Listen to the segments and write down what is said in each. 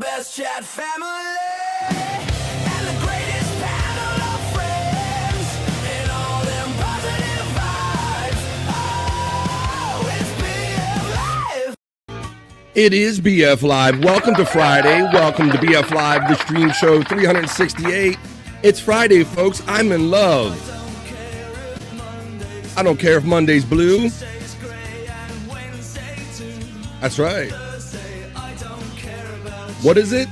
best chat family and the greatest panel of friends and all them positive vibes. Oh, it's BF Live. It is BF Live. Welcome to Friday. Welcome to BF Live, the stream show 368. It's Friday, folks. I'm in love. I don't care if Monday's blue. That's right. What is it?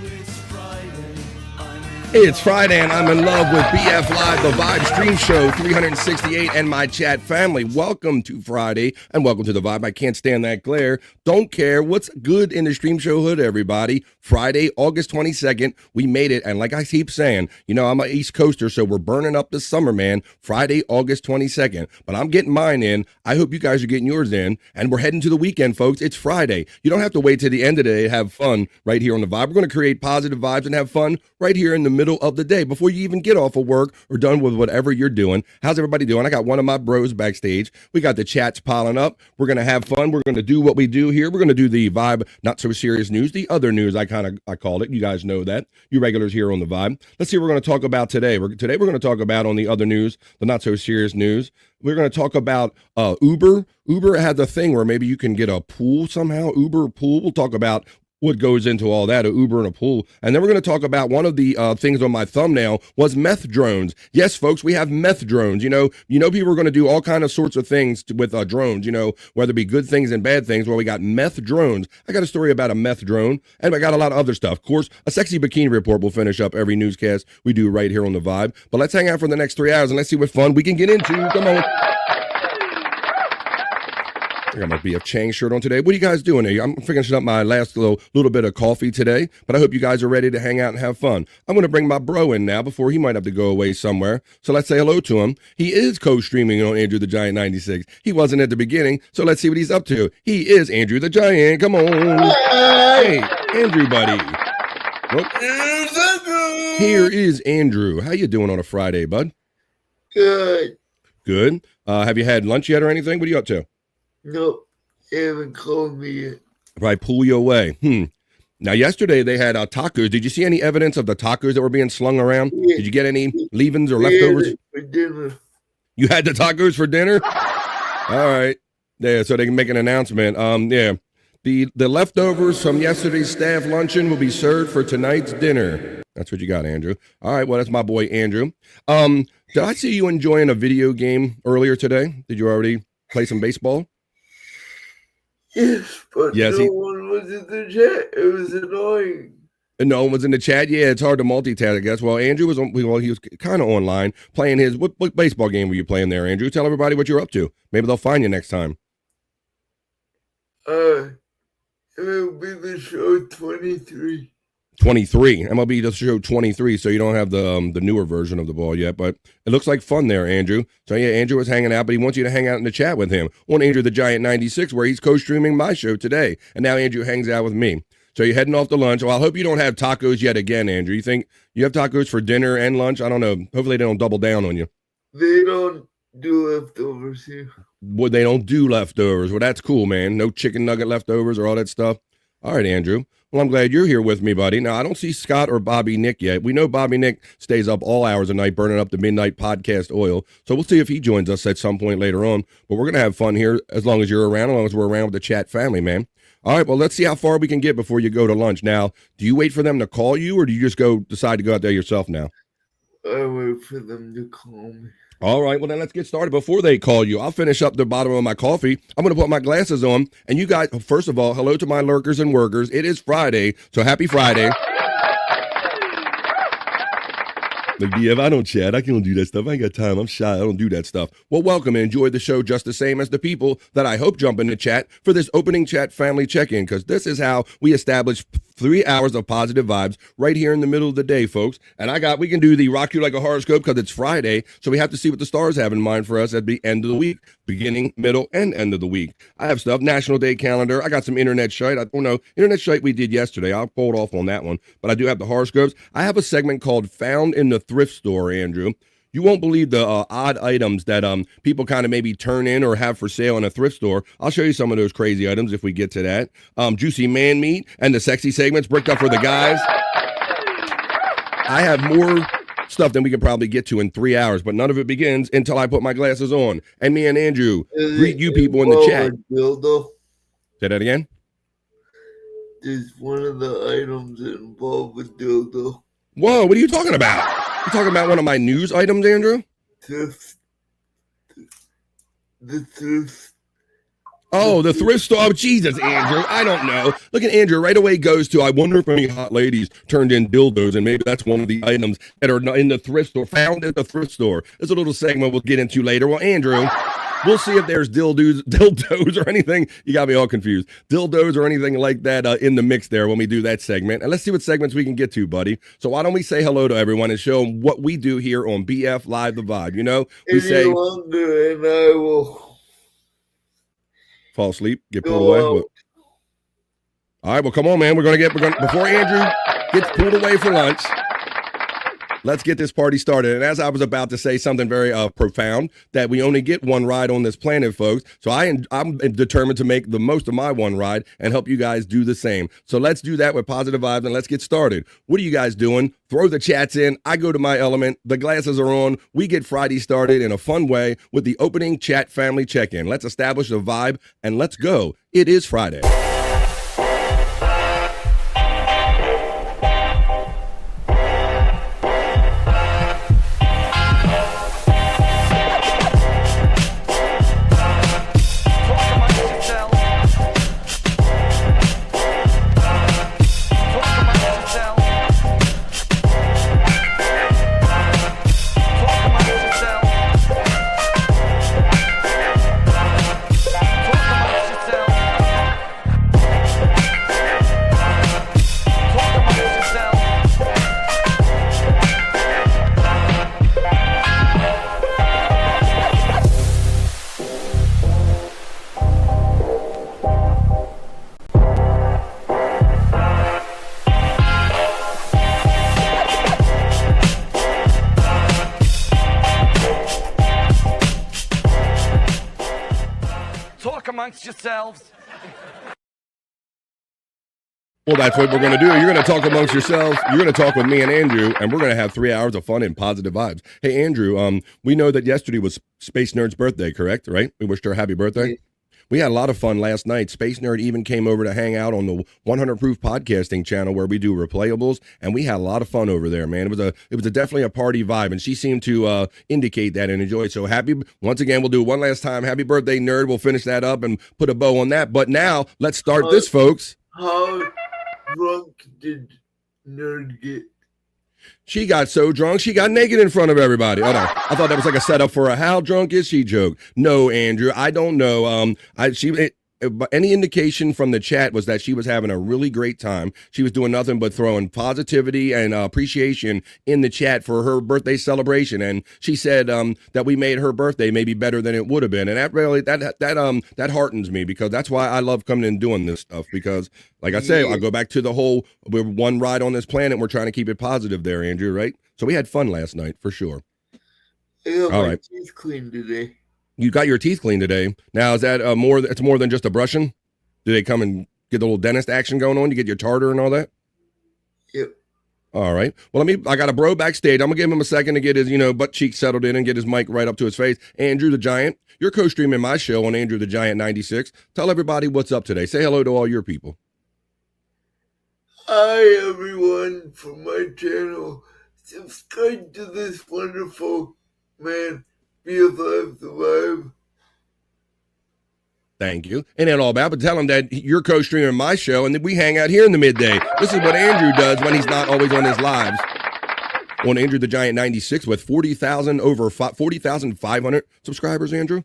It's Friday, and I'm in love with BF Live, the Vibe Stream Show 368, and my chat family. Welcome to Friday, and welcome to the Vibe. I can't stand that glare. Don't care. What's good in the stream show hood, everybody? Friday, August 22nd, we made it, and like I keep saying, you know, I'm an East Coaster, so we're burning up the summer, man. Friday, August 22nd, but I'm getting mine in. I hope you guys are getting yours in, and we're heading to the weekend, folks. It's Friday. You don't have to wait till the end of the day to have fun right here on the Vibe. We're going to create positive vibes and have fun right here in the middle of the day before you even get off of work or done with whatever you're doing. How's everybody doing? I got one of my bros backstage. We got the chats piling up. We're going to have fun. We're going to do what we do here. We're going to do the Vibe Not So Serious News, the other news, I called it. You guys know that. You regulars here on the Vibe. Let's see what we're going to talk about today. Today we're going to talk about on the other news, the Not So Serious News. We're going to talk about Uber. Uber had the thing where maybe you can get a pool somehow. Uber pool. We'll talk about what goes into all that, a Uber and a pool. And then we're going to talk about one of the things on my thumbnail was meth drones. Yes, folks, we have meth drones. You know, people are going to do all kind of sorts of things with drones, you know, whether it be good things and bad things. Well, we got meth drones. I got a story about a meth drone, and I got a lot of other stuff. Of course, a sexy bikini report will finish up every newscast we do right here on the Vibe. But let's hang out for the next 3 hours and let's see what fun we can get into. Come on. I got my BF Chang shirt on today. What are you guys doing here? I'm finishing up my last little bit of coffee today, but I hope you guys are ready to hang out and have fun. I'm going to bring my bro in now before he might have to go away somewhere. So let's say hello to him. He is co-streaming on Andrew the Giant 96. He wasn't at the beginning, so let's see what he's up to. He is Andrew the Giant. Come on. Hey, Andrew, buddy. Well, here is Andrew. How you doing on a Friday, bud? Good. Good. Have you had lunch yet or anything? What are you up to? Nope. They haven't called me yet. Right, pull you away. Now, yesterday they had tacos. Did you see any evidence of the tacos that were being slung around? Yeah. Did you get any leavings or leftovers? For dinner. You had the tacos for dinner? All right. Yeah, so they can make an announcement. Yeah. The leftovers from yesterday's staff luncheon will be served for tonight's dinner. That's what you got, Andrew. All right, well, that's my boy, Andrew. Did I see you enjoying a video game earlier today? Did you already play some baseball? Yes, but Yes, no one was in the chat. It was annoying. And no one was in the chat. Yeah, it's hard to multitask, I guess. Well, Andrew was he was kind of online playing his. What baseball game were you playing there, Andrew? Tell everybody what you're up to. Maybe they'll find you next time. It will be the show 23. 23. MLB does show 23, so you don't have the newer version of the ball yet, but it looks like fun there, Andrew. So yeah, Andrew was hanging out, but he wants you to hang out in the chat with him on Andrew the Giant 96, where he's co-streaming my show today, and now Andrew hangs out with me. So you're heading off to lunch. Well, I hope you don't have tacos yet again, Andrew. You think you have tacos for dinner and lunch? I don't know. Hopefully they don't double down on you. They don't do leftovers here. Well, they don't do leftovers. Well, that's cool, man. No chicken nugget leftovers or all that stuff. All right, Andrew. Well, I'm glad you're here with me, buddy. Now, I don't see Scott or Bobby Nick yet. We know Bobby Nick stays up all hours of night burning up the midnight podcast oil. So we'll see if he joins us at some point later on. But we're going to have fun here as long as you're around, as long as we're around with the chat family, man. All right, well, let's see how far we can get before you go to lunch. Now, do you wait for them to call you, or do you just decide to go out there yourself now? I wait for them to call me. All right, well, then let's get started before they call you. I'll finish up the bottom of my coffee. I'm going to put my glasses on. And you guys, first of all, hello to my lurkers and workers. It is Friday, so happy Friday. Like, yeah, if I don't chat, I can't do that stuff. I ain't got time. I'm shy. I don't do that stuff. Well, welcome and enjoy the show just the same as the people that I hope jump in the chat for this opening chat family check-in, because this is how we establish 3 hours of positive vibes right here in the middle of the day, folks. And we can do the rock you like a horoscope because it's Friday, so we have to see what the stars have in mind for us at the end of the week, beginning, middle, and end of the week. I have stuff, National Day calendar. I got some internet shite. Internet shite we did yesterday. I'll hold off on that one, but I do have the horoscopes. I have a segment called Found in the Thrift Store, Andrew. You won't believe the odd items that people kind of maybe turn in or have for sale in a thrift store. I'll show you some of those crazy items if we get to that. Juicy man meat and the sexy segments bricked up for the guys. I have more stuff than we can probably get to in 3 hours, but none of it begins until I put my glasses on. And me and Andrew greet you people in the chat. Dildo? Say that again? Is one of the items involved with dildo? Whoa, what are you talking about? You talking about one of my news items, Andrew? The thrift. Oh, the thrift store. Oh, Jesus, Andrew. I don't know. Look at Andrew right away goes to, I wonder if any hot ladies turned in dildos, and maybe that's one of the items that are in the thrift store, found at the thrift store. There's a little segment we'll get into later. Well, Andrew, we'll see if there's dildos or anything. You got me all confused. Dildos or anything like that in the mix there when we do that segment. And let's see what segments we can get to, buddy. So why don't we say hello to everyone and show them what we do here on BF Live The Vibe. You know, we say longer and I will fall asleep, get pulled away. All right, well, come on, man. We're gonna before Andrew gets pulled away for lunch. Let's get this party started. And as I was about to say something very profound, that we only get one ride on this planet, folks. So I'm determined to make the most of my one ride and help you guys do the same. So let's do that with positive vibes and let's get started. What are you guys doing? Throw the chats in. I go to my element. The glasses are on. We get Friday started in a fun way with the opening chat family check-in. Let's establish a vibe and let's go. It is Friday. Amongst yourselves. Well, that's what we're going to do. You're going to talk amongst yourselves. You're going to talk with me and Andrew, and we're going to have 3 hours of fun and positive vibes. Hey, Andrew, we know that yesterday was Space Nerd's birthday, correct? Right? We wished her a happy birthday. We had a lot of fun last night. Space Nerd even came over to hang out on the 100 Proof Podcasting channel where we do replayables, and we had a lot of fun over there, man. It was definitely a party vibe, and she seemed to indicate that and enjoy it. So once again, we'll do it one last time. Happy birthday, Nerd. We'll finish that up and put a bow on that. But now, let's start this, folks. How drunk did Nerd get? She got so drunk, she got naked in front of everybody. Oh, no. I thought that was like a setup for a how drunk is she joke. No, Andrew, I don't know. Any indication from the chat was that she was having a really great time. She was doing nothing but throwing positivity and appreciation in the chat for her birthday celebration. And she said that we made her birthday maybe better than it would have been. And that really that heartens me, because that's why I love coming and doing this stuff. Because like I say, I go back to the whole, we're one ride on this planet. We're trying to keep it positive there, Andrew, right? So we had fun last night for sure. I got my teeth cleaned today. You got your teeth cleaned today. Now, is that it's more than just a brushing? Do they come and get the little dentist action going on? You get your tartar and all that? Yep. All right. Well, I got a bro backstage. I'm going to give him a second to get his, butt cheeks settled in and get his mic right up to his face. Andrew the Giant, you're co-streaming my show on Andrew the Giant 96. Tell everybody what's up today. Say hello to all your people. Hi, everyone, from my channel. Subscribe to this wonderful man. BF Live The Vibe. Thank you. And then all about, but tell him that you're co-streaming my show and that we hang out here in the midday. This is what Andrew does when he's not always on his lives. On Andrew the Giant 96 with 40,500 subscribers, Andrew?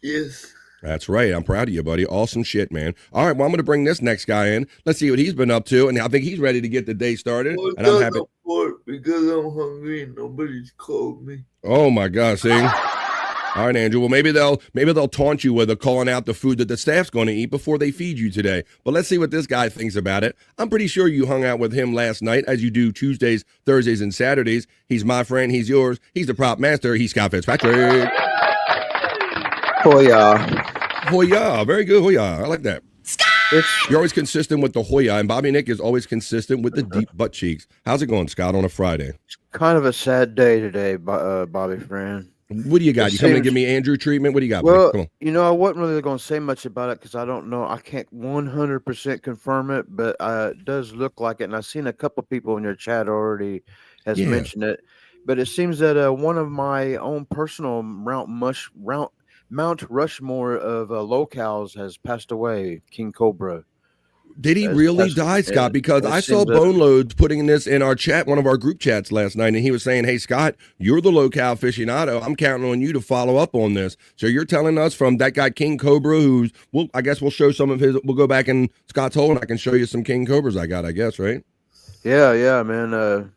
Yes. That's right. I'm proud of you, buddy. Awesome shit, man. All right, well, I'm going to bring this next guy in. Let's see what he's been up to, and I think he's ready to get the day started. Well, and I'm happy. Because I'm hungry and nobody's called me. Oh, my God, see? All right, Andrew. Well, maybe they'll taunt you with calling out the food that the staff's going to eat before they feed you today. But let's see what this guy thinks about it. I'm pretty sure you hung out with him last night, as you do Tuesdays, Thursdays, and Saturdays. He's my friend. He's yours. He's the prop master. He's Scott Fitzpatrick. Oh yeah. Hoya. Very good. Hoya. I like that. It's You're always consistent with the Hoya, and Bobby Nick is always consistent with the deep butt cheeks. How's it going, Scott, on a Friday? kind of a sad day today, Bobby friend. What do you got? It You coming to seems- give me Andrew treatment? What do you got? buddy? Well, Come on. I wasn't really going to say much about it because I don't know. I can't 100% confirm it, but it does look like it. And I've seen a couple people in your chat already has Yeah. mentioned it. But it seems that one of my own personal Mount Rushmore of locales has passed away, King Cobra. Did he That's- really that's- die, yeah, Scott? Because it I saw seems that- Bone Loads putting this in our chat, one of our group chats last night, and he was saying, "Hey, Scott, you're the locale aficionado. I'm counting on you to follow up on this." So you're telling us from that guy King Cobra, I guess we'll show some of his. We'll go back in Scott's hole, and I can show you some King Cobras I got. I guess, right? Yeah, man.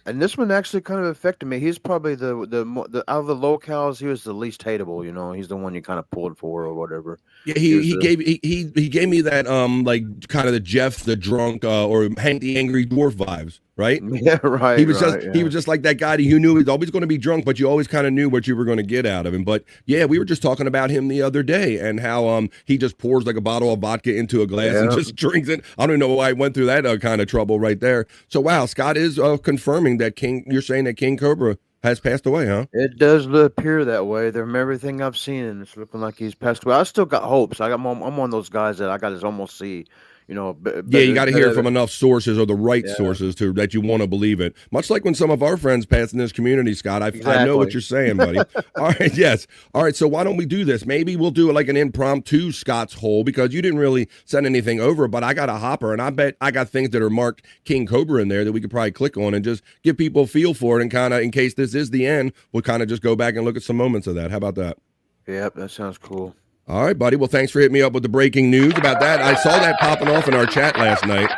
And this one actually kind of affected me. He's probably the out of the locales, he was the least hateable. He's the one you kind of pulled for or whatever. Yeah, He was he gave me that like kind of the Jeff the drunk or Hank the angry dwarf vibes, right? Yeah, right. He was right, just he was just like that guy that you knew he was always going to be drunk, but you always kind of knew what you were going to get out of him. But yeah, we were just talking about him the other day and how he just pours like a bottle of vodka into a glass and Yeah. just drinks it. I don't even know why I went through that kind of trouble right there. So wow, Scott is confirming that you're saying that King Cobra has passed away, huh? It does appear that way. From everything I've seen, and it's looking like he's passed away. I still got hopes. I'm one of those guys that I got to almost see. Yeah, you got to hear it from enough sources or the right Yeah. sources that you want to believe it. Much like when some of our friends pass in this community, Scott. I know what Exactly. you're saying, buddy. All right, yes. All right, so why don't we do this? Maybe we'll do like an impromptu Scott's hole because you didn't really send anything over, but I got a hopper and I bet I got things that are marked King Cobra in there that we could probably click on and just give people a feel for it and kind of, in case this is the end, we'll kind of just go back and look at some moments of that. How about that? Yep, that sounds cool. All right, buddy. Well, thanks for hitting me up with the breaking news about that. I saw that popping off in our chat last night.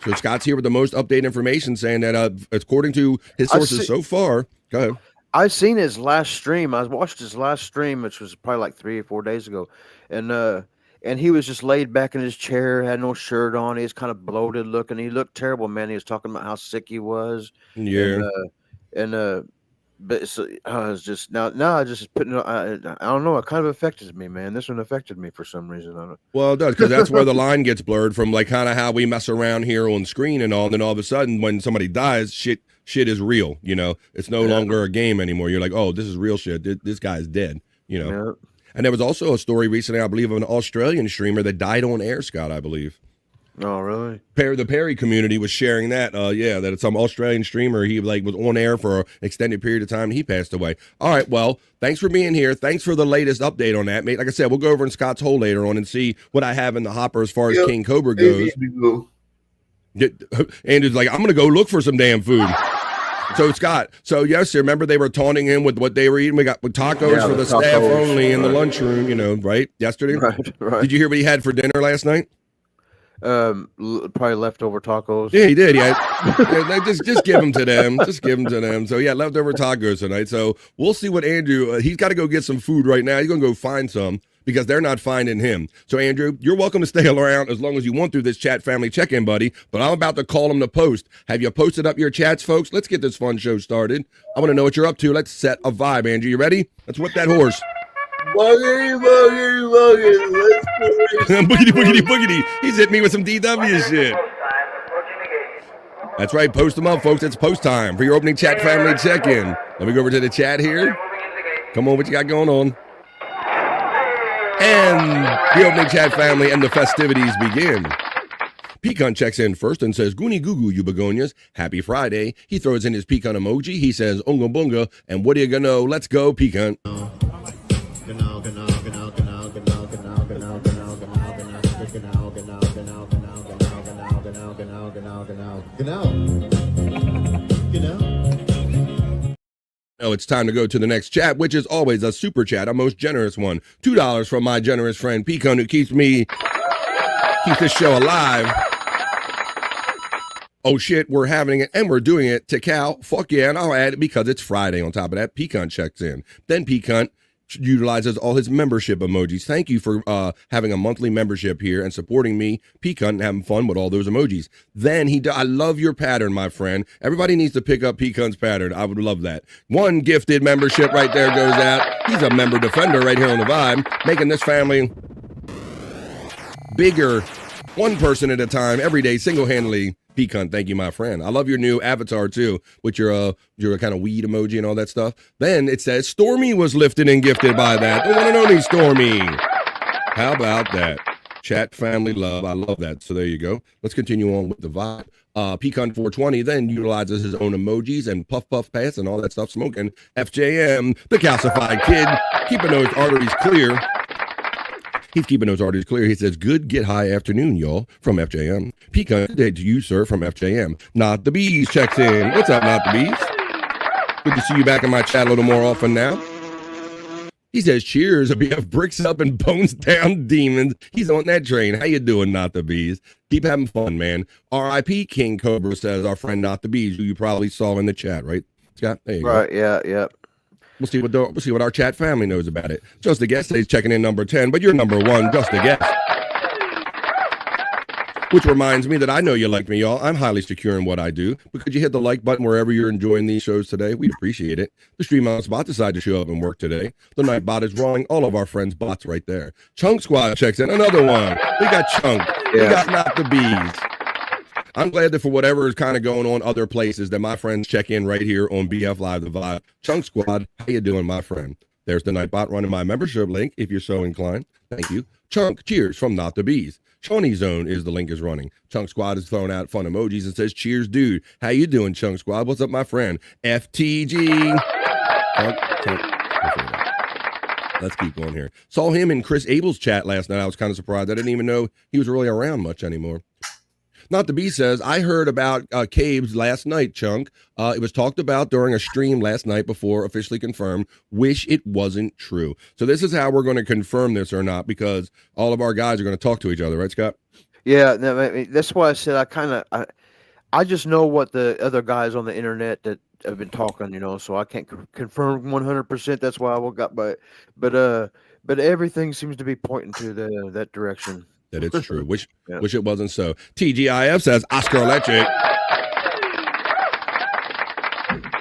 So Scott's here with the most updated information saying that according to his I sources see- so far, go ahead. I seen his last stream. I watched his last stream, which was probably like 3 or 4 days ago, and he was just laid back in his chair, had no shirt on. He was kind of bloated looking. He looked terrible, man. He was talking about how sick he was. Yeah. But it's just now I just putting. I don't know. It kind of affected me, man. This one affected me for some reason. I don't. Well, it does, because that's where the line gets blurred from, like kind of how we mess around here on screen and all. And then all of a sudden, when somebody dies, shit is real. It's no longer a game anymore. You're like, oh, this is real shit. This guy's dead. Yeah. And there was also a story recently, I believe, of an Australian streamer that died on air, Scott, I believe. Oh, really? The Perry community was sharing that. That some Australian streamer, he was on air for an extended period of time and he passed away. All right, well, thanks for being here. Thanks for the latest update on that, mate. Like I said, we'll go over in Scott's hole later on and see what I have in the hopper as far as Yep. King Cobra There goes. you go. Andrew's like, I'm gonna go look for some damn food. So Scott, yes, remember they were taunting him with what they were eating. We got tacos Yeah, for the the staff tacos, only in the right. lunchroom, right? Yesterday. Right. Did you hear what he had for dinner last night? Probably leftover tacos. Yeah, he did. Yeah, just give them to them. Just give them to them. So yeah, leftover tacos tonight. So we'll see what Andrew. He's got to go get some food right now. He's gonna go find some because they're not finding him. So Andrew, you're welcome to stay around as long as you want through this chat family check-in, buddy. But I'm about to call him to post. Have you posted up your chats, folks? Let's get this fun show started. I want to know what you're up to. Let's set a vibe, Andrew. You ready? Let's whip that horse. Boogity, boogity, boogity. Let's go. Boogity, boogity, boogity. He's hit me with some DW shit. That's right. Post them up, folks. It's post time for your opening chat family check-in. Let me go over to the chat here. Come on, what you got going on? And the opening chat family and the festivities begin. Pecan checks in first and says, Goonie goo goo, you begonias. Happy Friday. He throws in his pecan emoji. He says, Unga bunga. And what do you gonna know? Let's go, pecan. Now it's time to go to the next chat, which is always a super chat, a most generous one. $2 from my generous friend Pecan, who keeps this show alive. Oh shit, we're having it and we're doing it to Cal. Fuck yeah, and I'll add it because it's Friday on top of that. Pecan checks in. Then Pecan utilizes all his membership emojis. Thank you for having a monthly membership here and supporting me, Pecan, and having fun with all those emojis. Then I love your pattern, my friend. Everybody needs to pick up Pecan's pattern. I would love that. One gifted membership right there goes out. He's a member defender right here on the Vibe, making this family bigger, one person at a time, every day, single-handedly. Pecan, thank you, my friend. I love your new avatar too, with your kind of weed emoji and all that stuff. Then it says Stormy was lifted and gifted by that. The one and only Stormy. How about that? Chat family love. I love that. So there you go. Let's continue on with the Vibe. Pecan 420 then utilizes his own emojis and puff pass and all that stuff, smoking. FJM, the calcified kid, keeping those arteries clear. He's keeping those arteries clear. He says, good get high afternoon, y'all, from FJM. Pecan, good day to you, sir, from FJM. Not the Bees checks in. What's up, Not the Bees? Good to see you back in my chat a little more often now. He says, cheers, BF bricks up and bones down demons. He's on that train. How you doing, Not the Bees? Keep having fun, man. R.I.P. King Cobra says, our friend Not the Bees, who you probably saw in the chat, right, Scott? There you go. Right, yeah. We'll see what our chat family knows about it. Just a guest says checking in number 10, but you're number 1, just a guest. Which reminds me that I know you like me, y'all. I'm highly secure in what I do. But could you hit the like button wherever you're enjoying these shows today? We'd appreciate it. The Stream House bot decided to show up and work today. The Night bot is drawing all of our friends' bots right there. Chunk Squad checks in. Another one. We got Chunk. We got Not the Bees. I'm glad that for whatever is kind of going on other places that my friends check in right here on BF Live, the Vibe. Chunk Squad, how you doing, my friend? There's the Nightbot running my membership link if you're so inclined. Thank you. Chunk, cheers from Not the Bees. Shawnee Zone is the link is running. Chunk Squad is throwing out fun emojis and says, cheers, dude. How you doing, Chunk Squad? What's up, my friend? FTG. Let's keep going here. Saw him in Chris Abel's chat last night. I was kind of surprised. I didn't even know he was really around much anymore. Not the Bee says, I heard about Caves last night, Chunk. It was talked about during a stream last night before officially confirmed. Wish it wasn't true. So this is how we're going to confirm this or not, because all of our guys are going to talk to each other, right, Scott? Yeah, no, that's why I said I just know what the other guys on the internet that have been talking, so I can't confirm 100%. That's why I got by it. But everything seems to be pointing to that direction. That it's true. Wish it wasn't so. TGIF says Oscar Electric.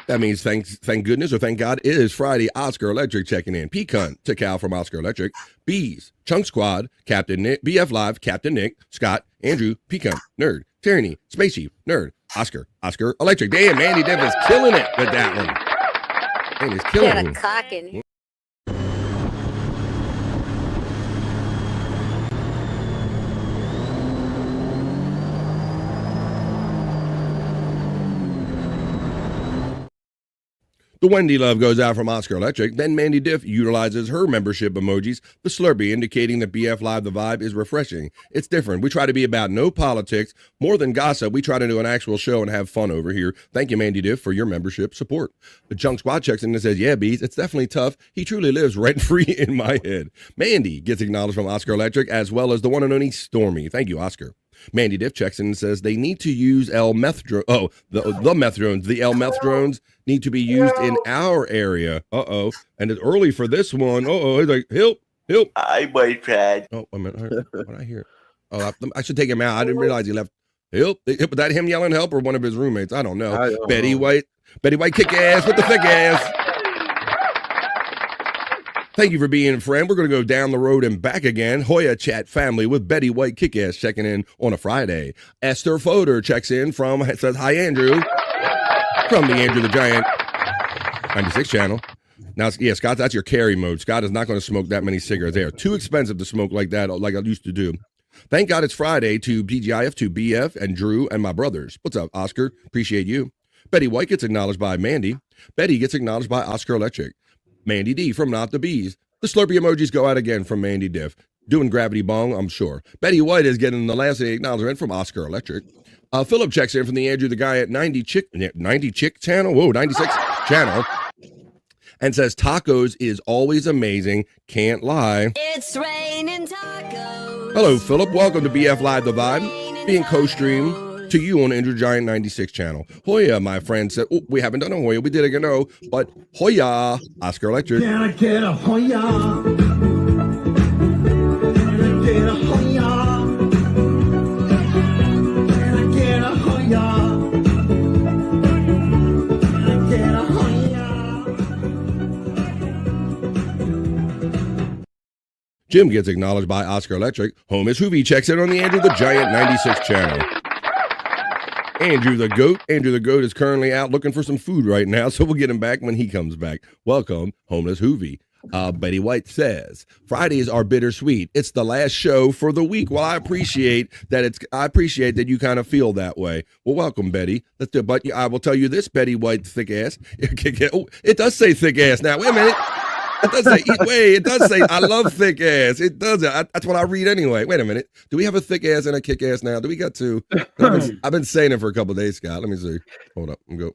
That means thank goodness or thank God it is Friday. Oscar Electric checking in. Pecan to Cal from Oscar Electric. Bees, Chunk Squad, Captain Nick, BF Live, Captain Nick, Scott, Andrew, Pecan, Nerd, Tyranny, Spacey, Nerd, Oscar Electric. Damn, Mandy Dev is killing it with that one. Man, he's killing it. Cocking. The Wendy love goes out from Oscar Electric. Then Mandy Diff utilizes her membership emojis, the Slurpee, indicating that BF Live the Vibe is refreshing. It's different. We try to be about no politics, more than gossip. We try to do an actual show and have fun over here. Thank you, Mandy Diff, for your membership support. The Chunk Squad checks in and says, yeah, Bees, it's definitely tough. He truly lives rent-free in my head. Mandy gets acknowledged from Oscar Electric, as well as the one and only Stormy. Thank you, Oscar. Mandy Diff checks in and says they need to use meth drones. Oh, the meth drones. The meth drones need to be used in our area. And it's early for this one. He's like, help. I boyfriend. Oh, wait a minute. What did I hear? Oh, I should take him out. I didn't realize he left. Help. Was that him yelling help or one of his roommates? I don't know. Betty White kick ass with the thick ass. Thank you for being a friend. We're going to go down the road and back again. Hoya Chat Family with Betty White Kickass checking in on a Friday. Esther Foder checks in says, hi, Andrew. From the Andrew the Giant 96 channel. Now, yeah, Scott, that's your carry mode. Scott is not going to smoke that many cigarettes. They are too expensive to smoke like that, like I used to do. Thank God it's Friday to BGIF, to BF, and Drew, and my brothers. What's up, Oscar? Appreciate you. Betty White gets acknowledged by Mandy. Betty gets acknowledged by Oscar Electric. Mandy D from Not the Bees. The Slurpee emojis go out again from Mandy Diff. Doing gravity bong, I'm sure. Betty White is getting the last acknowledgement from Oscar Electric. Philip checks in from the Andrew the Guy at 90 Chick channel. Whoa, 96 channel. And says tacos is always amazing. Can't lie. It's raining tacos. Hello, Philip. Welcome to BF Live the Vibe. Being co-stream to you on Andrew Giant 96 channel. Hoya, my friend said, oh, we haven't done a Hoya. We did again, no, but Hoya, Oscar Electric. Can I get a Hoya? Can I get a Hoya? Can I get a Hoya? Can I get a Hoya? Jim gets acknowledged by Oscar Electric. Home is Hoovy checks in on the Andrew the Giant 96 channel. Andrew the Goat. Andrew the Goat is currently out looking for some food right now, so we'll get him back when he comes back. Welcome, Homeless Hoovy. Betty White says, Fridays are bittersweet. It's the last show for the week. Well, I appreciate that you kind of feel that way. Well, welcome, Betty. Let's do it. But I will tell you this, Betty White, thick ass. Oh, it does say thick ass now. Wait a minute. It does say, I love thick ass. It does. That's what I read anyway. Wait a minute. Do we have a thick ass and a kick ass now? Do we got two? I've been saying it for a couple of days, Scott. Let me see. Hold up and go.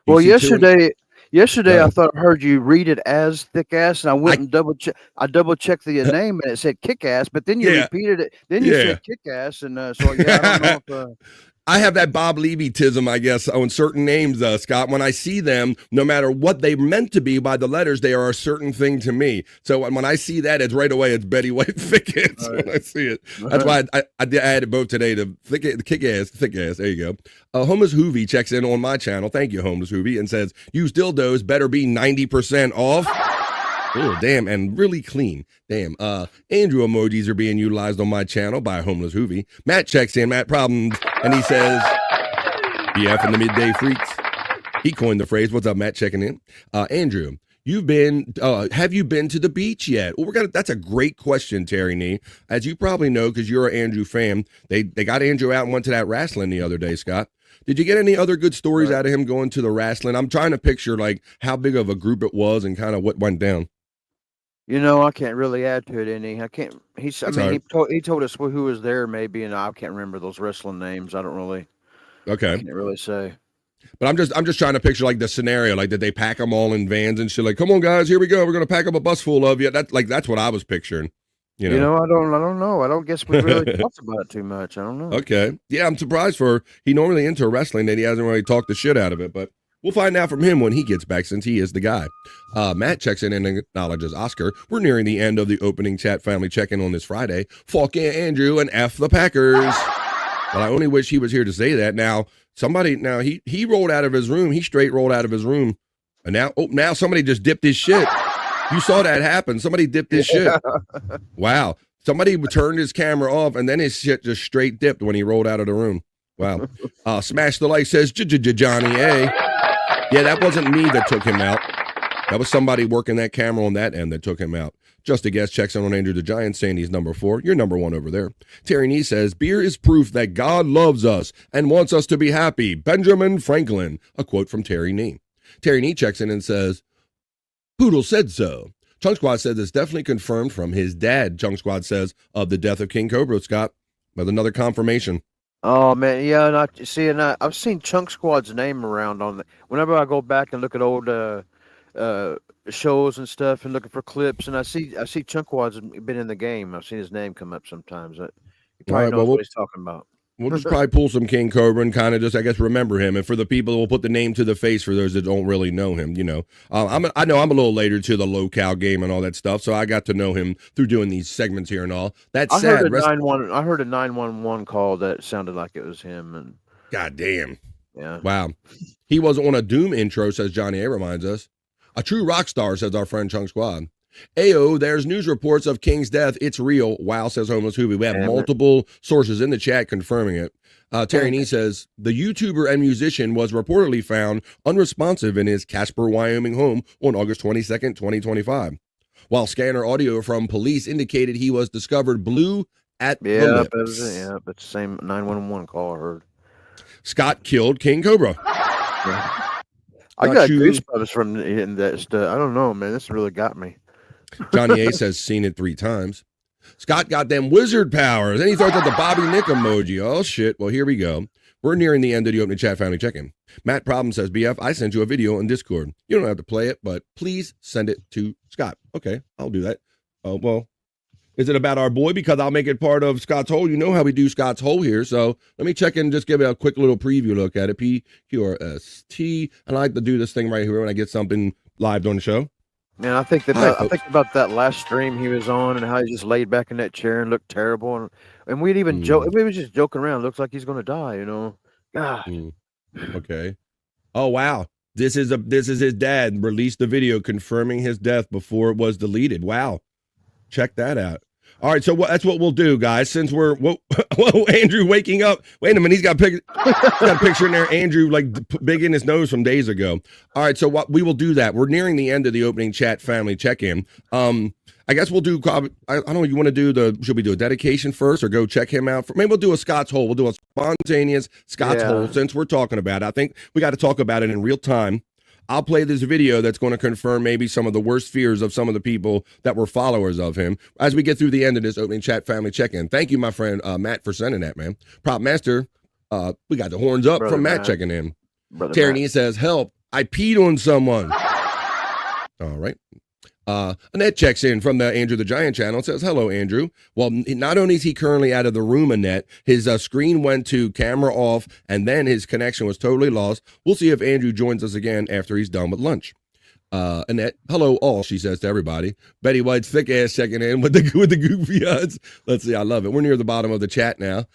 Well, yesterday I thought I heard you read it as thick ass, and I went and double checked the name, and it said kick ass, but then you repeated it. Then you said kick ass, and so I don't know if. I have that Bob Levy-tism, I guess, on certain names, Scott. When I see them, no matter what they meant to be by the letters, they are a certain thing to me. So when I see that, it's right away, it's Betty White thick ass when I see it. That's why I added both today to kick ass, thick ass. There you go. Homeless Hoovy checks in on my channel. Thank you, Homeless Hoovy, and says, used dildos better be 90% off. Oh, damn, and really clean. Damn. Andrew emojis are being utilized on my channel by Homeless Hoovy. Matt checks in, Matt Problems, and he says, BF and the Midday Freaks. He coined the phrase. What's up, Matt, checking in? Andrew, have you been to the beach yet? Well, that's a great question, Terry Nee. As you probably know, because you're an Andrew fan, they got Andrew out and went to that wrestling the other day, Scott. Did you get any other good stories out of him going to the wrestling? I'm trying to picture like how big of a group it was and kind of what went down. You know, I can't really add to it any. I can't. He told us who was there maybe, and I can't remember those wrestling names. I don't really. Okay. I can't really say. But I'm just trying to picture like the scenario, like did they pack them all in vans and shit? Like, come on, guys, here we go. We're gonna pack up a bus full of you. That's what I was picturing. You know, I don't know. I don't guess we really talked about it too much. I don't know. Okay. Yeah, I'm surprised he normally into wrestling that he hasn't really talked the shit out of it, but we'll find out from him when he gets back since he is the guy. Matt checks in and acknowledges Oscar. We're nearing the end of the opening chat family check-in on this Friday. Fuck Andrew and F the Packers. Well, I only wish he was here to say that. Now, he rolled out of his room. He straight rolled out of his room. And now somebody just dipped his shit. You saw that happen. Somebody dipped his shit. Wow. Somebody turned his camera off and then his shit just straight dipped when he rolled out of the room. Wow. Smash the Like says, Johnny A. Yeah, that wasn't me that took him out. That was somebody working that camera on that end that took him out. Just a guest checks in on Andrew the Giant, saying he's number 4. You're number 1 over there. Terry Nee says, beer is proof that God loves us and wants us to be happy. Benjamin Franklin. A quote from Terry Nee. Terry Nee checks in and says, Poodle said so. Chunk Squad says it's definitely confirmed from his dad, Chunk Squad says, of the death of King Cobra, Scott. With another confirmation. Oh man, yeah, and I've seen Chunk Squad's name around on whenever I go back and look at old shows and stuff and looking for clips, and I see Chunk Squad's been in the game. I've seen his name come up sometimes. He probably knows what he's talking about. We'll just probably pull some King Cobra and kind of just, I guess, remember him. And for the people, we'll put the name to the face for those that don't really know him, you know. I know I'm a little later to the low-cal game and all that stuff, so I got to know him through doing these segments here and all. That's sad. I heard a 911 call that sounded like it was him. And God damn. Yeah. Wow. He was on a Doom intro, says Johnny A. reminds us. A true rock star, says our friend Chunk Squad. Ayo, there's news reports of King's death. It's real. Wow, says Homeless Hoovy. We have multiple sources in the chat confirming it. Terry Nee says, the YouTuber and musician was reportedly found unresponsive in his Casper, Wyoming home on August 22nd, 2025. While scanner audio from police indicated he was discovered blue at the lips. It's the same 911 call I heard. Scott killed King Cobra. Yeah. I got goosebumps from that stuff. I don't know, man. This really got me. Johnny A says seen it 3 times. Scott got them wizard powers. Then he throws out the Bobby Nick emoji. Oh, shit. Well, here we go. We're nearing the end of the opening chat family check-in. Matt Problem says, BF, I sent you a video on Discord. You don't have to play it, but please send it to Scott. Okay, I'll do that. Oh, well, Is it about our boy? Because I'll make it part of Scott's Hole. You know how we do Scott's Hole here. So let me check in and just give it a quick little preview look at it. PQRST. I like to do this thing right here when I get something live on the show. Man, I think that All right, I think about that last stream he was on and how he just laid back in that chair and looked terrible, and we'd even joke. We was just joking around. Looks like he's gonna die, you know. God. Okay. Oh wow. This is his dad released the video confirming his death before it was deleted. Wow. Check that out. All right, so that's what we'll do, guys. Since we're whoa, Andrew waking up. Wait a minute, he's got a picture in there. Andrew like big in his nose from days ago. All right, so what we will do that. We're nearing the end of the opening chat family check-in. I guess we'll do. I don't know. You want to do should we do a dedication first or go check him out? Maybe we'll do a Scott's Hole. We'll do a spontaneous Scott's Hole since we're talking about it. I think we got to talk about it in real time. I'll play this video that's going to confirm maybe some of the worst fears of some of the people that were followers of him as we get through the end of this opening chat family check-in. Thank you, my friend Matt, for sending that, man. Prop Master, we got the horns up from Matt checking in. Tyranny says, help, I peed on someone. All right. Annette checks in from the Andrew the Giant channel and says, hello, Andrew. Well, not only is he currently out of the room, Annette, his screen went to camera off, and then his connection was totally lost. We'll see if Andrew joins us again after he's done with lunch. Annette, hello, all, she says to everybody. Betty White's thick ass checking in with the goofy odds. Let's see, I love it. We're near the bottom of the chat now.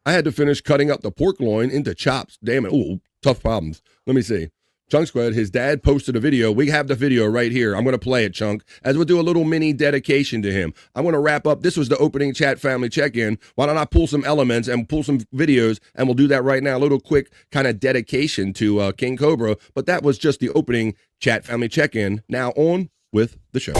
I had to finish cutting up the pork loin into chops. Damn it. Ooh, tough problems. Let me see. Chunk Squad, his dad posted a video. We have the video right here. I'm going to play it, Chunk, as we'll do a little mini dedication to him. I'm going to wrap up. This was the opening chat family check-in. Why don't I pull some elements and pull some videos, and we'll do that right now. A little quick kind of dedication to King Cobra. But that was just the opening chat family check-in. Now on with the show.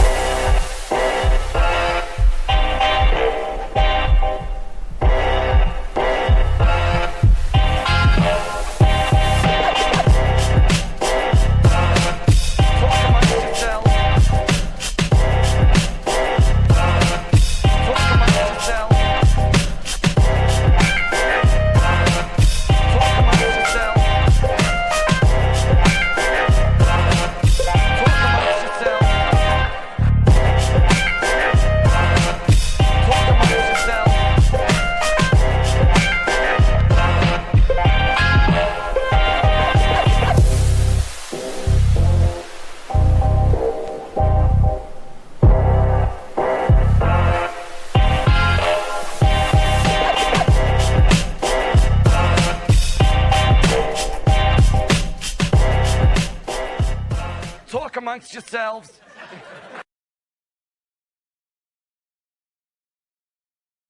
Amongst yourselves.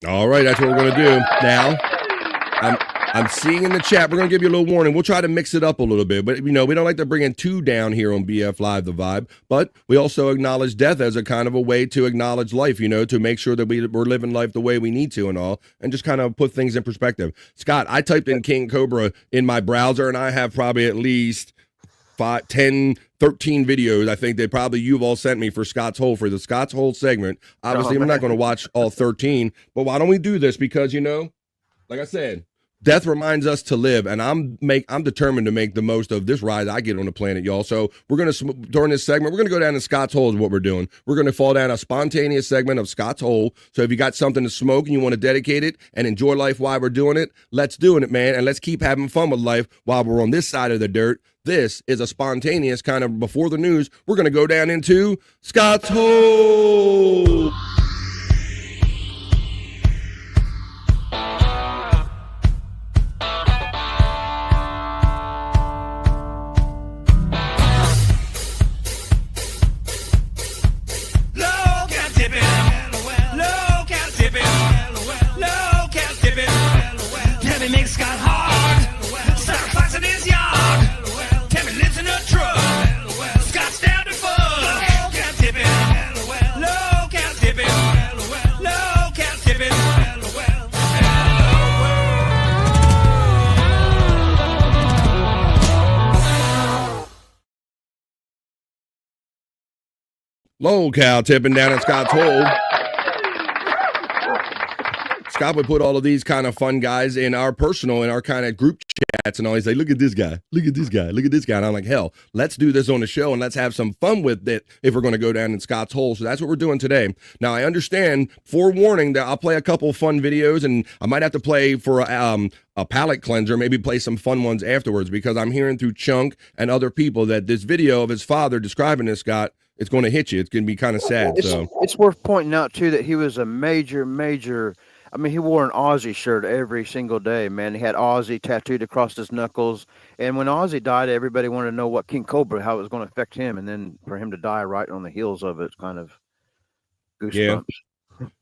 All right, that's what we're going to do now. I'm seeing in the chat, we're going to give you a little warning. We'll try to mix it up a little bit, but we don't like to bring in too down here on BF Live, The Vibe, but we also acknowledge death as a kind of a way to acknowledge life, to make sure that we're living life the way we need to and all, and just kind of put things in perspective. Scott, I typed in King Cobra in my browser, and I have probably at least 5, 10, 13 videos, I think you've all sent me for Scott's Hole, for the Scott's Hole segment. Obviously, I'm not going to watch all 13, but why don't we do this? Because, like I said, death reminds us to live, and I'm determined to make the most of this ride I get on the planet, y'all. So we're going to, during this segment, we're going to go down to Scott's Hole is what we're doing. We're going to fall down a spontaneous segment of Scott's Hole. So if you got something to smoke and you want to dedicate it and enjoy life while we're doing it, let's do it, man. And let's keep having fun with life while we're on this side of the dirt. This is a spontaneous kind of before the news. We're going to go down into Scott's Hole. Low cow tipping down at Scott's Hole. Scott would put all of these kind of fun guys in our kind of group chat chats and all. He's like, look at this guy, look at this guy, look at this guy. And I'm like, hell, let's do this on the show and let's have some fun with it if we're going to go down in Scott's Hole. So that's what we're doing today. Now, I understand, forewarning, that I'll play a couple fun videos and I might have to play for a palate cleanser, maybe play some fun ones afterwards, because I'm hearing through Chunk and other people that this video of his father describing this, Scott, it's going to hit you. It's going to be kind of sad. It's worth pointing out too that he was a major. I mean, he wore an Ozzy shirt every single day, man. He had Ozzy tattooed across his knuckles. And when Ozzy died, everybody wanted to know what King Cobra, how it was going to affect him. And then for him to die right on the heels of it, it's kind of goosebumps.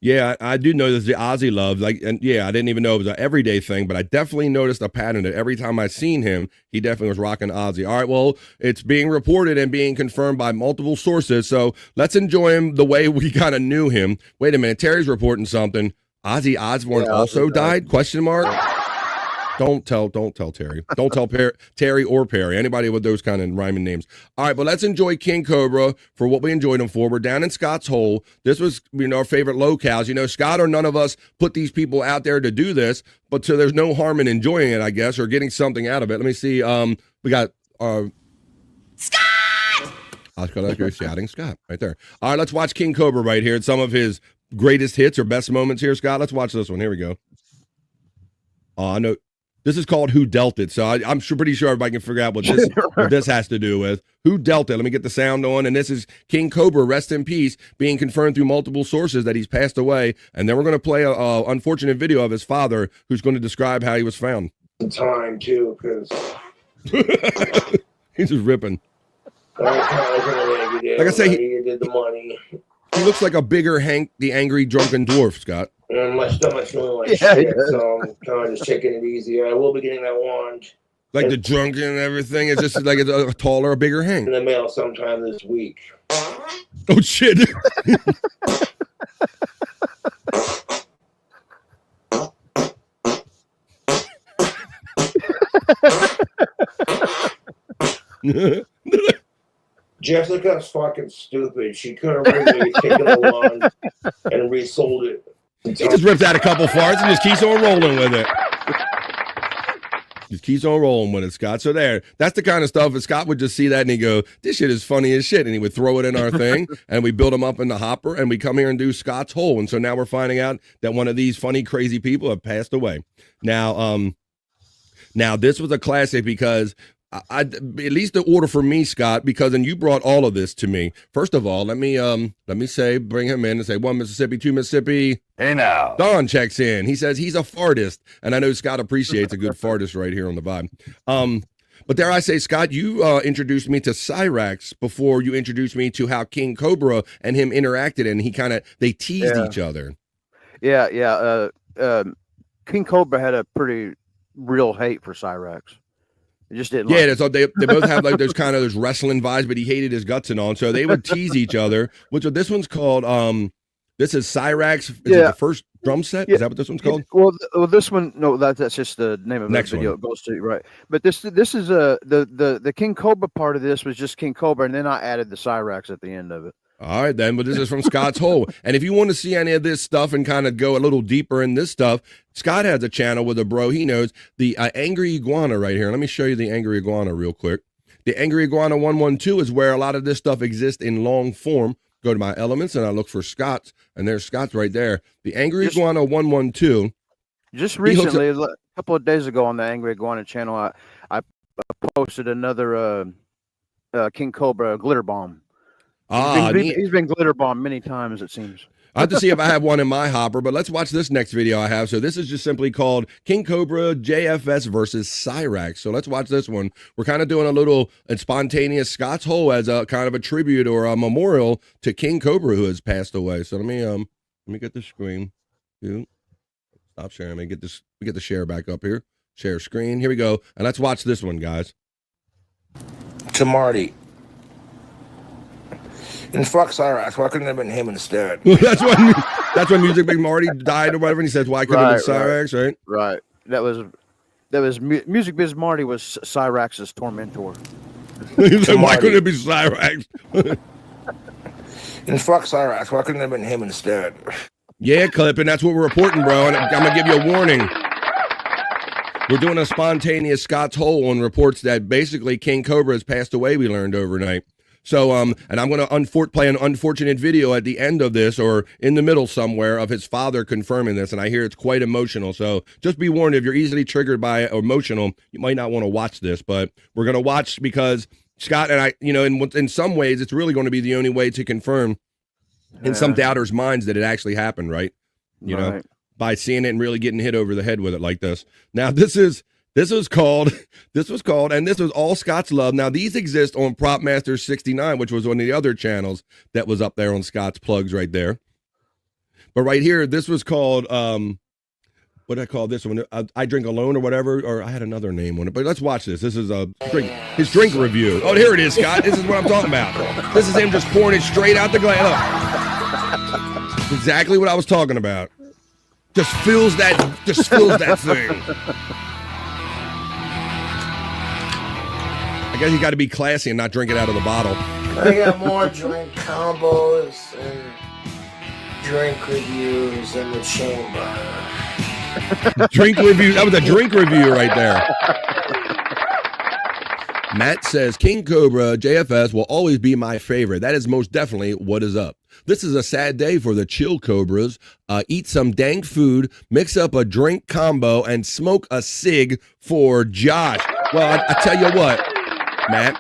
Yeah, I do know there's the Ozzy love. Like, and yeah, I didn't even know it was an everyday thing, but I definitely noticed a pattern that every time I seen him, he definitely was rocking Ozzy. All right, well, it's being reported and being confirmed by multiple sources, so let's enjoy him the way we kind of knew him. Wait a minute, Terry's reporting something. Ozzy Osbourne also died? Question mark. Don't tell Terry. Don't tell Terry or Perry. Anybody with those kind of rhyming names. All right, but let's enjoy King Cobra for what we enjoyed him for. We're down in Scott's Hole. This was, our favorite locales. Scott or none of us put these people out there to do this, but so there's no harm in enjoying it, I guess, or getting something out of it. Let me see. We got Scott. I was going to shouting Scott right there. All right, let's watch King Cobra right here. It's some of his greatest hits or best moments here, Scott. Let's watch this one. Here we go. Oh, I know. This is called Who Dealt It, so I'm pretty sure everybody can figure out what this has to do with. Who dealt it? Let me get the sound on, and this is King Cobra, rest in peace, being confirmed through multiple sources that he's passed away, and then we're going to play a unfortunate video of his father, who's going to describe how he was found. Time, too, because... He's just ripping. Like I say, he did the money. He looks like a bigger Hank the Angry Drunken Dwarf, Scott. And my stomach's feeling like shit, so I'm kind of just taking it easy. I will be getting that wand. Like the drunken and everything. It's just like a taller, bigger Hank. In the mail sometime this week. Oh, shit. Jessica's fucking stupid. She could have really taken the wand and resold it. He just rips out a couple farts and just keeps on rolling with it. Just keeps on rolling with it, Scott. So that's the kind of stuff that Scott would just see that and he'd go, this shit is funny as shit. And he would throw it in our thing and we build him up in the hopper and we come here and do Scott's Hole. And so now we're finding out that one of these funny, crazy people have passed away. Now this was a classic because I at least the order for me, Scott, because and you brought all of this to me. First of all, let me say, bring him in and say 1 Mississippi, 2 Mississippi. Hey now. Don checks in. He says he's a fartist, and I know Scott appreciates a good fartist right here on the vibe. But dare I say, Scott, you introduced me to Cyrax before you introduced me to how King Cobra and him interacted, and they teased each other. Yeah. King Cobra had a pretty real hate for Cyrax. He just didn't. Yeah, so they both have like those wrestling vibes, but he hated his guts and all. So they would tease each other. This one's called this is Cyrax. Is it the first drum set? Yeah. Is that what this one's called? Well, this one, no, that's just the name of the video. It goes to right. But this is the King Cobra part of this was just King Cobra, and then I added the Cyrax at the end of it. All right, then, but this is from Scott's Hole. And if you want to see any of this stuff and kind of go a little deeper in this stuff, Scott has a channel with a bro he knows, the Angry Iguana right here. Let me show you the Angry Iguana real quick. The Angry Iguana 112 is where a lot of this stuff exists in long form. Go to my elements and I look for Scott's, and there's Scott's right there. The Angry Iguana 112. Just recently, a couple of days ago on the Angry Iguana channel, I posted another King Cobra glitter bomb. He's been glitter bombed many times, it seems. I have to see if I have one in my hopper, but let's watch this next video I have. So this is just simply called King Cobra JFS versus Cyrax. So let's watch this one. We're kind of doing a little spontaneous Scott's Hole as a kind of a tribute or a memorial to King Cobra who has passed away. So let me get the screen. Stop sharing. Let me get the share back up here. Share screen. Here we go. And let's watch this one, guys. To Marty. And fuck Cyrax. Why couldn't it have been him instead? that's when Music Big Marty died or whatever, and he says, why couldn't it have been Cyrax, right? Right. That was Music Biz Marty was Cyrax's tormentor. He's like, why couldn't it be Cyrax? And fuck Cyrax. Why couldn't it have been him instead? Yeah, Clip, and that's what we're reporting, bro. And I'm gonna give you a warning. We're doing a spontaneous Scott's Hole and reports that basically King Cobra has passed away, we learned overnight. So, and I'm going to play an unfortunate video at the end of this or in the middle somewhere of his father confirming this, and I hear it's quite emotional. So just be warned, if you're easily triggered by emotional, you might not want to watch this, but we're going to watch because Scott and I, in some ways, it's really going to be the only way to confirm in some doubters' minds that it actually happened, right? You know, by seeing it and really getting hit over the head with it like this. Now, this was called, and this was all Scott's love. Now, these exist on Prop Master 69, which was one of the other channels that was up there on Scott's plugs right there. But right here, this was called, what did I call this one? I Drink Alone or whatever, or I had another name on it. But let's watch this. This is his drink review. Oh, here it is, Scott. This is what I'm talking about. This is him just pouring it straight out the glass. Look. Exactly what I was talking about. Just fills that thing. I guess you got to be classy and not drink it out of the bottle. I got more drink combos and drink reviews in the chamber. Drink review. That was a drink review right there. Matt says, King Cobra JFS will always be my favorite. That is most definitely what is up. This is a sad day for the chill Cobras. Eat some dank food, mix up a drink combo, and smoke a cig for Josh. Well, I tell you what, Matt,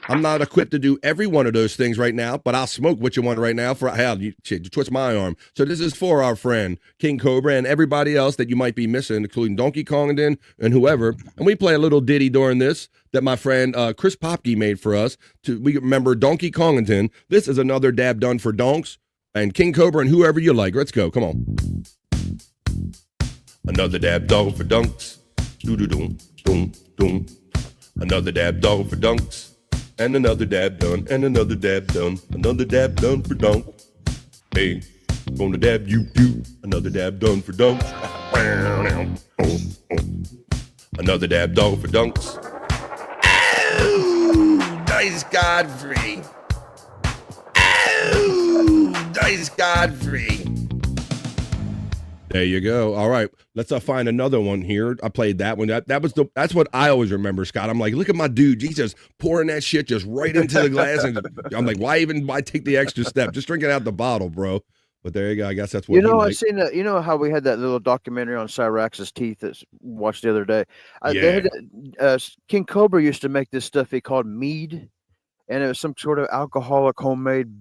I'm not equipped to do every one of those things right now, but I'll smoke what you want right now. For hell, you twist my arm. So this is for our friend King Cobra and everybody else that you might be missing, including Donkey Kongdon and whoever. And we play a little ditty during this that my friend Chris Popke made for us. We remember Donkey Kongdon. This is another dab done for donks and King Cobra and whoever you like. Let's go. Come on. Another dab dog for dunks. Doo-doo-doom, doom, doom. Another dab dog for dunks. And another dab done, and another dab done, another dab done for dunk. Hey, gonna dab you. Another dab done for dunks. Another dab dog for dunks. Oh, nice Godfrey. Oh, nice Godfrey. There you go. All right, let's find another one here. I played that one. That's what I always remember, Scott. I'm like, look at my dude. He's just pouring that shit just right into the glass, and I'm like, why take the extra step? Just drink it out the bottle, bro. But there you go. I guess that's what I seen that. You know how we had that little documentary on Cyrax's teeth that watched the other day. They had, King Cobra used to make this stuff he called mead, and it was some sort of alcoholic homemade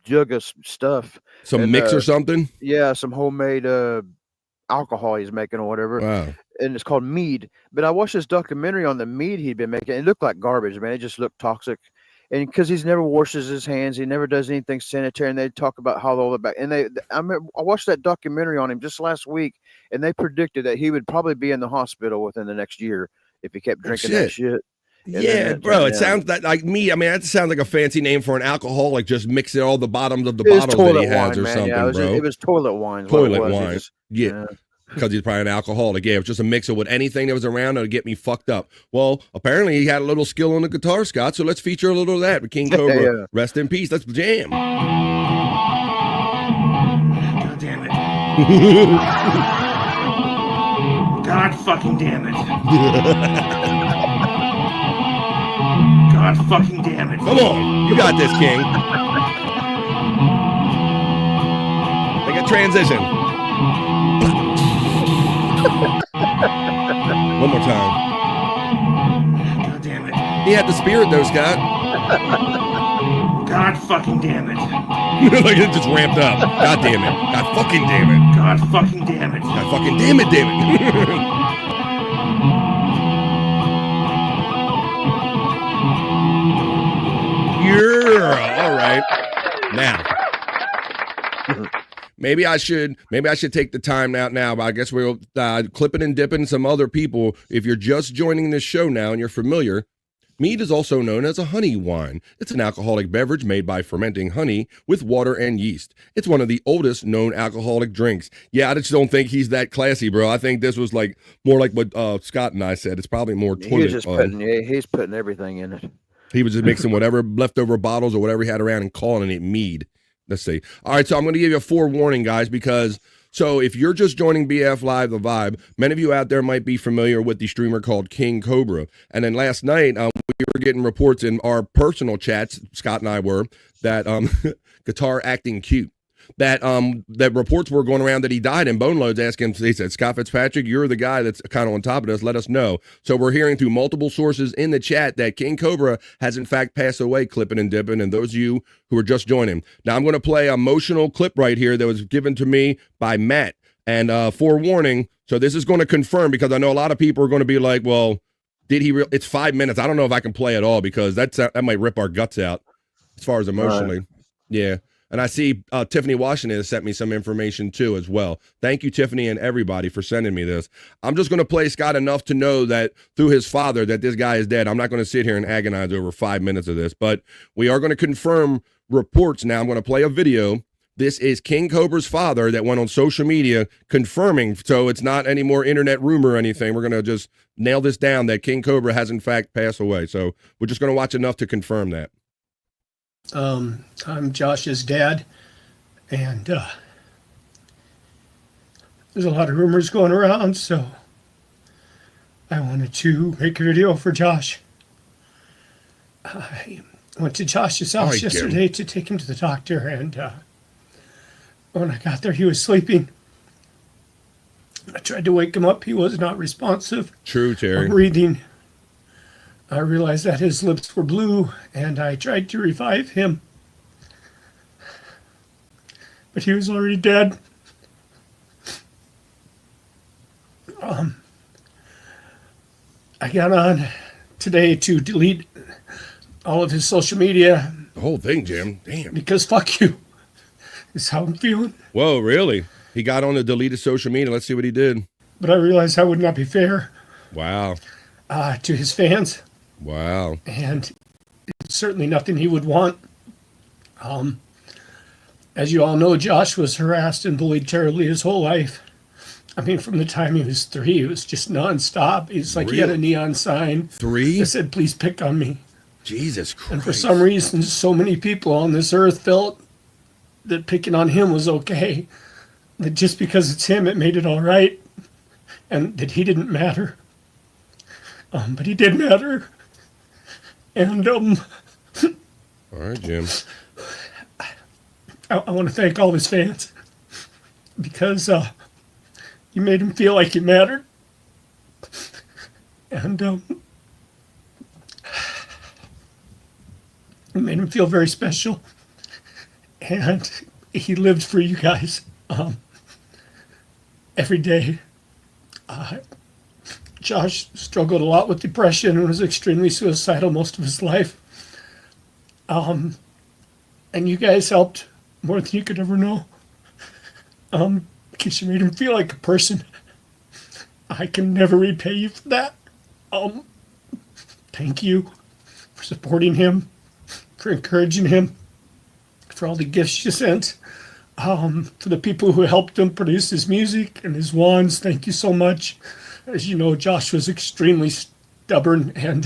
jug of stuff. Some mix or something? Yeah, some homemade alcohol he's making or whatever. Wow. And it's called mead. But I watched this documentary on the mead he'd been making. It looked like garbage, man. It just looked toxic. And because he's never washes his hands, he never does anything sanitary. And they talk about how all the back. And I watched that documentary on him just last week, and they predicted that he would probably be in the hospital within the next year if he kept drinking that shit. Yeah, bro, it sounds like me. I mean, that sounds like a fancy name for an alcoholic, just mixing all the bottoms of the bottles that he has or something, bro. It was toilet wine. Toilet wine. Yeah. Because he's probably an alcoholic. Yeah, it was just a mixer with anything that was around that would get me fucked up. Well, apparently he had a little skill on the guitar, Scott, so let's feature a little of that with King Cobra. Yeah. Rest in peace. Let's jam. God damn it. God fucking damn it. God fucking damn it. Come on. You got this, King. Make a transition. One more time. God damn it. He had the spirit though, Scott. God fucking damn it. Like it just ramped up. God damn it. God fucking damn it. God fucking damn it. God fucking damn it, damn it. Yeah. All right. Now. Maybe I should take the time out now, but I guess we'll clip it and dip in some other people. If you're just joining this show now and you're familiar, mead is also known as a honey wine. It's an alcoholic beverage made by fermenting honey with water and yeast. It's one of the oldest known alcoholic drinks. Yeah, I just don't think he's that classy, bro. I think this was like more like what Scott and I said. It's probably more toilet. He's putting everything in it. He was just mixing whatever leftover bottles or whatever he had around and calling it mead. Let's see. All right, so I'm going to give you a forewarning, guys, because So if you're just joining BF Live, The Vibe, many of you out there might be familiar with the streamer called King Cobra. And then last night, we were getting reports in our personal chats, Scott and I were, that guitar acting cute. That that reports were going around that he died, and Bone Loads asking, they said, Scott Fitzpatrick, you're the guy that's kind of on top of this, let us know. So we're hearing through multiple sources in the chat that King Cobra has in fact passed away, clipping and dipping, and those of you who are just joining. Now I'm going to play a emotional clip right here that was given to me by Matt, and forewarning, so this is going to confirm, because I know a lot of people are going to be like, well, did he it's 5 minutes, I don't know if I can play it all, because that might rip our guts out as far as emotionally. Yeah. And I see Tiffany Washington has sent me some information too as well. Thank you, Tiffany, and everybody for sending me this. I'm just going to play Scott enough to know that through his father that this guy is dead. I'm not going to sit here and agonize over 5 minutes of this, but we are going to confirm reports now. I'm going to play a video. This is King Cobra's father that went on social media confirming, so it's not any more internet rumor or anything. We're going to just nail this down that King Cobra has in fact passed away. So we're just going to watch enough to confirm that. I'm Josh's dad, and there's a lot of rumors going around, so I wanted to make a video for Josh. I went to Josh's house yesterday to take him to the doctor, and when I got there, he was sleeping. I tried to wake him up. He was not responsive. True, Terry. Breathing. I realized that his lips were blue, and I tried to revive him. But he was already dead. I got on today to delete all of his social media. The whole thing, Jim. Damn. Because fuck you. Is how I'm feeling. Whoa, really? He got on to delete his social media. Let's see what he did. But I realized that would not be fair. Wow. To his fans. Wow. And it's certainly nothing he would want. As you all know, Josh was harassed and bullied terribly his whole life. I mean, from the time he was 3, it was just nonstop. It's like he had a neon sign 3 that said, "Please pick on me." Jesus Christ. And for some reason, so many people on this earth felt that picking on him was okay. That just because it's him, it made it all right. And that he didn't matter. But he did matter. And all right, Jim. I want to thank all of his fans, because you made him feel like he mattered. And it made him feel very special. And he lived for you guys every day. Josh struggled a lot with depression and was extremely suicidal most of his life. And you guys helped more than you could ever know. Because you made him feel like a person. I can never repay you for that. Thank you for supporting him, for encouraging him, for all the gifts you sent, for the people who helped him produce his music and his wands. Thank you so much. As you know, Josh was extremely stubborn and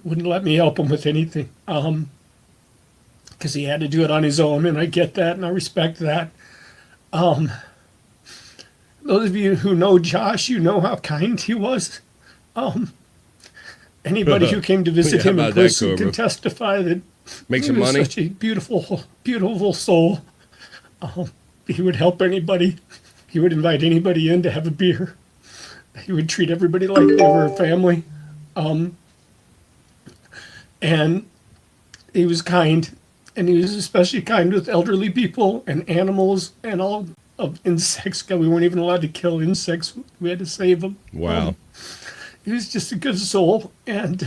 wouldn't let me help him with anything, because he had to do it on his own, and I get that and I respect that. Those of you who know Josh, you know how kind he was. Anybody who came to visit him in person can testify that Makes he him was money. such a beautiful, beautiful soul. He would help anybody. He would invite anybody in to have a beer. He would treat everybody like they were a family. And he was kind. And he was especially kind with elderly people and animals and all of insects. God, we weren't even allowed to kill insects. We had to save them. Wow. He was just a good soul. And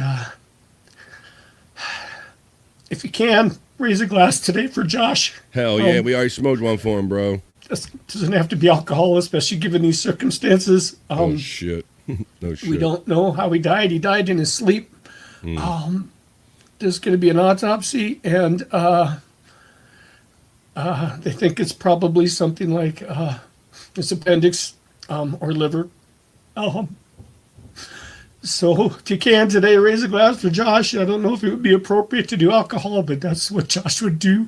if you can, raise a glass today for Josh. Hell yeah, we already smoked one for him, bro. This doesn't have to be alcohol, especially given these circumstances. Oh, shit. No shit. We don't know how he died. He died in his sleep. There's going to be an autopsy, and they think it's probably something like his appendix or liver. So if you can today, raise a glass for Josh. I don't know if it would be appropriate to do alcohol, but that's what Josh would do.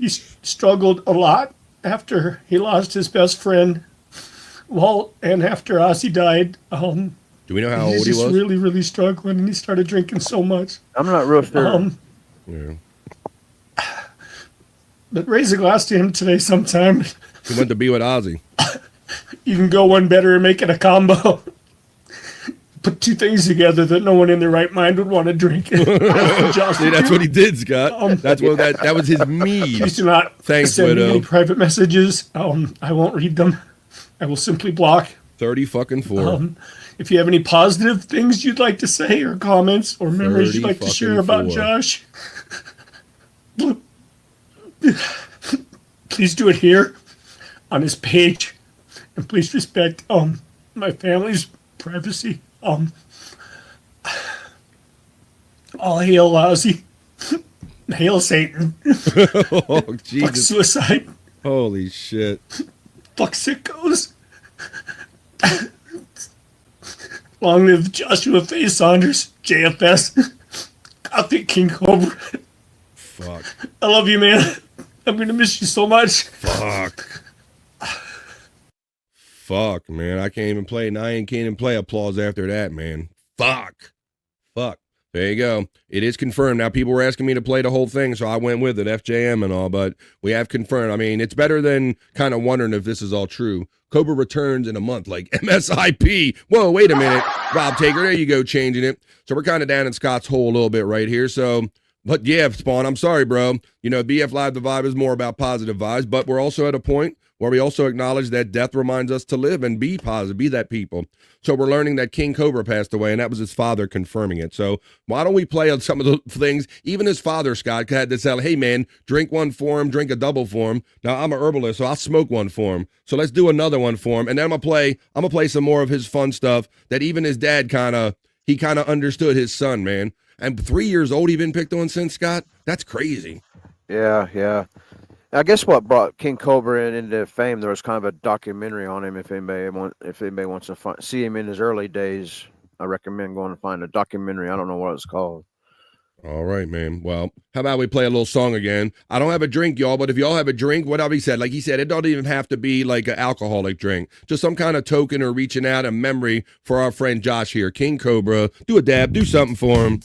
He struggled a lot, after he lost his best friend, Walt, and after Ozzy died, Do we know how he's old he just was? really, really struggling, and he started drinking so much. I'm not real sure. Yeah. But raise a glass to him today sometime. He went to be with Ozzy. You can go one better and make it a combo. Put two things together that no one in their right mind would want to drink. See, that's what he did, Scott. That's what that was his mead. Please do not Thanks, send me Widow. any private messages. I won't read them. I will simply block. 30 fucking 4. If you have any positive things you'd like to say or comments or memories you'd like to share about 30 Josh, please do it here on his page. And please respect my family's privacy. All hail Ozzy. Hail Satan. Oh, Fuck Jesus. suicide. Holy shit. Fuck sickos. Long live Joshua Faye Saunders, JFS. Gothic King Cobra. Fuck. I love you, man. I'm gonna miss you so much. Fuck. Fuck, man. I can't even play. Now I can't even play applause after that, man. Fuck. Fuck. There you go. It is confirmed. Now, people were asking me to play the whole thing, so I went with it, FJM and all, but we have confirmed. I mean, it's better than kind of wondering if this is all true. Cobra returns in a month, like MSIP. Whoa, wait a minute. Rob Taker, there you go, changing it. So we're kind of down in Scott's hole a little bit right here. So, but yeah, Spawn, I'm sorry, bro. You know, BF Live, the vibe is more about positive vibes, but we're also at a point where we also acknowledge that death reminds us to live and be positive, be that people. So we're learning that King Cobra passed away, and that was his father confirming it. So why don't we play on some of the things? Even his father, Scott, had to tell, hey, man, drink one for him, drink a double for him. Now, I'm a herbalist, so I'll smoke one for him. So let's do another one for him. And then I'm going to play some more of his fun stuff that even his dad kind of understood his son, man. And 3 years old, he been picked on since, Scott? That's crazy. Yeah. I guess what brought King Cobra into fame, there was kind of a documentary on him. If anybody wants to see him in his early days, I recommend going to find a documentary. I don't know what it's called. All right, man. Well, how about we play a little song again? I don't have a drink, y'all, but if y'all have a drink, whatever he said, like he said, it don't even have to be like an alcoholic drink. Just some kind of token or reaching out, a memory for our friend Josh here. King Cobra, do a dab, do something for him.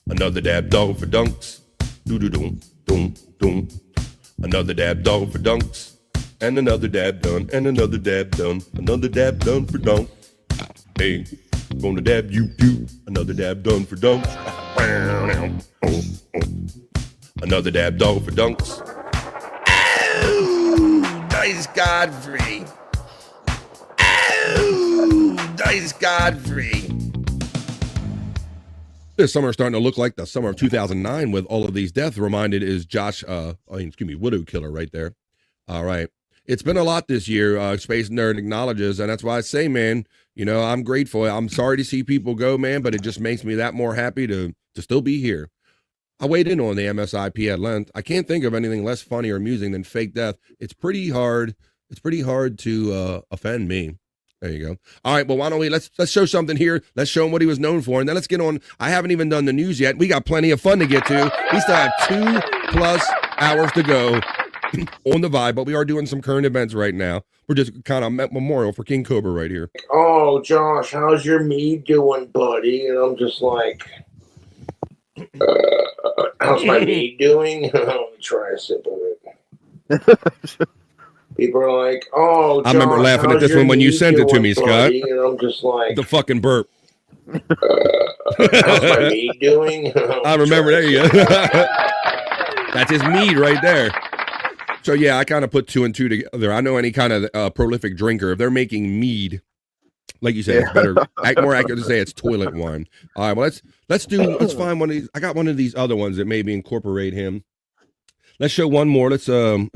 Another dab dog for dunks. Do-do-doom, doom, doom. Another dab dog for dunks. And another dab done, and another dab done. Another dab done for dunk. Hey, gonna dab you too. Another dab done for dunks. Another dab dog for dunks. Oh, Dice Godfrey. Oh, Dice Godfrey. This summer is starting to look like the summer of 2009 with all of these deaths. Reminded is Josh, Widow Killer right there. All right. It's been a lot this year, Space Nerd acknowledges, and that's why I say, man, you know, I'm grateful. I'm sorry to see people go, man, but it just makes me that more happy to still be here. I weighed in on the MSIP at length. I can't think of anything less funny or amusing than fake death. It's pretty hard to offend me. There you go. All right, well, why don't we let's show something here. Let's show him what he was known for, and then let's get on. I haven't even done the news yet. We got plenty of fun to get to. We still have 2+ hours to go on the vibe, but we are doing some current events right now. We're just kind of memorial for King Cobra right here. Oh, Josh, how's your mead doing, buddy? And I'm just like, how's my mead doing? Let me try a sip of it. People are like, oh, Josh, I remember laughing at this one when you sent it to me, Scott. buddy? And I'm just like, The fucking burp. how's my mead doing? I remember. There you go. That's his mead right there. So yeah, I kind of put 2 and 2 together. I know any kind of prolific drinker, if they're making mead, like you said, it's better, more accurate to say it's toilet wine. All right, well let's find one of these. I got one of these other ones that maybe incorporate him. Let's show one more. What's that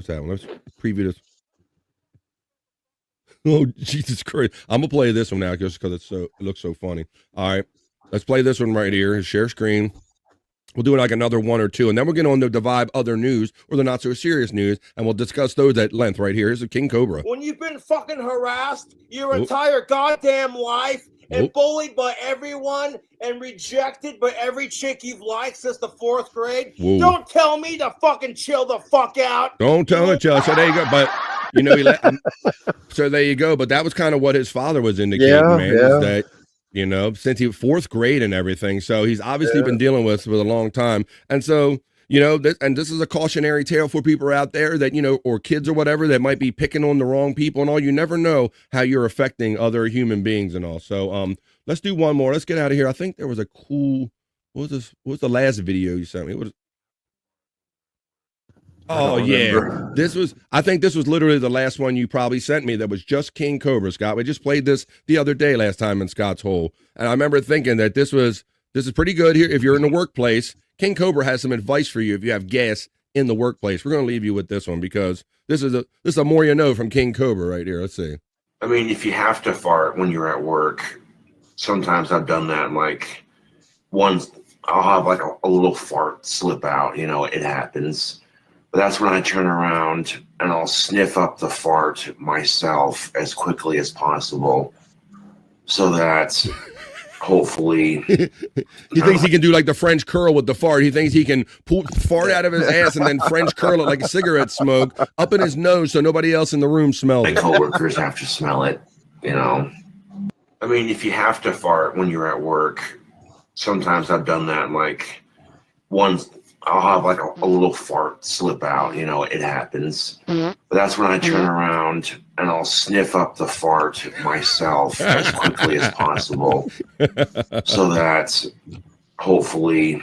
one? Let's preview this. Oh, Jesus Christ. I'm gonna play this one now just because it looks so funny. All right, let's play this one right here. Share screen. We'll do like another 1 or 2, and then we'll get on to the vibe other news or the not so serious news, and we'll discuss those at length right here. Here's a King Cobra. When you've been fucking harassed your entire goddamn life and Nope. bullied by everyone and rejected by every chick you've liked since the 4th grade. Whoa. Don't tell me to fucking chill the fuck out. Don't tell it, Joe. So there you go. But you know, so there you go. But that was kind of what his father was indicating, Yeah, man. yeah. Is that, you know, since he was 4th grade and everything. So he's obviously been dealing with this for a long time. And so, you know, this is a cautionary tale for people out there that, you know, or kids or whatever that might be picking on the wrong people and all. You never know how you're affecting other human beings and all. So let's do one more. Let's get out of here. I think there was a cool, what was the last video you sent me? What was, oh yeah, I think this was literally the last one you probably sent me that was just King Cobra, Scott. We just played this the other day last time in Scott's Hole. And I remember thinking that this is pretty good here. If you're in the workplace, King Cobra has some advice for you if you have gas in the workplace. We're going to leave you with this one because this is a more you know from King Cobra right here. Let's see. I mean, if you have to fart when you're at work, sometimes I've done that. Like, I'll have like a little fart slip out. You know, it happens. But that's when I turn around and I'll sniff up the fart myself as quickly as possible, so that hopefully he thinks he can do like the French curl with the fart. He thinks he can pull fart out of his ass and then French curl it like a cigarette smoke up in his nose so nobody else in the room smells my it. coworkers have to smell it. You know, I mean, if you have to fart when you're at work, sometimes I've done that. Like, I'll have like a little fart slip out. You know, it happens. But that's when I turn around and I'll sniff up the fart myself as quickly as possible, so that hopefully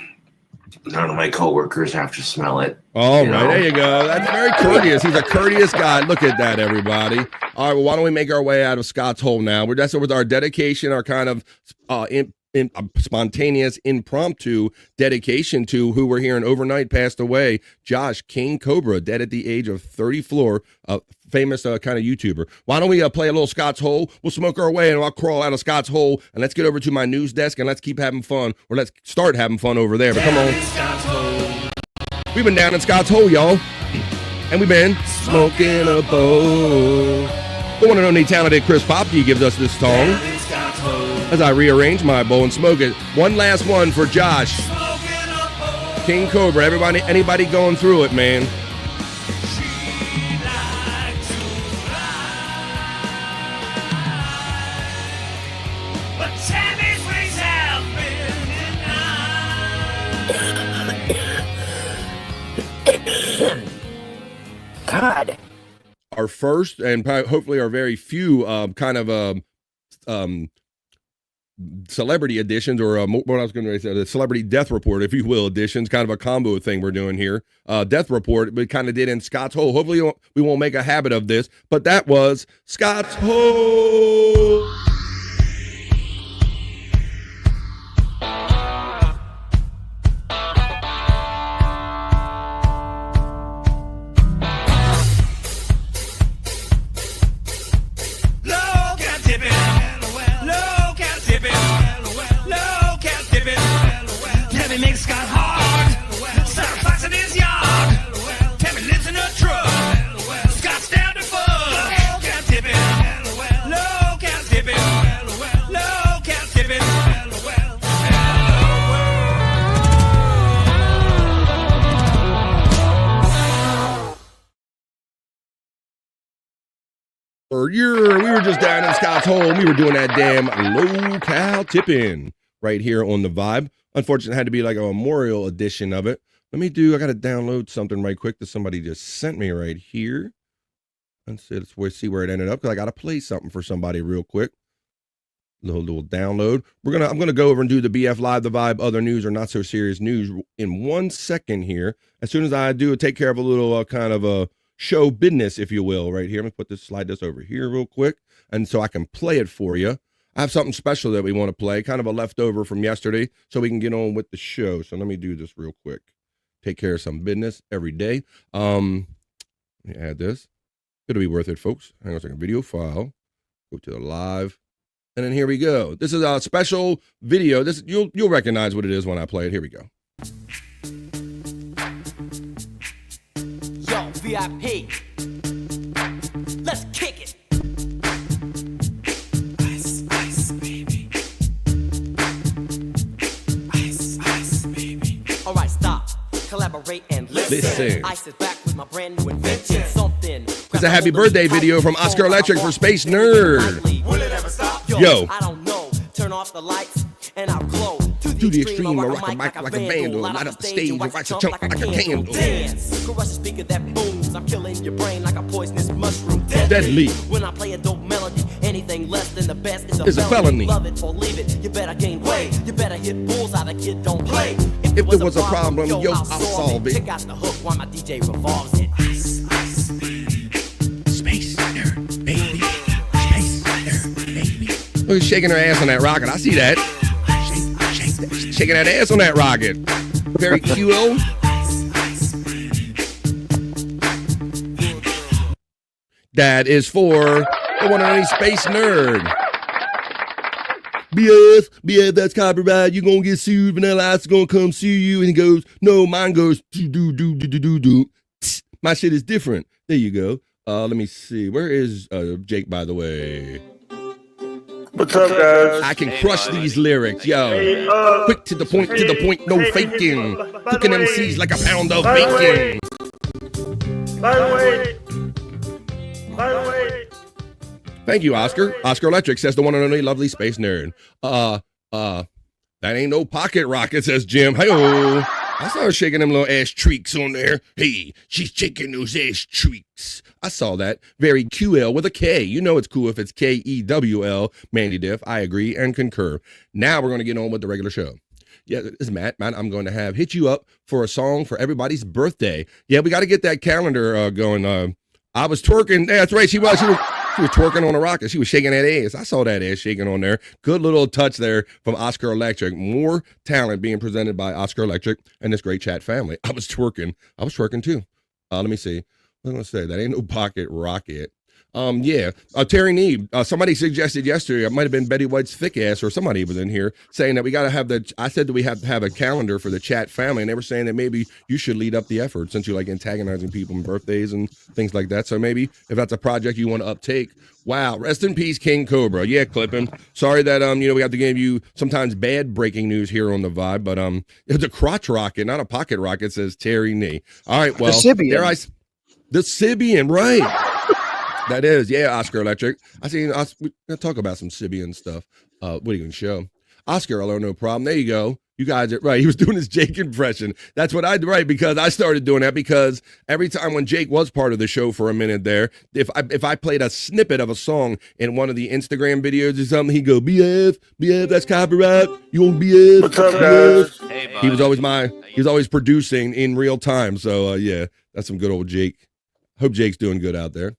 none of my coworkers have to smell it. All you right, know? there you go. That's very courteous. He's a courteous guy. Look at that, everybody. All right, well, why don't we make our way out of Scott's Hole now? That's with our dedication, our kind of spontaneous, impromptu dedication to who we're hearing overnight passed away, Josh King Cobra, dead at the age of 34, famous kind of YouTuber. Why don't we play a little Scott's Hole? We'll smoke our way and I'll crawl out of Scott's Hole and let's get over to my news desk and let's keep having fun, or let's start having fun over there. But come on. We've been down in Scott's Hole, y'all, and we've been smoking a bowl. The one and only talented Chris Popke gives us this song as I rearrange my bowl and smoke it. One last one for Josh King Cobra. Everybody, anybody going through it, man. God. Our first and hopefully our very few kind of celebrity editions, or what I was going to say, the celebrity death report, if you will, editions, kind of a combo thing we're doing here. Death report we kind of did in Scott's Hole. Hopefully we won't make a habit of this, but that was Scott's Hole. We were just down in Scott's Hole. We were doing that damn low-cal tipping right here on the Vibe. Unfortunately, it had to be like a memorial edition of it. I got to download something right quick that somebody just sent me right here. Let's see where it ended up, because I got to play something for somebody real quick. Little download. I'm gonna go over and do the BF Live, the Vibe, other news or not so serious news in 1 second here. As soon as I do, take care of a little kind of a show business, if you will, right here. I'm gonna slide this over here real quick, and so I can play it for you. I have something special that we want to play, kind of a leftover from yesterday, so we can get on with the show. So let me do this real quick. Take care of some business every day. Let me add this. It'll be worth it, folks. Hang on a second. Video file. Go to the live, and then here we go. This is a special video. This you'll recognize what it is when I play it. Here we go. Yo, VIP. Let's kick it. Ice, ice, baby. Listen. I sit back with my brand new invention. Something. It's a happy birthday video from Oscar Electric for Space Nerd. Will it ever stop? Yo. I don't know. Turn off the lights and I'll glow. To the extreme, I rock a mic like a vandal. Light up the stage and wax a chunk like a candle. Dance. Crush the speaker that booms. I'm killing your brain like a poisonous mushroom. Deadly. When I play a dope melody, anything less than the best is It's a felony. Love it or leave it. You better gain weight. You better hit bullseye. The kid don't play. If there was a problem, yo, I'll solve it. Check out the hook while my DJ revolves it. Space nerd, baby. Space nerd, baby. Look, shaking her ass on that rocket. I see that. Shaking that ass on that rocket. Very cool. That is for the one and only Space Nerd. BF, that's copyright. You're gonna get sued. Vanilla Ice is gonna come sue you. And he goes, no, mine goes do. My shit is different. There you go. Let me see. Where is Jake, by the way? What's up, guys? I can crush these lyrics, yo. Quick to the point, no faking. Cooking MCs like a pound of bacon. By the way. Thank you, Oscar. Oscar Electric says the one and only lovely Space Nerd. That ain't no pocket rocket, says Jim. Hey-oh. I saw her shaking them little ass treeks on there. Hey, she's shaking those ass treeks. I saw that. Very QL with a K. You know it's cool if it's KEWL. Mandy Diff. I agree and concur. Now we're going to get on with the regular show. Yeah, this is Matt. I'm going to hit you up for a song for everybody's birthday. Yeah, we got to get that calendar going. I was twerking. Yeah, that's right. She was twerking on a rocket. She was shaking that ass. I saw that ass shaking on there. Good little touch there from Oscar Electric. More talent being presented by Oscar Electric and this great chat family. I was twerking too. Let me see. What am I going to say? That ain't no pocket rocket. Terry Neeb. Somebody suggested yesterday, it might have been Betty White's thick ass or somebody was in here saying that we got to have I said that we have to have a calendar for the chat family, and they were saying that maybe you should lead up the effort since you like antagonizing people on birthdays and things like that. So maybe if that's a project you want to uptake. Wow. Rest in peace, King Cobra. Yeah, Clippin. Sorry that, we have to give you sometimes bad breaking news here on the Vibe, but it's a crotch rocket, not a pocket rocket, says Terry Nee. All right, well, the Sibian, right. That is, yeah, Oscar Electric. We're going to talk about some Sibian stuff. What are you going to show? Oscar, hello, no problem. There you go. You guys are right. He was doing his Jake impression. That's what I do, right? Because I started doing that because every time when Jake was part of the show for a minute there, if I played a snippet of a song in one of the Instagram videos or something, he'd go, BF, that's copyright. You want BF? What's up, guys? Hey, bud. He was always producing in real time. So, yeah, that's some good old Jake. Hope Jake's doing good out there.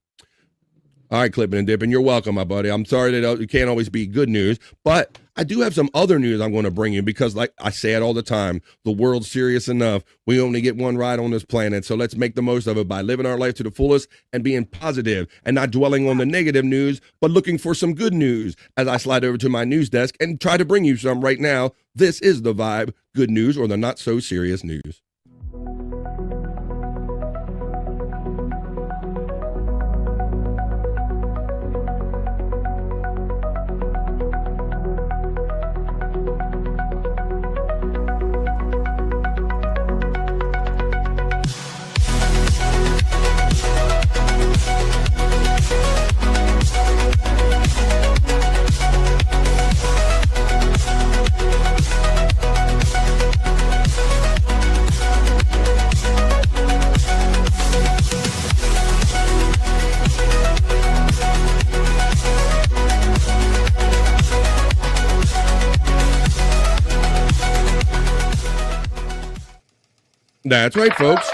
All right, Clipping and Dipping, you're welcome, my buddy. I'm sorry that it can't always be good news, but I do have some other news I'm going to bring you because, like I say it all the time, the world's serious enough. We only get one ride on this planet, so let's make the most of it by living our life to the fullest and being positive and not dwelling on the negative news, but looking for some good news as I slide over to my news desk and try to bring you some right now. This is the Vibe, good news or the not so serious news. That's right, folks.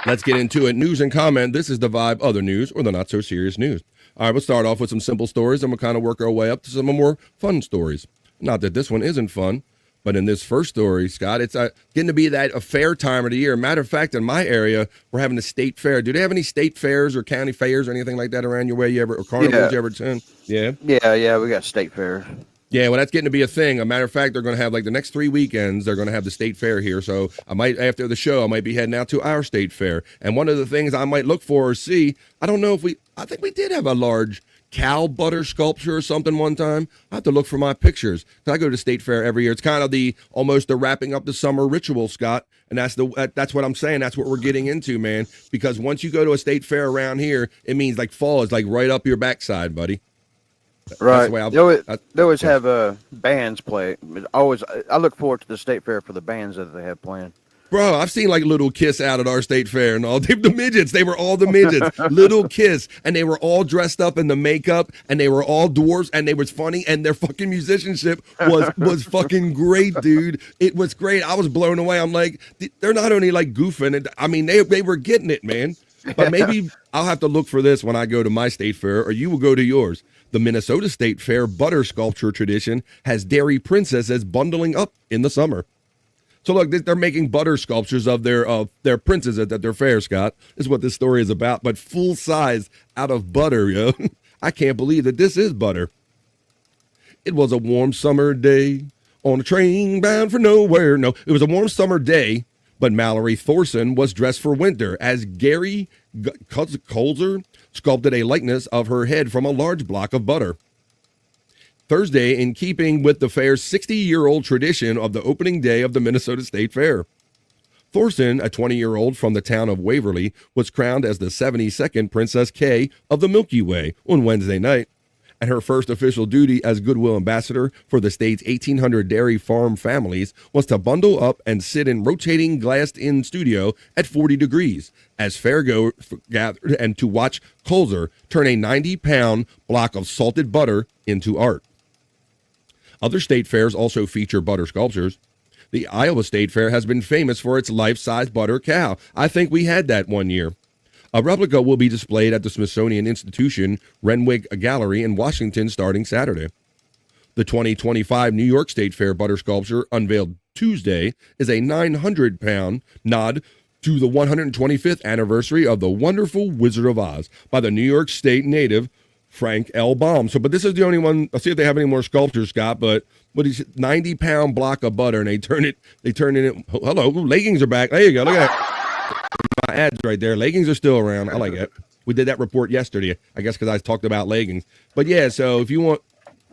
Let's get into it. News and comment. This is the Vibe, other news or the not so serious news. All right, we'll start off with some simple stories and we'll kind of work our way up to some more fun stories. Not that this one isn't fun, but in this first story, Scott, it's getting to be a fair time of the year. Matter of fact, in my area, we're having a state fair. Do they have any state fairs or county fairs or anything like that around your way? Or carnivals you ever attend? Yeah? Yeah, we got state fair. Yeah, well, that's getting to be a thing. A matter of fact, they're going to have the next 3 weekends, they're going to have the state fair here. So I might, after the show, I might be heading out to our state fair. And one of the things I might look for or see, I don't know if I think we did have a large cow butter sculpture or something one time. I have to look for my pictures. I go to State Fair every year. It's kind of almost the wrapping up the summer ritual, Scott. And that's what I'm saying. That's what we're getting into, man. Because once you go to a state fair around here, it means like fall is like right up your backside, buddy. Right. They always have bands play. I look forward to the state fair for the bands that they have playing. Bro, I've seen like Little Kiss out at our state fair and all. The midgets, they were all the midgets. Little Kiss, and they were all dressed up in the makeup, and they were all dwarves, and they was funny, and their fucking musicianship was fucking great, dude. It was great. I was blown away. I'm like, they're not only like goofing, I mean, they were getting it, man. But maybe I'll have to look for this when I go to my state fair, or you will go to yours. The Minnesota State Fair butter sculpture tradition has dairy princesses bundling up in the summer. So look, they're making butter sculptures of their princesses at their fair, Scott. This is what this story is about, but full size out of butter, yo. I can't believe that this is butter. It was a warm summer day on a train bound for nowhere. No, it was a warm summer day, but Mallory Thorson was dressed for winter as Gary Colzer sculpted a likeness of her head from a large block of butter. Thursday, in keeping with the fair's 60-year-old tradition of the opening day of the Minnesota State Fair. Thorson, a 20-year-old from the town of Waverly, was crowned as the 72nd Princess K of the Milky Way on Wednesday night, and her first official duty as Goodwill Ambassador for the state's 1,800 dairy farm families was to bundle up and sit in rotating glassed-in studio at 40 degrees as fairgoers gathered and to watch Colzer turn a 90-pound block of salted butter into art. Other state fairs also feature butter sculptures. The Iowa State Fair has been famous for its life-size butter cow. I think we had that one year. A replica will be displayed at the Smithsonian Institution Renwick Gallery in Washington starting Saturday. The 2025 New York State Fair butter sculpture, unveiled Tuesday, is a 900-pound nod to the 125th anniversary of The Wonderful Wizard of Oz by the New York State native Frank L. Baum. But this is the only one. I'll see if they have any more sculptures, Scott. But what is 90-pound block of butter, and they turn it in. Hello, leggings are back. There you go. Look at that. My ads right there. Leggings are still around. I like it. We did that report yesterday, I guess, because I talked about leggings. But yeah, so if you want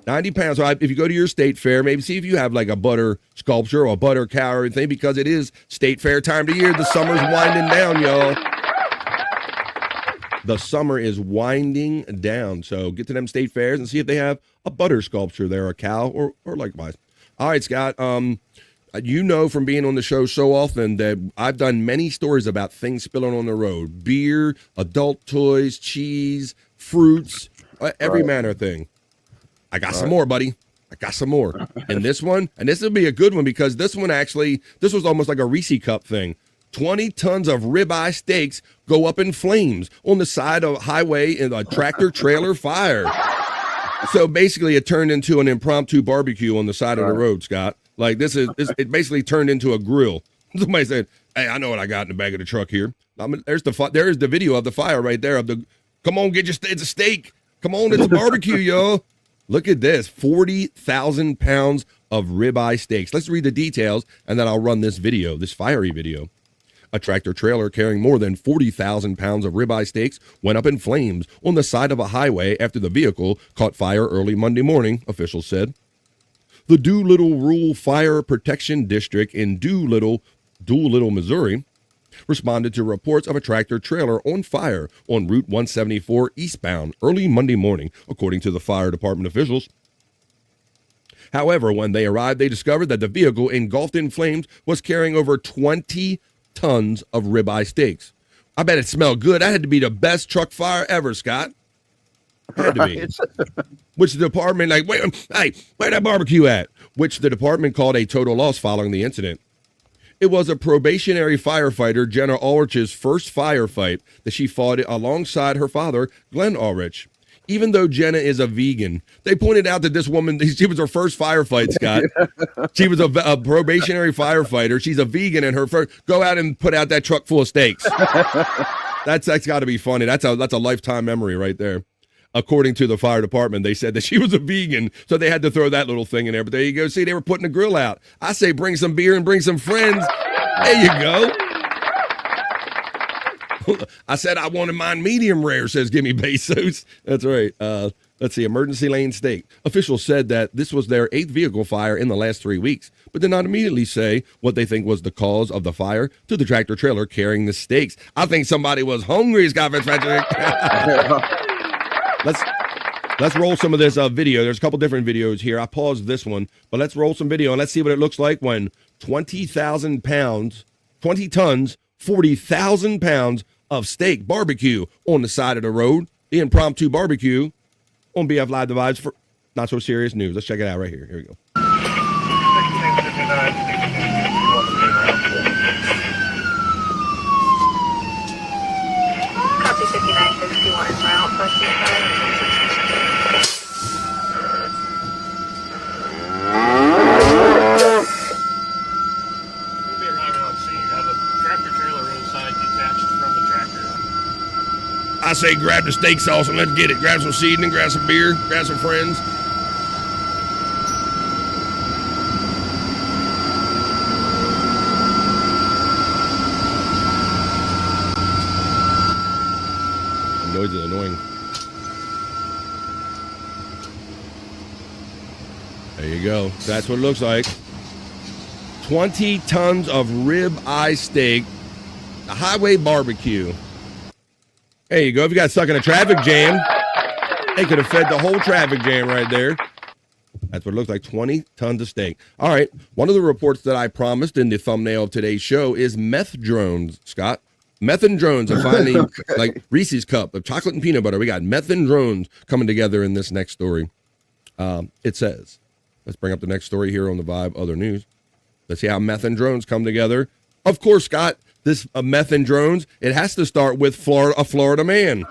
90 pounds, so if you go to your state fair, maybe see if you have like a butter sculpture or a butter cow or anything, because it is state fair time of year. The summer's winding down, y'all. The summer is winding down. So get to them state fairs and see if they have a butter sculpture there, a cow or likewise. All right, Scott. You know from being on the show so often that I've done many stories about things spilling on the road. Beer, adult toys, cheese, fruits, every manner of thing. I got some more, buddy. I got some more. And this one, and this will be a good one because this one actually, this was almost like a Reese Cup thing. 20 tons of ribeye steaks go up in flames on the side of a highway in a tractor trailer fire. So basically it turned into an impromptu barbecue on the side of the road, Scott. Like it basically turned into a grill. Somebody said, "Hey, I know what I got in the back of the truck here." There's the video of the fire right there come on, it's a steak. Come on, it's a barbecue, yo. Look at this, 40,000 pounds of ribeye steaks. Let's read the details and then I'll run this video, this fiery video. A tractor trailer carrying more than 40,000 pounds of ribeye steaks went up in flames on the side of a highway after the vehicle caught fire early Monday morning, officials said. The Doolittle Rural Fire Protection District in Doolittle, Missouri, responded to reports of a tractor trailer on fire on Route 174 eastbound early Monday morning, according to the fire department officials. However, when they arrived, they discovered that the vehicle engulfed in flames was carrying over 20 tons of ribeye steaks. I bet it smelled good. That had to be the best truck fire ever, Scott. Had to be. Which the department, hey, where that barbecue at? Which the department called a total loss following the incident. It was a probationary firefighter, Jenna Ulrich's first firefight that she fought alongside her father, Glenn Ulrich. Even though Jenna is a vegan, they pointed out that this woman, she was her first firefight, Scott. She was a probationary firefighter. She's a vegan, and her first, go out and put out that truck full of steaks. That's got to be funny. That's a lifetime memory right there. According to the fire department, they said that she was a vegan, so they had to throw that little thing in there. But there you go. See, they were putting a grill out. I say bring some beer and bring some friends. There you go. I said I wanted mine medium rare, says Gimme Bezos. That's right. Let's see, emergency lane steak. Officials said that this was their 8th vehicle fire in the last 3 weeks, but did not immediately say what they think was the cause of the fire to the tractor trailer carrying the steaks. I think somebody was hungry, Scott Fitzpatrick. Let's roll some of this video. There's a couple different videos here. I paused this one, but let's roll some video and let's see what it looks like when 20,000 pounds, 20 tons, 40,000 pounds of steak barbecue on the side of the road. The impromptu barbecue on BF Live, the Vibes for Not So Serious News. Let's check it out right here. Here we go. Copy 5961 is route. We'll be arriving on scene. Have a tractor trailer inside detached from the tractor. I say grab the steak sauce and let's get it. Grab some seasoning, grab some beer, grab some friends. The noise is annoying. There you go. That's what it looks like. 20 tons of rib eye steak. A highway barbecue. There you go. If you got stuck in a traffic jam, they could have fed the whole traffic jam right there. That's what it looks like, 20 tons of steak. All right, one of the reports that I promised in the thumbnail of today's show is meth drones, Scott. Meth and drones are finally like Reese's Cup of chocolate and peanut butter. We got meth and drones coming together in this next story. It says, let's bring up the next story here on the Vibe Other News. Let's see how meth and drones come together. Of course, Scott, this meth and drones, it has to start with a Florida man.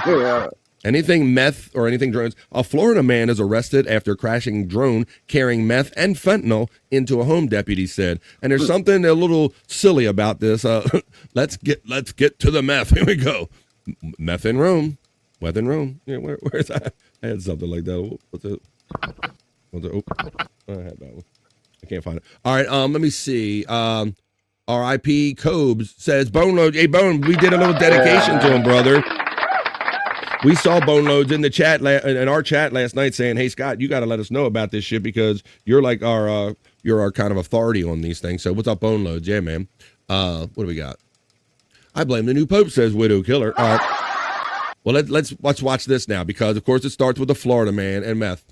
Yeah. Anything meth or anything drones. A Florida man is arrested after crashing drone carrying meth and fentanyl into a home, deputy said. And there's something a little silly about this. Let's get to the meth. Here we go. Meth in Rome. Meth in Rome. Yeah, where's that? I had something like that. What's it? Oh, I had that one. I can't find it. All right, let me see. R.I.P. Cobes says, Bone Load. Hey, Bone, we did a little dedication to him, brother. We saw Bone Loads in the chat, in our chat last night saying, hey, Scott, you got to let us know about this shit because you're like our kind of authority on these things. So what's up, Bone Loads? Yeah, man. What do we got? I blame the new Pope, says Widow Killer. All right. Well, let's watch this now because, of course, it starts with a Florida man and meth.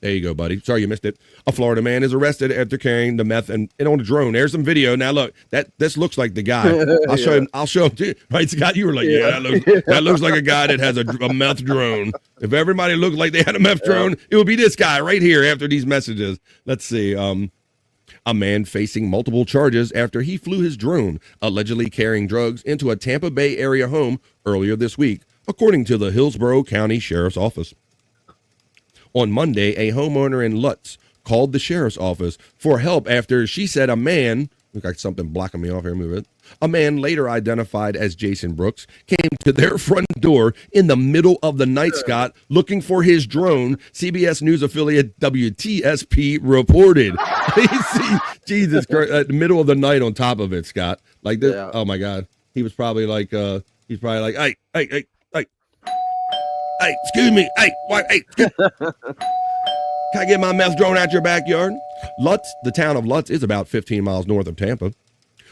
There you go, buddy. Sorry you missed it. A Florida man is arrested after carrying the meth and on a drone. There's some video. Now look, this looks like the guy. I'll show him too. Right, Scott? You were like, that looks like a guy that has a meth drone. If everybody looked like they had a meth drone, it would be this guy right here after these messages. Let's see. A man facing multiple charges after he flew his drone, allegedly carrying drugs into a Tampa Bay area home earlier this week, according to the Hillsborough County Sheriff's Office. On Monday, a homeowner in Lutz called the sheriff's office for help after she said a man, look like something blocking me off here, move it. A man later identified as Jason Brooks came to their front door in the middle of the night, Scott, looking for his drone, CBS News affiliate WTSP reported. Jesus Christ, the middle of the night on top of it, Scott. Like this, oh my God. He was probably like, hey, excuse me. Hey, can I get my meth drone out your backyard? Lutz, the town of Lutz, is about 15 miles north of Tampa.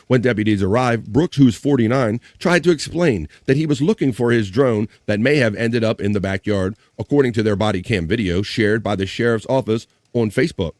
When deputies arrived, Brooks, who's 49, tried to explain that he was looking for his drone that may have ended up in the backyard, according to their body cam video shared by the sheriff's office on Facebook.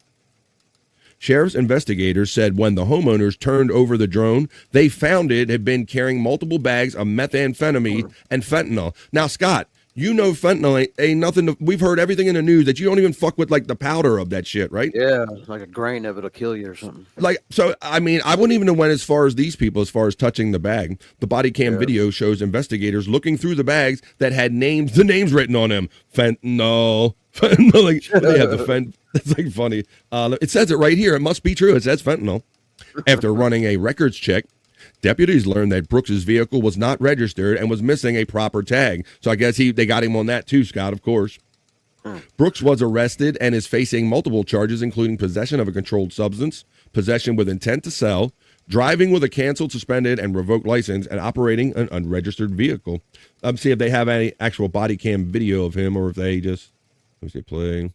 Sheriff's investigators said when the homeowners turned over the drone, they found it had been carrying multiple bags of methamphetamine and fentanyl. Now, Scott, you know fentanyl ain't nothing. We've heard everything in the news that you don't even fuck with like the powder of that shit, right? Yeah, like a grain of it'll kill you or something. Like, so, I mean, I wouldn't even have went as far as these people as far as touching the bag. The body cam video shows investigators looking through the bags that had the names written on them. Fentanyl. Like, they have the fent. That's like funny. It says it right here. It must be true. It says fentanyl. After running a records check, deputies learned that Brooks's vehicle was not registered and was missing a proper tag. So I guess they got him on that too, Scott, of course. Brooks was arrested and is facing multiple charges, including possession of a controlled substance, possession with intent to sell, driving with a canceled, suspended, and revoked license, and operating an unregistered vehicle. See if they have any actual body cam video of him or if they just me see, play.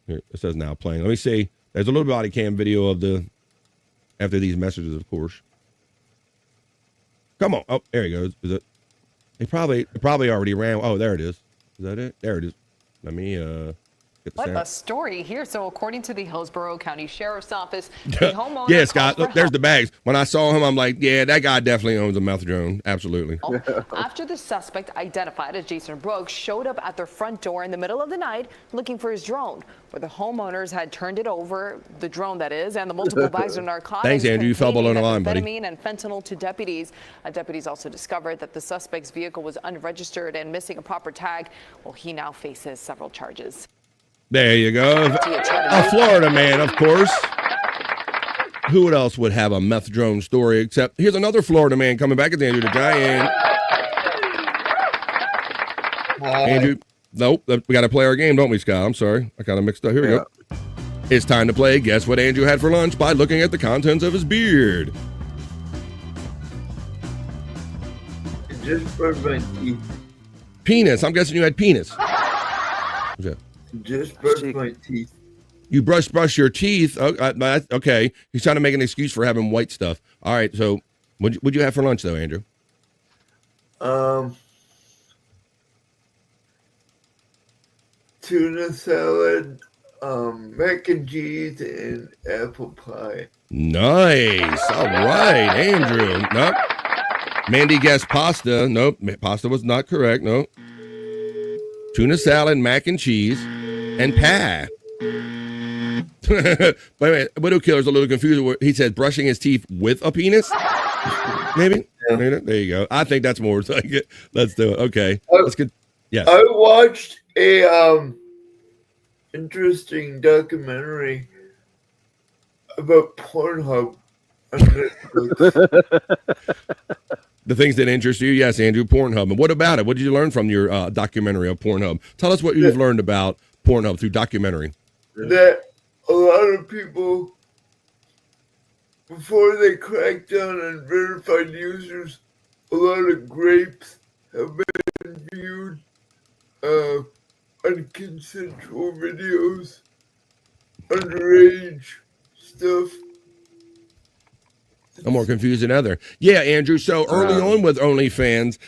Here, it says now playing. Let me see. There's a little body cam video of the, after these messages, of course. Come on. Oh, there he goes. Is it? It probably already ran. Oh, there it is. Is that it? There it is. Let me, get the What sound. a story here. So according to the Hillsborough County Sheriff's Office, the homeowner Yeah, Scott, called look, for there's help the bags. When I saw him, I'm like, yeah, that guy definitely owns a meth drone. Absolutely. after the suspect, identified as Jason Brooks, showed up at their front door in the middle of the night looking for his drone, where the homeowners had turned it over, the drone that is, and the multiple bags of narcotics. Thanks, Andrew. You fell below the line, buddy. Methamphetamine and fentanyl to deputies. Deputies also discovered that the suspect's vehicle was unregistered and missing a proper tag. Well, he now faces several charges. There you go. A Florida man, of course. Who else would have a meth drone story except here's another Florida man coming back at Andrew the Giant. Andrew, nope. We got to play our game, don't we, Scott? I'm sorry. I kind of mixed up. Here we go. It's time to play Guess What Andrew Had for Lunch by looking at the contents of his beard. Just brushed my teeth. Penis. I'm guessing you had penis. Okay. Just brushed my teeth. You brush your teeth. Oh, okay. He's trying to make an excuse for having white stuff. All right. So, what'd you have for lunch, though, Andrew? Tuna salad, mac and cheese, and apple pie. Nice. All right, Andrew. Nope. Mandy guessed pasta. Nope. Pasta was not correct. Nope. Tuna salad, mac and cheese, and pie. Wait a minute. Widow Killer's a little confused. He said brushing his teeth with a penis? Maybe? Yeah. There you go. I think that's more like it. Let's do it. Okay. Let's get. Yes. I watched a interesting documentary about Pornhub on Netflix. The things that interest you, yes, Andrew, Pornhub. And what about it? What did you learn from your documentary of Pornhub? Tell us what you've learned about Pornhub through documentary. That a lot of people, before they crack down on verified users, a lot of grapes have been viewed, unconsensual videos, underage stuff. I'm more confused than ever. Yeah, Andrew. So early on with OnlyFans,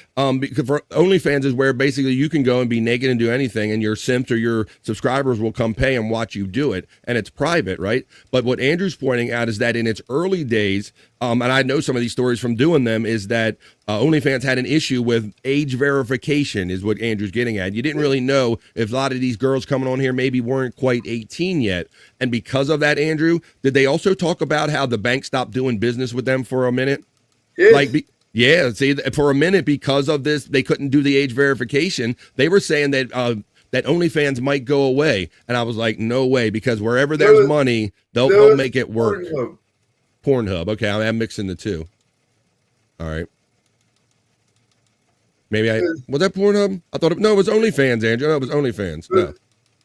because for OnlyFans is where basically you can go and be naked and do anything, and your simps or your subscribers will come pay and watch you do it, and it's private, right? But what Andrew's pointing out is that in its early days, and I know some of these stories from doing them, is that OnlyFans had an issue with age verification, is what Andrew's getting at. You didn't really know if a lot of these girls coming on here maybe weren't quite 18 yet. And because of that, Andrew, did they also talk about how the bank stopped doing business with them for a minute? Yes. Yeah, see, for a minute, because of this, they couldn't do the age verification. They were saying that that OnlyFans might go away. And I was like, no way, because wherever there's money, they'll make it work. Pornhub. Okay, I'm mixing the two. All right. Maybe was that Pornhub? I thought it was OnlyFans, Andrew. No, it was OnlyFans. No.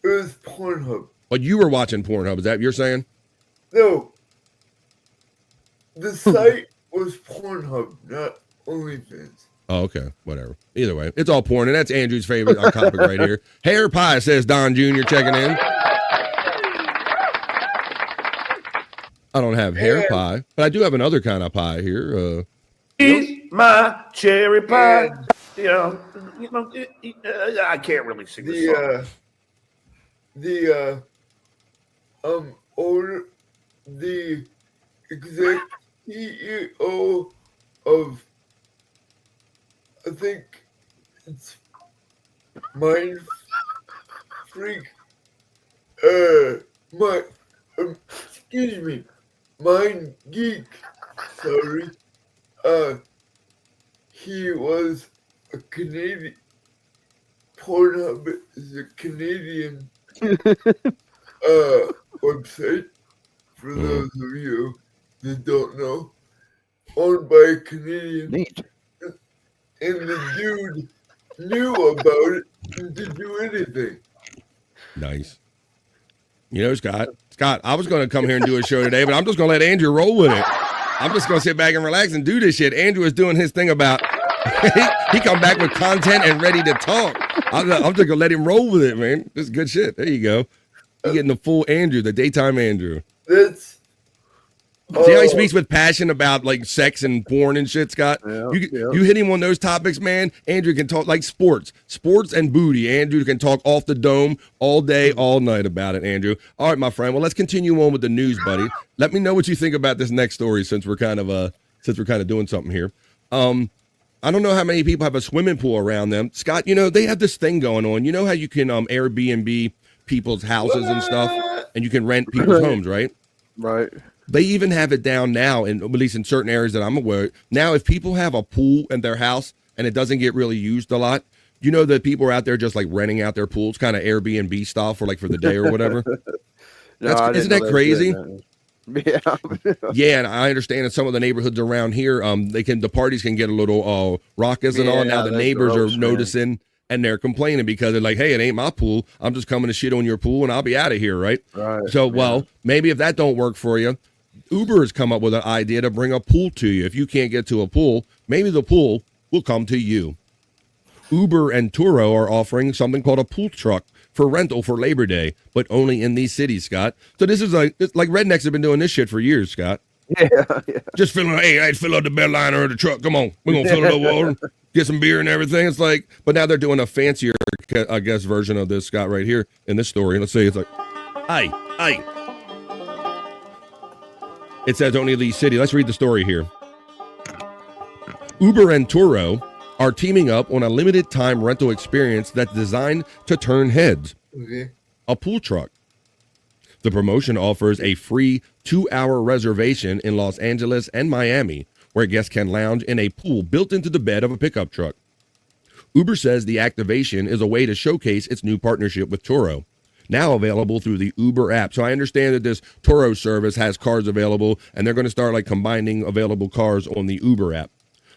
It was Pornhub. But you were watching Pornhub. Is that what you're saying? No. The site was Pornhub, not OnlyFans. Oh, okay. Whatever. Either way, it's all porn, and that's Andrew's favorite topic right here. Hair pie, says Don Jr. checking in. I don't have hair pie, but I do have another kind of pie here. Eat my cherry pie. I can't really sing this song. The exec CEO of, I think it's Mind Freak, excuse me, Mind Geek, sorry, he was a Canadian, Pornhub is a Canadian website, for those of you that don't know, owned by a Canadian. Neat. And the dude knew about it and didn't do anything. Nice. You know, Scott, I was going to come here and do a show today, but I'm just going to let Andrew roll with it. I'm just going to sit back and relax and do this shit. Andrew is doing his thing about He come back with content and ready to talk. I'm just gonna let him roll with it, man. This is good shit. There you go. You getting the full Andrew, the daytime Andrew. That's See how he speaks with passion about like sex and porn and shit, Scott? You hit him on those topics, man. Andrew can talk like sports and booty. Andrew can talk off the dome all day, all night about it, Andrew. All right, my friend. Well, let's continue on with the news, buddy. Let me know what you think about this next story since we're kind of doing something here. I don't know how many people have a swimming pool around them. Scott, they have this thing going on. You know how you can Airbnb people's houses and stuff, and you can rent people's homes, right? Right. They even have it down now, at least in certain areas that I'm aware of. Now, if people have a pool in their house and it doesn't get really used a lot, that people are out there just like renting out their pools, kind of Airbnb style for the day or whatever. Isn't that crazy? Yeah, and I understand in some of the neighborhoods around here, the parties can get a little raucous and all. Now the neighbors are noticing and they're complaining because they're like, hey, it ain't my pool. I'm just coming to shit on your pool and I'll be out of here, right? Right. So, well, maybe if that don't work for you, Uber has come up with an idea to bring a pool to you. If you can't get to a pool, maybe the pool will come to you. Uber and Turo are offering something called a pool truck for rental for Labor Day, but only in these cities, Scott. So this is like rednecks have been doing this shit for years, Scott. Yeah. Just fill out the bed liner of the truck. Come on, we're gonna fill it up with water, get some beer and everything. It's like, but now they're doing a fancier, I guess, version of this, Scott, right here in this story. Let's see, it's like, hey. It says only these cities. Let's read the story here. Uber and Turo are teaming up on a limited time rental experience that's designed to turn heads. Okay. A pool truck. The promotion offers a free 2-hour reservation in Los Angeles and Miami, where guests can lounge in a pool built into the bed of a pickup truck. Uber says the activation is a way to showcase its new partnership with Turo, now available through the Uber app. So I understand that this Turo service has cars available, and they're going to start combining available cars on the Uber app.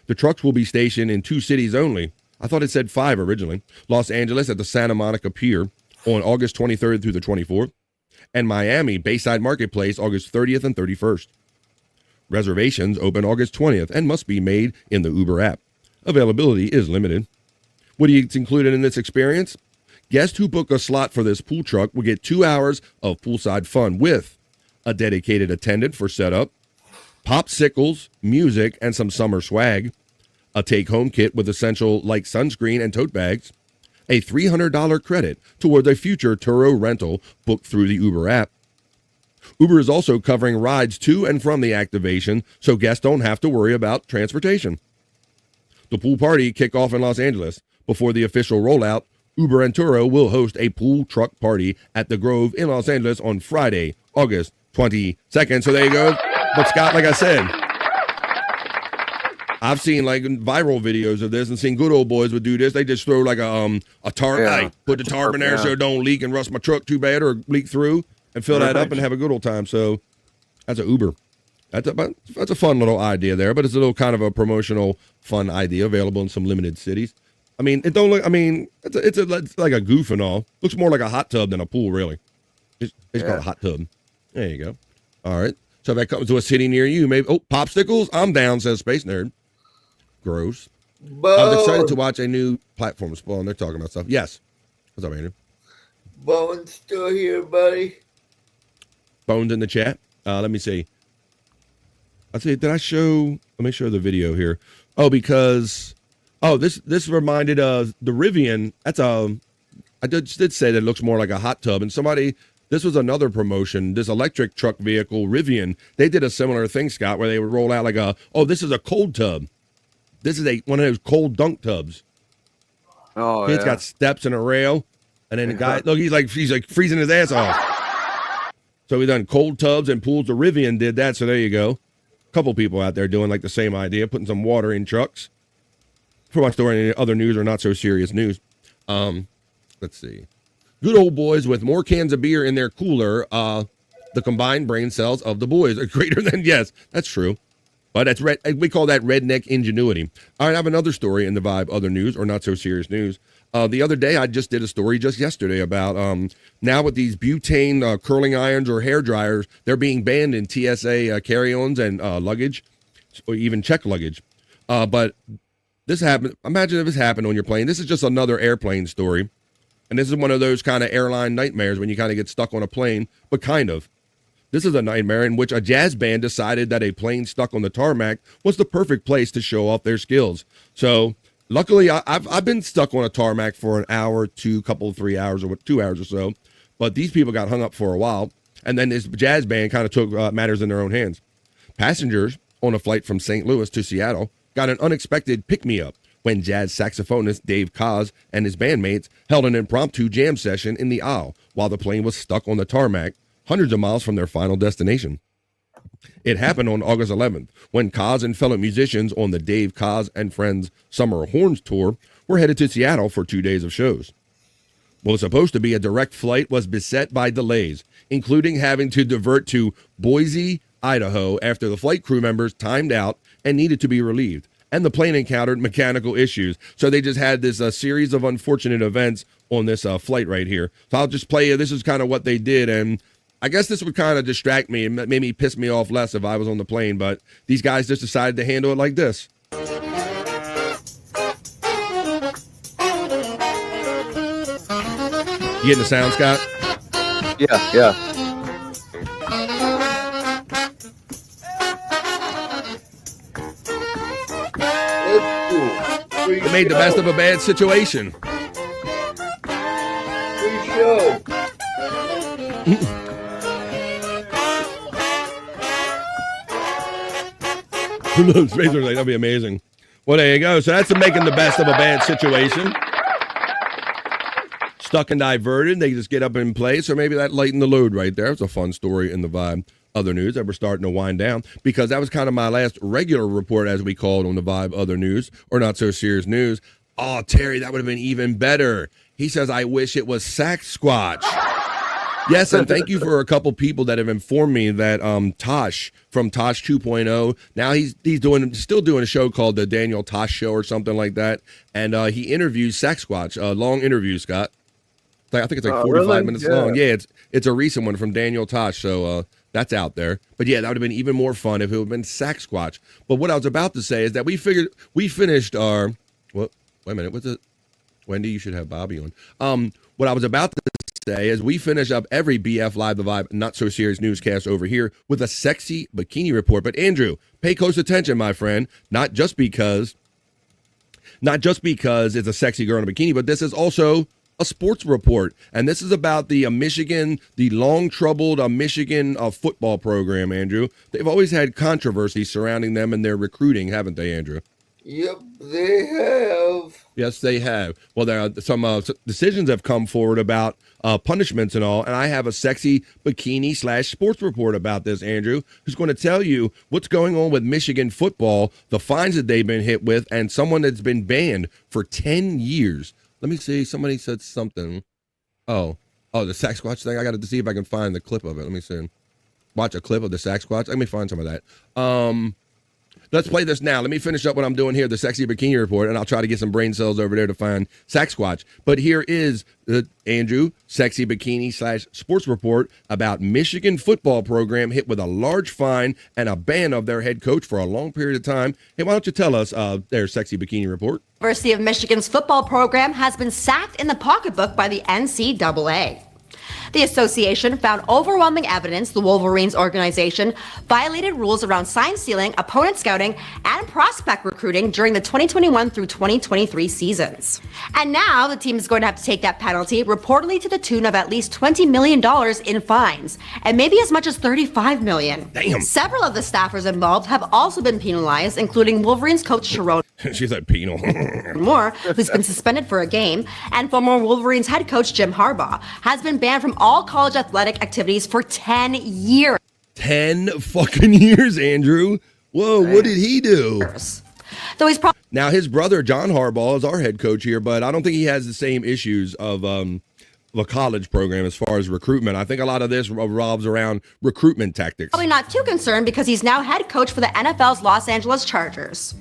The trucks will be stationed in 2 cities only. I thought it said 5 originally. Los Angeles at the Santa Monica Pier on August 23rd through the 24th, and Miami Bayside Marketplace August 30th and 31st. Reservations open August 20th and must be made in the Uber app. Availability is limited. What is included in this experience? Guests who book a slot for this pool truck will get 2 hours of poolside fun with a dedicated attendant for setup, popsicles, music, and some summer swag, a take-home kit with essential like sunscreen and tote bags, a $300 credit towards a future Turo rental booked through the Uber app. Uber is also covering rides to and from the activation, so guests don't have to worry about transportation. The pool party kick off in Los Angeles. Before the official rollout, Uber and Turo will host a pool truck party at the Grove in Los Angeles on Friday, August 22nd. So there you go. But Scott, like I said, I've seen viral videos of this and seen good old boys would do this. They just throw a tarp, put the tarp in there so it don't leak and rust my truck too bad or leak through and fill that up and have a good old time. So that's an Uber. That's a fun little idea there, but it's a little kind of a promotional fun idea available in some limited cities. I mean, it don't look. I mean, it's like a goof and all. Looks more like a hot tub than a pool, really. It's called a hot tub. There you go. All right. So if that comes to a city near you, maybe. Oh, popsicles. I'm down. Says Space Nerd. Gross. I was excited to watch a new platform spawn. They're talking about stuff. Yes. What's up, Andrew? Bones still here, buddy. Bones in the chat. Let me see. Let's see. Did I show? Let me show the video here. Oh, because. Oh, this reminded of the Rivian. That's I did say that it looks more like a hot tub. And this was another promotion. This electric truck vehicle, Rivian, they did a similar thing, Scott, where they would roll out this is a cold tub. This is one of those cold dunk tubs. Oh, It's got steps and a rail. And then the guy, look, he's like freezing his ass off. So we done cold tubs and pools. The Rivian did that. So there you go. A couple people out there doing the same idea, putting some water in trucks. For my story and other news or not so serious news. Let's see. Good old boys with more cans of beer in their cooler. The combined brain cells of the boys are greater than, yes, that's true. But that's we call that redneck ingenuity. All right, I have another story in the Vibe other news or not so serious news. The other day, I just did a story just yesterday about now with these butane curling irons or hair dryers, they're being banned in TSA carry-ons and luggage or even check luggage. But This happened. Imagine if this happened on your plane. This is just another airplane story. And this is one of those kind of airline nightmares when you kind of get stuck on a plane, but kind of. This is a nightmare in which a jazz band decided that a plane stuck on the tarmac was the perfect place to show off their skills. So luckily, I've been stuck on a tarmac for an hour, 3 hours, or 2 hours or so. But these people got hung up for a while. And then this jazz band kind of took matters in their own hands. Passengers on a flight from St. Louis to Seattle got an unexpected pick-me-up when jazz saxophonist Dave Koz and his bandmates held an impromptu jam session in the aisle while the plane was stuck on the tarmac hundreds of miles from their final destination. It happened on August 11th when Koz and fellow musicians on the Dave Koz and Friends Summer Horns Tour were headed to Seattle for 2 days of shows. What was supposed to be a direct flight was beset by delays, including having to divert to Boise, Idaho after the flight crew members timed out and needed to be relieved. And the plane encountered mechanical issues. So they just had this series of unfortunate events on this flight right here. So I'll just play you. This is kind of what they did. And I guess this would kind of distract me and maybe piss me off less if I was on the plane. But these guys just decided to handle it like this. You getting the sound, Scott? Yeah. They made the best of a bad situation. Good show. Space Force, that'd be amazing. Well, there you go. So that's making the best of a bad situation. Stuck and diverted. They just get up in place, or maybe that lightened the load right there. It's a fun story in the Vibe Other News that we're starting to wind down, because that was kind of my last regular report, as we called on the Vibe Other News, or Not So Serious News. Oh, Terry, that would have been even better. He says, I wish it was Sasquatch. Yes, and thank you for a couple people that have informed me that Tosh from Tosh 2.0, now he's still doing a show called the Daniel Tosh Show or something like that, and he interviews Sasquatch, a long interview, Scott. I think it's like 45 really? minutes long. Yeah, it's a recent one from Daniel Tosh, so that's out there. But yeah, that would have been even more fun if it would have been Sasquatch. But what I was about to say is that we finished our wait a minute, what's it? Wendy, you should have Bobby on. What I was about to say is we finish up every BF Live the Vibe Not So Serious newscast over here with a sexy bikini report. But Andrew, pay close attention, my friend. Not just because it's a sexy girl in a bikini, but this is also a sports report, and this is about the Michigan, the long-troubled Michigan football program, Andrew. They've always had controversy surrounding them and their recruiting, haven't they, Andrew? Yep, they have. Yes, they have. Well, there are some decisions have come forward about punishments and all, and I have a sexy bikini / sports report about this, Andrew, who's going to tell you what's going on with Michigan football, the fines that they've been hit with, and someone that's been banned for 10 years. Let me see. Somebody said something. Oh, the Sasquatch thing. I got to see if I can find the clip of it. Let me see. Watch a clip of the Sasquatch. Let me find some of that. Let's play this now. Let me finish up what I'm doing here, the sexy bikini report, and I'll try to get some brain cells over there to find Sasquatch. But here is Andrew, sexy bikini / sports report about Michigan football program hit with a large fine and a ban of their head coach for a long period of time. Hey, why don't you tell us their sexy bikini report? University of Michigan's football program has been sacked in the pocketbook by the NCAA. The association found overwhelming evidence the Wolverines organization violated rules around sign stealing, opponent scouting, and prospect recruiting during the 2021 through 2023 seasons. And now the team is going to have to take that penalty, reportedly to the tune of at least $20 million in fines, and maybe as much as $35 million. Damn. Several of the staffers involved have also been penalized, including Wolverines coach Sharon She's like penal. Moore, who's been suspended for a game, and former Wolverines head coach Jim Harbaugh has been banned from all college athletic activities for 10 years. 10 fucking years, Andrew. Whoa, what did he do? Though he's now, his brother, John Harbaugh, is our head coach here, but I don't think he has the same issues of the college program as far as recruitment. I think a lot of this revolves around recruitment tactics. Probably not too concerned because he's now head coach for the NFL's Los Angeles Chargers.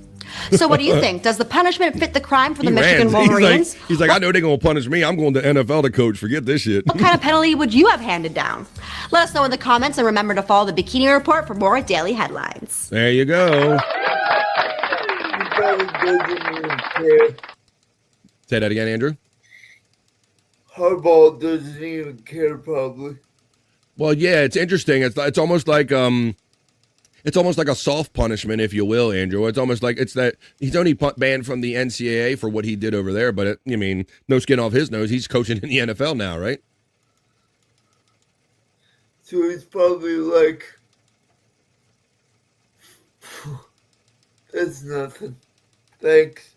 So what do you think? Does the punishment fit the crime for the Michigan Wolverines? He's like, I know they're going to punish me. I'm going to NFL to coach. Forget this shit. What kind of penalty would you have handed down? Let us know in the comments, and remember to follow the Bikini Report for more daily headlines. There you go. doesn't even care. Say that again, Andrew. Harbaugh doesn't even care, probably. Well, yeah, it's interesting. It's almost like a soft punishment, if you will, Andrew. It's almost like it's that he's only banned from the NCAA for what he did over there, but no skin off his nose. He's coaching in the NFL now, right? So he's probably like, that's nothing. Thanks.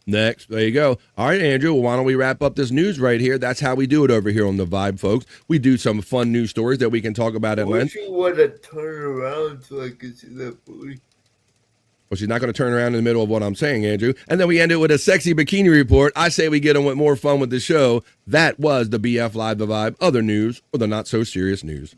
Next. There you go. All right, Andrew. Well, why don't we wrap up this news right here? That's how we do it over here on The Vibe, folks. We do some fun news stories that we can talk about at length. You want to turn around so I can see that booty. Well, she's not going to turn around in the middle of what I'm saying, Andrew. And then we end it with a sexy bikini report. I say we get on with more fun with the show. That was the BF Live, The Vibe. Other news, or the not so serious news.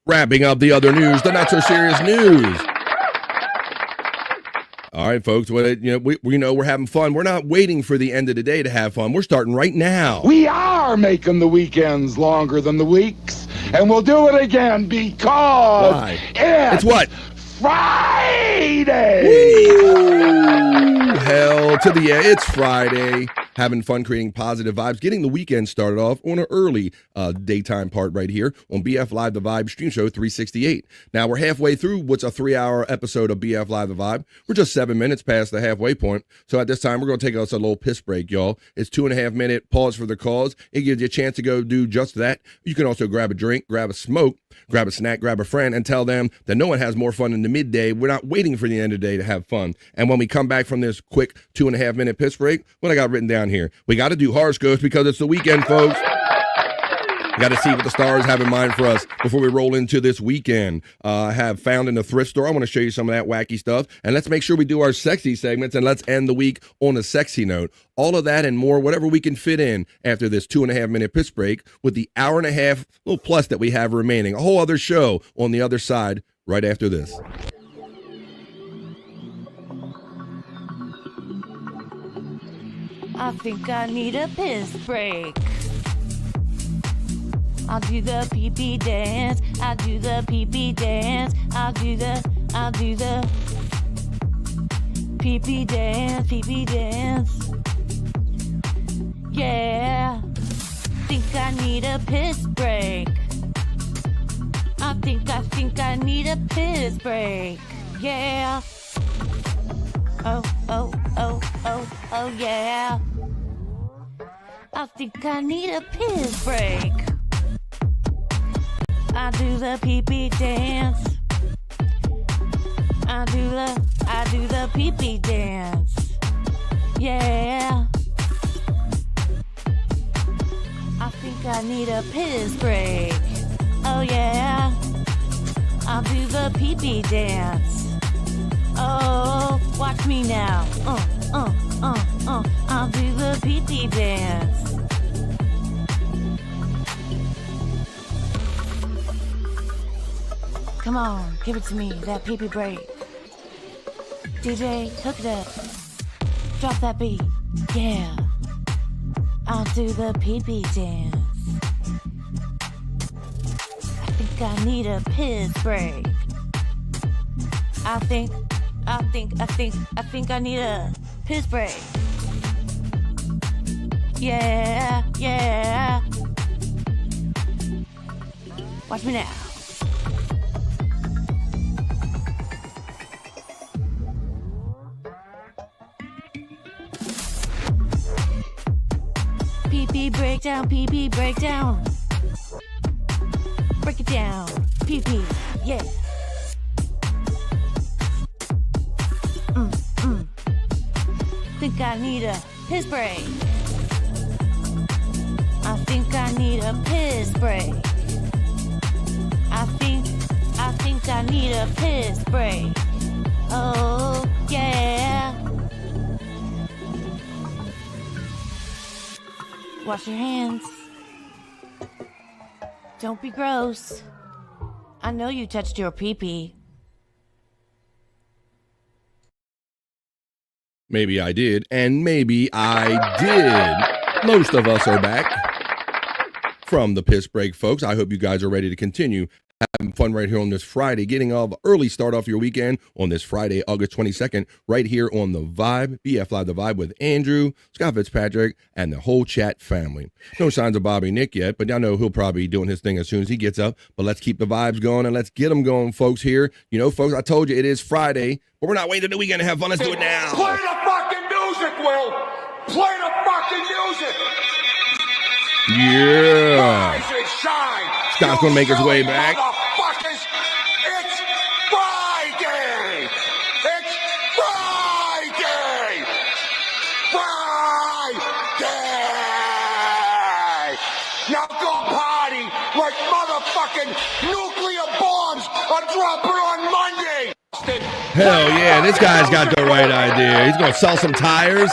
Wrapping up the other news, the not so serious news. All right, folks. Well, we know we're having fun. We're not waiting for the end of the day to have fun. We're starting right now. We are making the weekends longer than the weeks, and we'll do it again because Why? It's what? Friday. Woo! Hell to the yeah! It's Friday. Having fun, creating positive vibes, getting the weekend started off on an early daytime part right here on BF Live The Vibe Stream Show 368. Now, we're halfway through what's a 3-hour episode of BF Live The Vibe. We're just 7 minutes past the halfway point. So at this time, we're going to take us a little piss break, y'all. It's 2.5 minute pause for the cause. It gives you a chance to go do just that. You can also grab a drink, grab a smoke, grab a snack, grab a friend, and tell them that no one has more fun in the midday. We're not waiting for the end of the day to have fun. And when we come back from this quick 2.5 minute piss break, what I got written down here, we got to do horoscopes because it's the weekend, folks. We got to see what the stars have in mind for us before we roll into this weekend. I have found in the thrift store. I want to show you some of that wacky stuff. And let's make sure we do our sexy segments, and let's end the week on a sexy note. All of that and more, whatever we can fit in after this 2.5 minute piss break with the hour and a half little plus that we have remaining. A whole other show on the other side right after this. I think I need a piss break. I'll do the pee-pee dance. I'll do the pee-pee dance. I'll do the pee-pee dance, pee-pee dance. Yeah. Think I need a piss break. I think I need a piss break. Yeah. Oh, yeah. I think I need a piss break. I do the pee-pee dance. I do the pee-pee dance. Yeah. I think I need a piss break. Oh yeah. I'll do the pee-pee dance. Oh, watch me now. I'll do the pee-pee dance. Come on, give it to me, that pee-pee break. DJ, hook it up. Drop that beat. Yeah. I'll do the pee-pee dance. I think I need a piss break. I think I need a piss break. Yeah. Watch me now. Pee-pee breakdown, pee-pee breakdown. Break it down, pee-pee, yeah. think I need a piss break. I think I need a piss break. I think I need a piss break. Oh, yeah. Wash your hands. Don't be gross. I know you touched your pee-pee. Maybe I did, and maybe I did. Most of us are back from the piss break, folks. I hope you guys are ready to continue having fun right here on this Friday, getting off early start off your weekend on this Friday, August 22nd, right here on The Vibe, BF Live The Vibe with Andrew, Scott Fitzpatrick, and the whole chat family. No signs of Bobby Nick yet, but y'all know he'll probably be doing his thing as soon as he gets up. But let's keep the vibes going and let's get them going, folks, here. You know, folks, I told you it is Friday, but we're not waiting till the weekend to have fun. Let's do it now. Play the fucking music, Will! Play the fucking music! Yeah. Rise and shine! Scott's gonna make his way back. Motherfuckers, it's Friday! It's Friday! Friday! Now go party like motherfucking nuclear bombs are dropping on Monday! Hell yeah, this guy's got the right idea. He's gonna sell some tires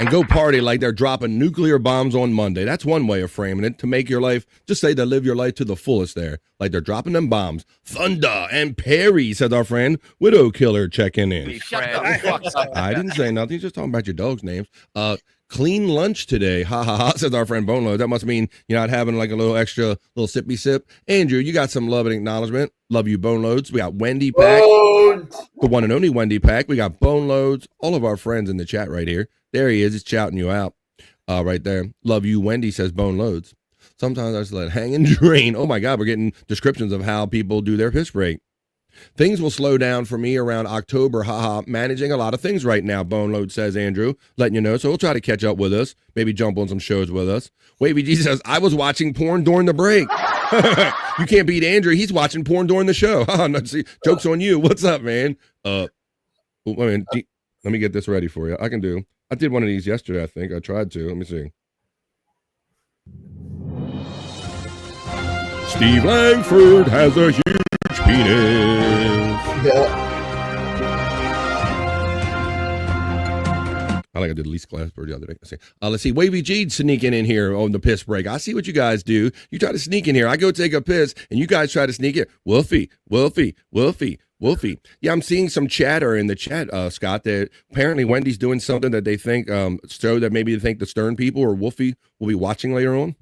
and go party like they're dropping nuclear bombs on Monday. That's one way of framing it, to make your life, just say to live your life to the fullest there, like they're dropping them bombs. Thunder and Perry, says our friend Widow Killer checking in. I didn't say nothing, just talking about your dog's names. Clean lunch today, ha ha ha, says our friend Bone Load. That must mean you're not having like a little extra little sippy sip. Andrew, you got some love and acknowledgement. Love you, Bone Loads. We got Wendy Pack, the one and only Wendy Pack. We got Bone Loads, all of our friends in the chat right here. There he is. He's shouting you out right there. Love you, Wendy, says Bone Loads. Sometimes I just let it hang and drain. Oh, my God. We're getting descriptions of how people do their piss break. Things will slow down for me around October. Haha. Managing a lot of things right now, Bone Load, says Andrew. Letting you know. So he'll try to catch up with us. Maybe jump on some shows with us. Wavy G says, I was watching porn during the break. You can't beat Andrew. He's watching porn during the show. No, see, joke's on you. What's up, man? Let me get this ready for you. I did one of these yesterday, I think. I tried to. Let me see. Steve Langford has a huge penis. Yeah. I like I did Elise Glassberg the other day. Let's see. Wavy G sneaking in here on the piss break. I see what you guys do. You try to sneak in here. I go take a piss, and you guys try to sneak in. Wolfie. Yeah, I'm seeing some chatter in the chat, Scott, that apparently Wendy's doing something that they think, so that maybe they think the Stern people or Wolfie will be watching later on.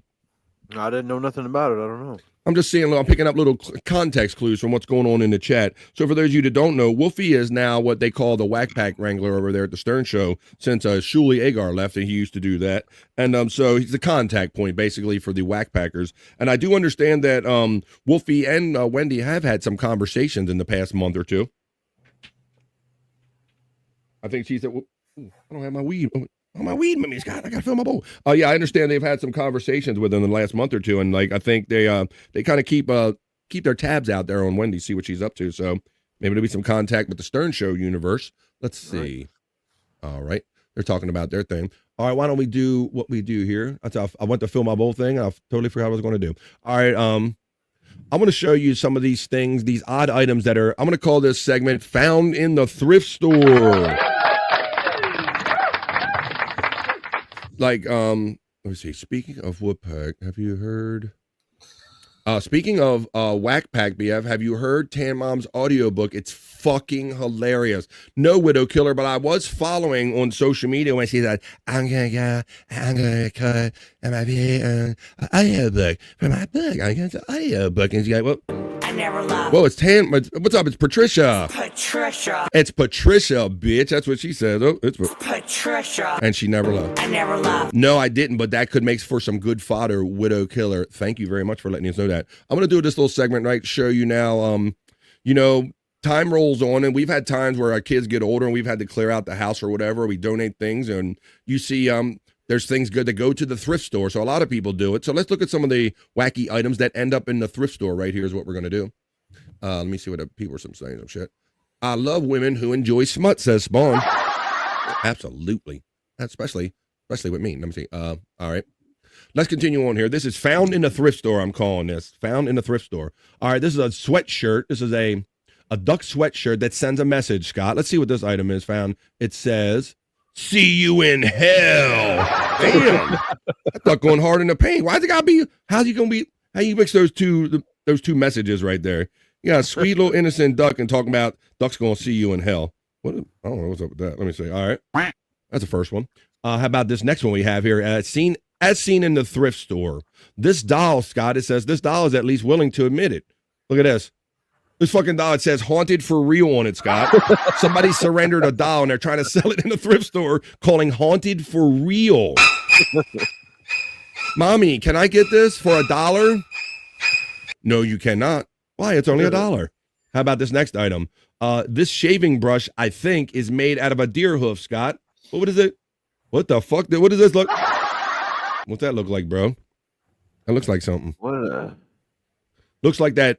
I didn't know nothing about it. I don't know. I'm just seeing, I'm picking up little context clues from what's going on in the chat. So for those of you that don't know, Wolfie is now what they call the Whack Pack Wrangler over there at the Stern Show since Shuli Agar left, and he used to do that. And so he's the contact point basically for the Whack Packers. And I do understand that Wolfie and Wendy have had some conversations in the past month or two. I think she said, I don't have my weed. Oh, my weed, Mimi Scott. I gotta fill my bowl. Oh yeah, I understand they've had some conversations with them in the last month or two, and like I think they kind of keep their tabs out there on Wendy, see what she's up to. So maybe there'll be some contact with the Stern Show universe. Let's see. All right, they're talking about their thing. All right, why don't we do what we do here? I went to fill my bowl thing. I totally forgot what I was going to do. All right, I'm going to show you some of these things, these odd items that are. I'm going to call this segment "Found in the Thrift Store." Like, let me see. Speaking of Woodpack, have you heard? Speaking of Whack Pack BF, have you heard Tan Mom's audiobook? It's fucking hilarious. No Widow Killer, but I was following on social media when she said, I'm gonna cut my audiobook for my book. I'm gonna audiobook. And she's like, well, I never love. Well, it's Tan. What's up? It's Patricia. Patricia. It's Patricia, bitch. That's what she said. Oh, it's Patricia. And she never left. I never love. No, I didn't, but that could make for some good fodder, Widow Killer. Thank you very much for letting us know that. I'm going to do this little segment, right? Show you now, time rolls on, and we've had times where our kids get older and we've had to clear out the house or whatever. We donate things, and you see, there's things good that go to the thrift store. So a lot of people do it. So let's look at some of the wacky items that end up in the thrift store right here is what we're going to do. Let me see what people are saying. Oh, shit. I love women who enjoy smut, says Spawn. Absolutely. Especially with me. Let me see. All right. Let's continue on here. This is found in the thrift store. I'm calling this found in the thrift store. All right. This is a sweatshirt. This is a duck sweatshirt that sends a message, Scott. Let's see what this item is found. It says, "See you in hell." Damn. That duck going hard in the paint. Why's it gotta be? How's he gonna be? How you mix those two messages right there? You got a sweet little innocent duck and talking about duck's gonna see you in hell. What? I don't know what's up with that. Let me see. All right. That's the first one. How about this next one we have here? As seen in the thrift store. This doll, Scott, it says this doll is at least willing to admit it. Look at this. This fucking doll, it says haunted for real on it, Scott. Somebody surrendered a doll and they're trying to sell it in a thrift store calling haunted for real. Mommy, can I get this for $1? No, you cannot. Why? It's only $1. How about this next item? This shaving brush, I think, is made out of a deer hoof, Scott. What is it? What the fuck? What does this look? What's that look like, bro? That looks like something. What? Looks like that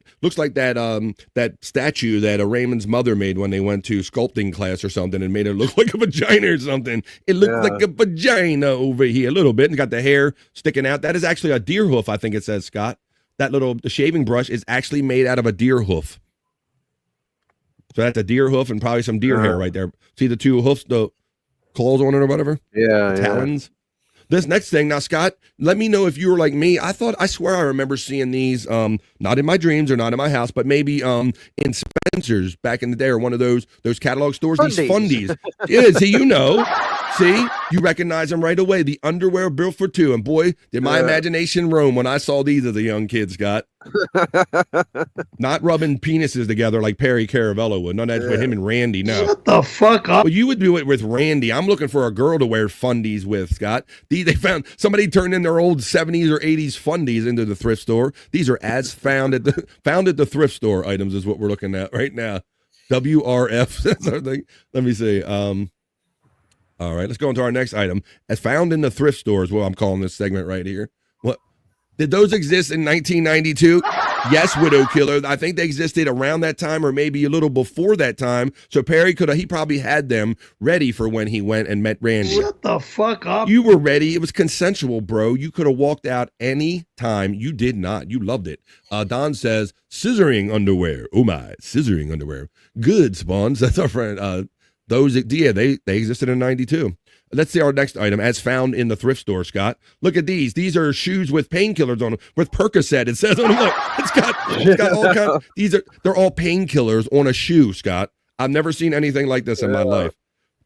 statue that Raymond's mother made when they went to sculpting class or something and made it look like a vagina or something. It looks like a vagina over here a little bit and got the hair sticking out. That is actually a deer hoof, I think it says, Scott. The shaving brush is actually made out of a deer hoof. So that's a deer hoof and probably some deer hair right there. See the two hoofs, the claws on it or whatever? Yeah. Talons. This next thing, now, Scott, let me know if you were like me. I swear I remember seeing these, not in my dreams or not in my house, but maybe in Spencer's back in the day or one of those catalog stores. Fundies. These fundies. Yeah, see, you know. See, you recognize them right away. The underwear built for two. And boy, did my imagination roam when I saw these as a young kid, Scott. Not rubbing penises together like Perry Caravello would. No, that's with him and Randy. No. Shut the fuck up. Well, you would do it with Randy. I'm looking for a girl to wear fundies with, Scott. They found somebody turned in their old 70s or 80s fundies into the thrift store. These are as found at the thrift store items is what we're looking at right now. WRF. That's our thing. Let me see. All right, let's go into our next item. As found in the thrift store is what I'm calling this segment right here. What? Did those exist in 1992? Yes, Widow Killer. I think they existed around that time or maybe a little before that time. So Perry he probably had them ready for when he went and met Randy. Shut the fuck up. You were ready. It was consensual, bro. You could have walked out any time. You did not. You loved it. Don says, scissoring underwear. Oh my, scissoring underwear. Good, Spawns. That's our friend. They existed in 92. Let's see our next item, as found in the thrift store, Scott. Look at these. These are shoes with painkillers on them, with Percocet. It says on them. Look, it's got all kinds. They're all painkillers on a shoe, Scott. I've never seen anything like this in my life.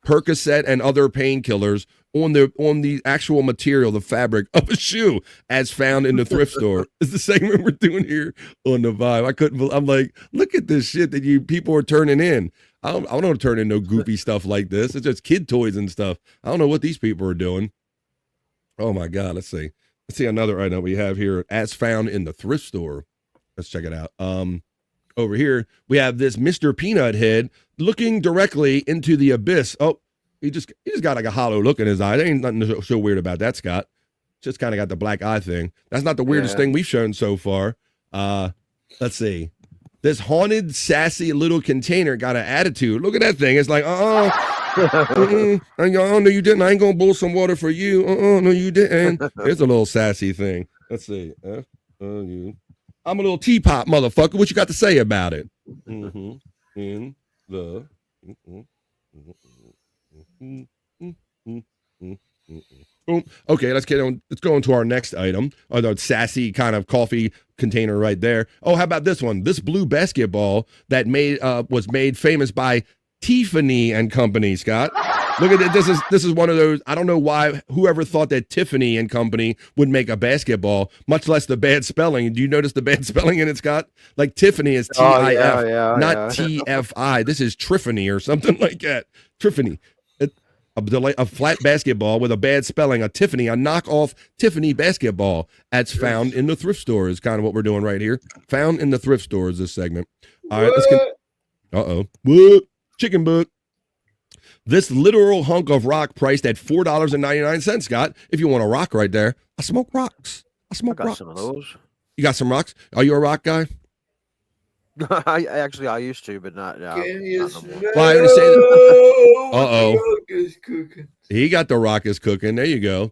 Percocet and other painkillers on the actual material, the fabric of a shoe, as found in the thrift store. It's the segment we're doing here on the Vibe. I'm like, look at this shit that you people are turning in. I don't want to turn in no goopy stuff like this. It's just kid toys and stuff. I don't know what these people are doing. Oh my God. Let's see another item we have here, as found in the thrift store. Let's check it out. Over here, we have this Mr. Peanut Head looking directly into the abyss. Oh, he just got like a hollow look in his eye. There ain't nothing so weird about that, Scott. Just kind of got the black eye thing. That's not the weirdest thing we've shown so far. Let's see. This haunted, sassy little container got an attitude. Look at that thing. It's like, no, you didn't. I ain't gonna boil some water for you. No, you didn't. Here's a little sassy thing. Let's see. I'm a little teapot, motherfucker. What you got to say about it? In the. Okay, let's go into our next item. The sassy kind of coffee container right there. Oh, how about this one? This blue basketball that was made famous by Tiffany and Company, Scott. Look at it. This is one of those. I don't know why whoever thought that Tiffany and Company would make a basketball, much less the bad spelling. Do you notice the bad spelling in it, Scott? Like Tiffany is T-I-F, not T-F-I. This is Triffany or something like that. Triffany. A flat basketball with a bad spelling, a Tiffany, a knockoff Tiffany basketball. That's found in the thrift store is kind of what we're doing right here. Found in the thrift store is this segment. All right, let's get. What? Chicken book. This literal hunk of rock priced at $4.99, Scott. If you want a rock right there, I smoke rocks. I got some of those. You got some rocks? Are you a rock guy? I used to, but not now. Can you smell Well, I understand. what the rock is cooking? He got the rock is cooking. There you go.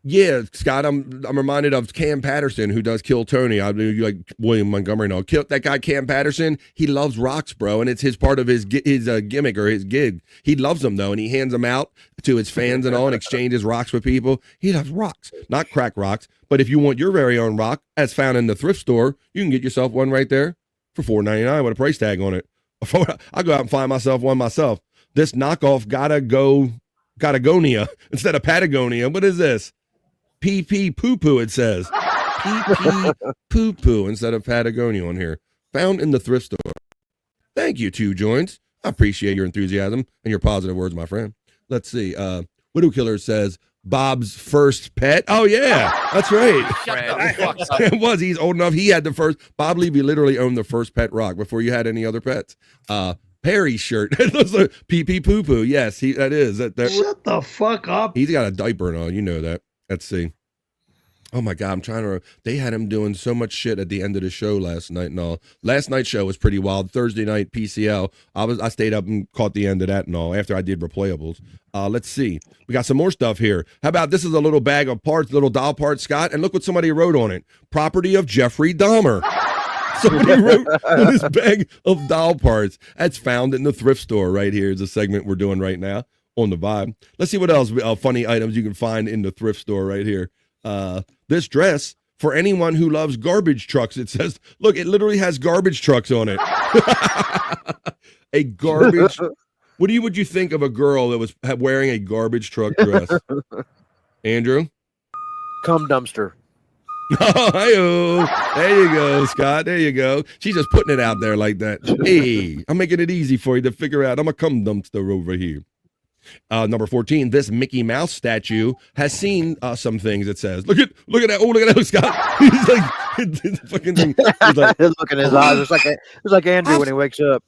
Yeah, Scott, I'm reminded of Cam Patterson, who does Kill Tony. I mean, you like William Montgomery and all. That guy Cam Patterson, he loves rocks, bro, and it's his part of his gimmick or his gig. He loves them though, and he hands them out to his fans and all, and exchanges rocks with people. He loves rocks, not crack rocks. But if you want your very own rock, as found in the thrift store, you can get yourself one right there for $4.99 with a price tag on it. I'll go out and find myself one myself. This knockoff Patagonia instead of Patagonia. What is this? PP poo poo, it says. PP poo poo instead of Patagonia on here. Found in the thrift store. Thank you, 2 Joints. I appreciate your enthusiasm and your positive words, my friend. Let's see. Widow Killer says Bob's first pet. Oh, yeah, that's right. It was. He's old enough. He had the first. Bob Levy literally owned the first pet rock before you had any other pets. Perry shirt. It looks like PP poo poo. Yes, that is. That, Shut the fuck up. He's got a diaper and all. You know that. Let's see. Oh my God, I'm trying to. They had him doing so much shit at the end of the show last night and all. Last night's show was pretty wild. Thursday night PCL. I stayed up and caught the end of that and all after I did replayables. Let's see. We got some more stuff here. How about this is a little bag of parts, little doll parts, Scott, and look what somebody wrote on it. Property of Jeffrey Dahmer. Somebody wrote on this bag of doll parts. That's found in the thrift store right here is a segment we're doing right now on the Vibe. Let's see what else funny items you can find in the thrift store right here. This dress for anyone who loves garbage trucks. It says, look, it literally has garbage trucks on it. A garbage. What would you think of a girl that was wearing a garbage truck dress? Andrew? Cum dumpster. Oh, hi-oh. There you go, Scott. There you go. She's just putting it out there like that. Hey, I'm making it easy for you to figure out. I'm a cum dumpster over here. Number 14, this Mickey Mouse statue has seen some things. It says, look at that. Oh, look at that, Scott. He's like, fucking thing. He's like, look at his eyes. It's like Andrew when he wakes up.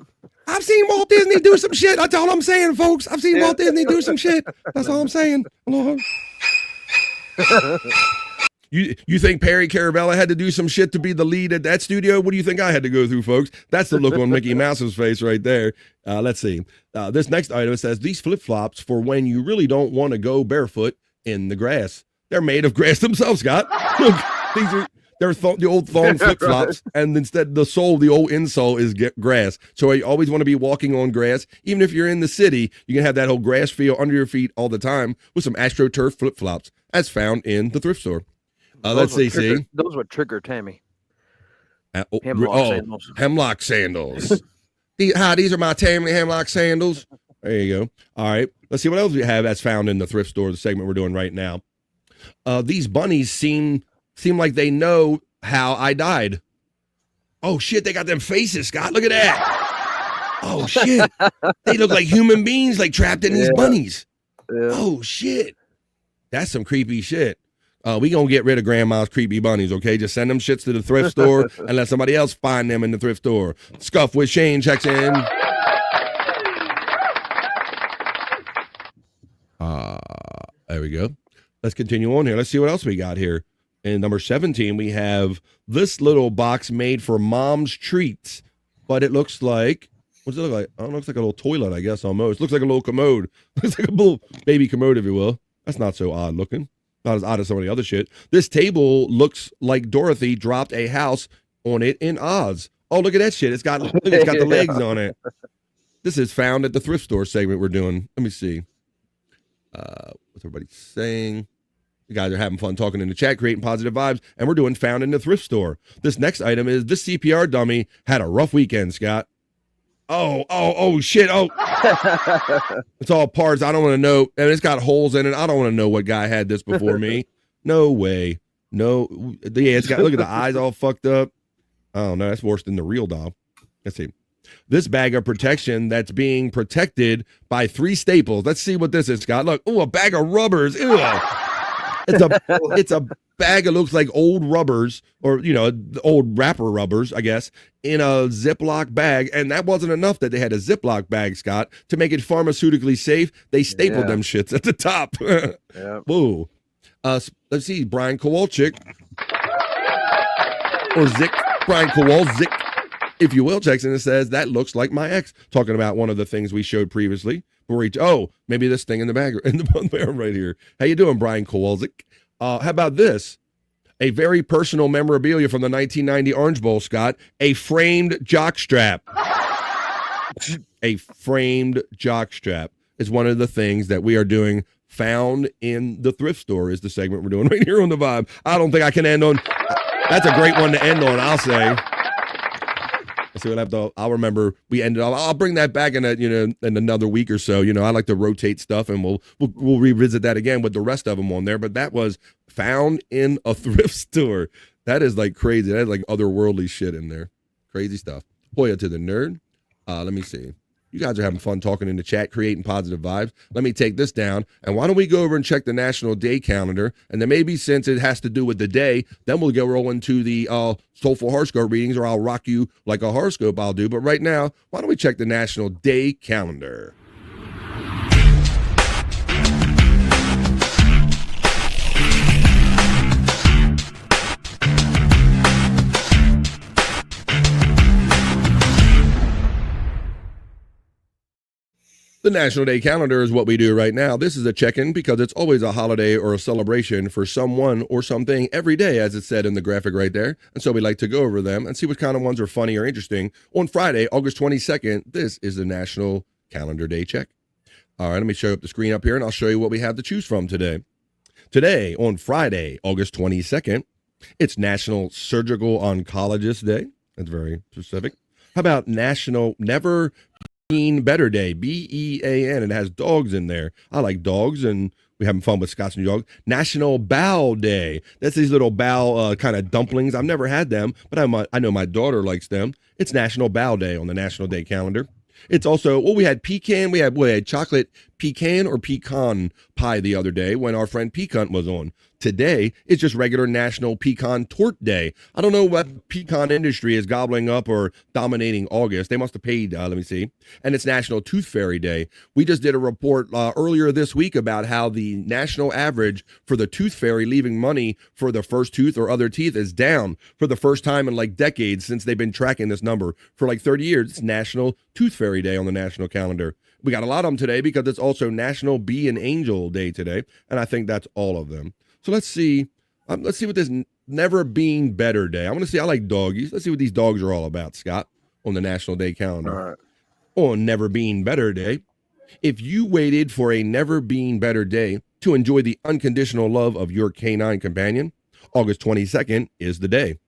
I've seen Walt Disney do some shit. That's all I'm saying, folks. I've seen Walt Disney do some shit. That's all I'm saying. You think Perry Caravella had to do some shit to be the lead at that studio? What do you think I had to go through, folks? That's the look on Mickey Mouse's face right there. Let's see. This next item says, these flip-flops for when you really don't want to go barefoot in the grass. They're made of grass themselves, Scott. Look, they're the old thong flip-flops, and instead the old insole is grass. So you always want to be walking on grass. Even if you're in the city, you can have that whole grass feel under your feet all the time with some AstroTurf flip-flops, as found in the thrift store. Let's see. Those would trigger Tammy. Hemlock sandals. These are my Tammy Hemlock sandals. There you go. All right. Let's see what else we have that's found in the thrift store, the segment we're doing right now. These bunnies seem like they know how I died. Oh, shit. They got them faces, Scott. Look at that. Oh, shit. They look like human beings, like trapped in these bunnies. Yeah. Oh, shit. That's some creepy shit. We gonna get rid of grandma's creepy bunnies, okay? Just send them shits to the thrift store and let somebody else find them in the thrift store. Scuff with Shane checks in. There we go. Let's continue on here. Let's see what else we got here. In number 17, we have this little box made for mom's treats, but it looks like, what's it look like? Oh, it looks like a little toilet, I guess, almost. Looks like a little commode. Looks like a little baby commode, if you will. That's not so odd looking. Not as odd as some of the other shit. This table looks like Dorothy dropped a house on it in Oz. Oh, look at that shit. It's got the legs on it. This is found at the thrift store segment we're doing. Let me see. What's everybody saying? You guys are having fun talking in the chat, creating positive vibes, and we're doing found in the thrift store. This next item is this CPR dummy had a rough weekend, Scott. Oh, shit. Oh, it's all parts. I don't want to know. And it's got holes in it. I don't want to know what guy had this before me. No way. No. Yeah, it's got, look at the eyes all fucked up. Oh, no, that's worse than the real doll. Let's see. This bag of protection that's being protected by 3 staples. Let's see what this is, Scott. Look. Oh, a bag of rubbers. Ew. It's a bag that looks like old rubbers or, old wrapper rubbers, I guess, in a Ziploc bag. And that wasn't enough that they had a Ziploc bag, Scott, to make it pharmaceutically safe. They stapled them shits at the top. Yeah. Whoa. Let's see. Brian Kowalczyk or Zick Brian Kowalczyk, if you will, checks in and says, that looks like my ex, talking about one of the things we showed previously. Maybe this thing in the bag in the right here. How you doing, Brian Kowalczyk? How about this? A very personal memorabilia from the 1990 Orange Bowl, Scott. A framed jockstrap. A framed jockstrap is one of the things that we are doing. Found in the thrift store is the segment we're doing right here on the Vibe. I don't think I can end on. That's a great one to end on, I'll say. Let's see what I have to. I'll remember we ended up. I'll bring that back in in another week or so. I like to rotate stuff, and we'll revisit that again with the rest of them on there. But that was found in a thrift store. That is like crazy. That is like otherworldly shit in there. Crazy stuff. Hoya to the nerd. Let me see. You guys are having fun talking in the chat, creating positive vibes. Let me take this down. And why don't we go over and check the National Day calendar? And then maybe since it has to do with the day, then we'll go roll into the soulful horoscope readings, or I'll rock you like a horoscope I'll do. But right now, why don't we check the National Day calendar? The National Day calendar is what we do right now. This is a check-in because it's always a holiday or a celebration for someone or something every day, as it said in the graphic right there. And so we like to go over them and see what kind of ones are funny or interesting. On Friday, August 22nd, this is the National Calendar Day check. All right, let me show up the screen up here, and I'll show you what we have to choose from today. Today, on Friday, August 22nd, it's National Surgical Oncologist Day. That's very specific. How about National Never Been Better Day, BEAN. It has dogs in there. I like dogs, and we're having fun with Scott's new dog. National Bow Day. That's these little bow kind of dumplings. I've never had them, but I know my daughter likes them. It's National Bow Day on the National Day calendar. It's also, we had pecan. We had chocolate pecan or pecan pie the other day when our friend Pecan was on. Today, it's just regular National Pecan Torte Day. I don't know what pecan industry is gobbling up or dominating August. They must have paid, let me see. And it's National Tooth Fairy Day. We just did a report earlier this week about how the national average for the tooth fairy leaving money for the first tooth or other teeth is down for the first time in like decades since they've been tracking this number. For like 30 years, it's National Tooth Fairy Day on the national calendar. We got a lot of them today because it's also National Bee and Angel Day today, and I think that's all of them. So let's see what this Never Been Better Day. I want to see. I like doggies. Let's see what these dogs are all about, Scott, on the National Day calendar. All right. On Never Been Better Day, if you waited for a never been better day to enjoy the unconditional love of your canine companion, August 22nd is the day.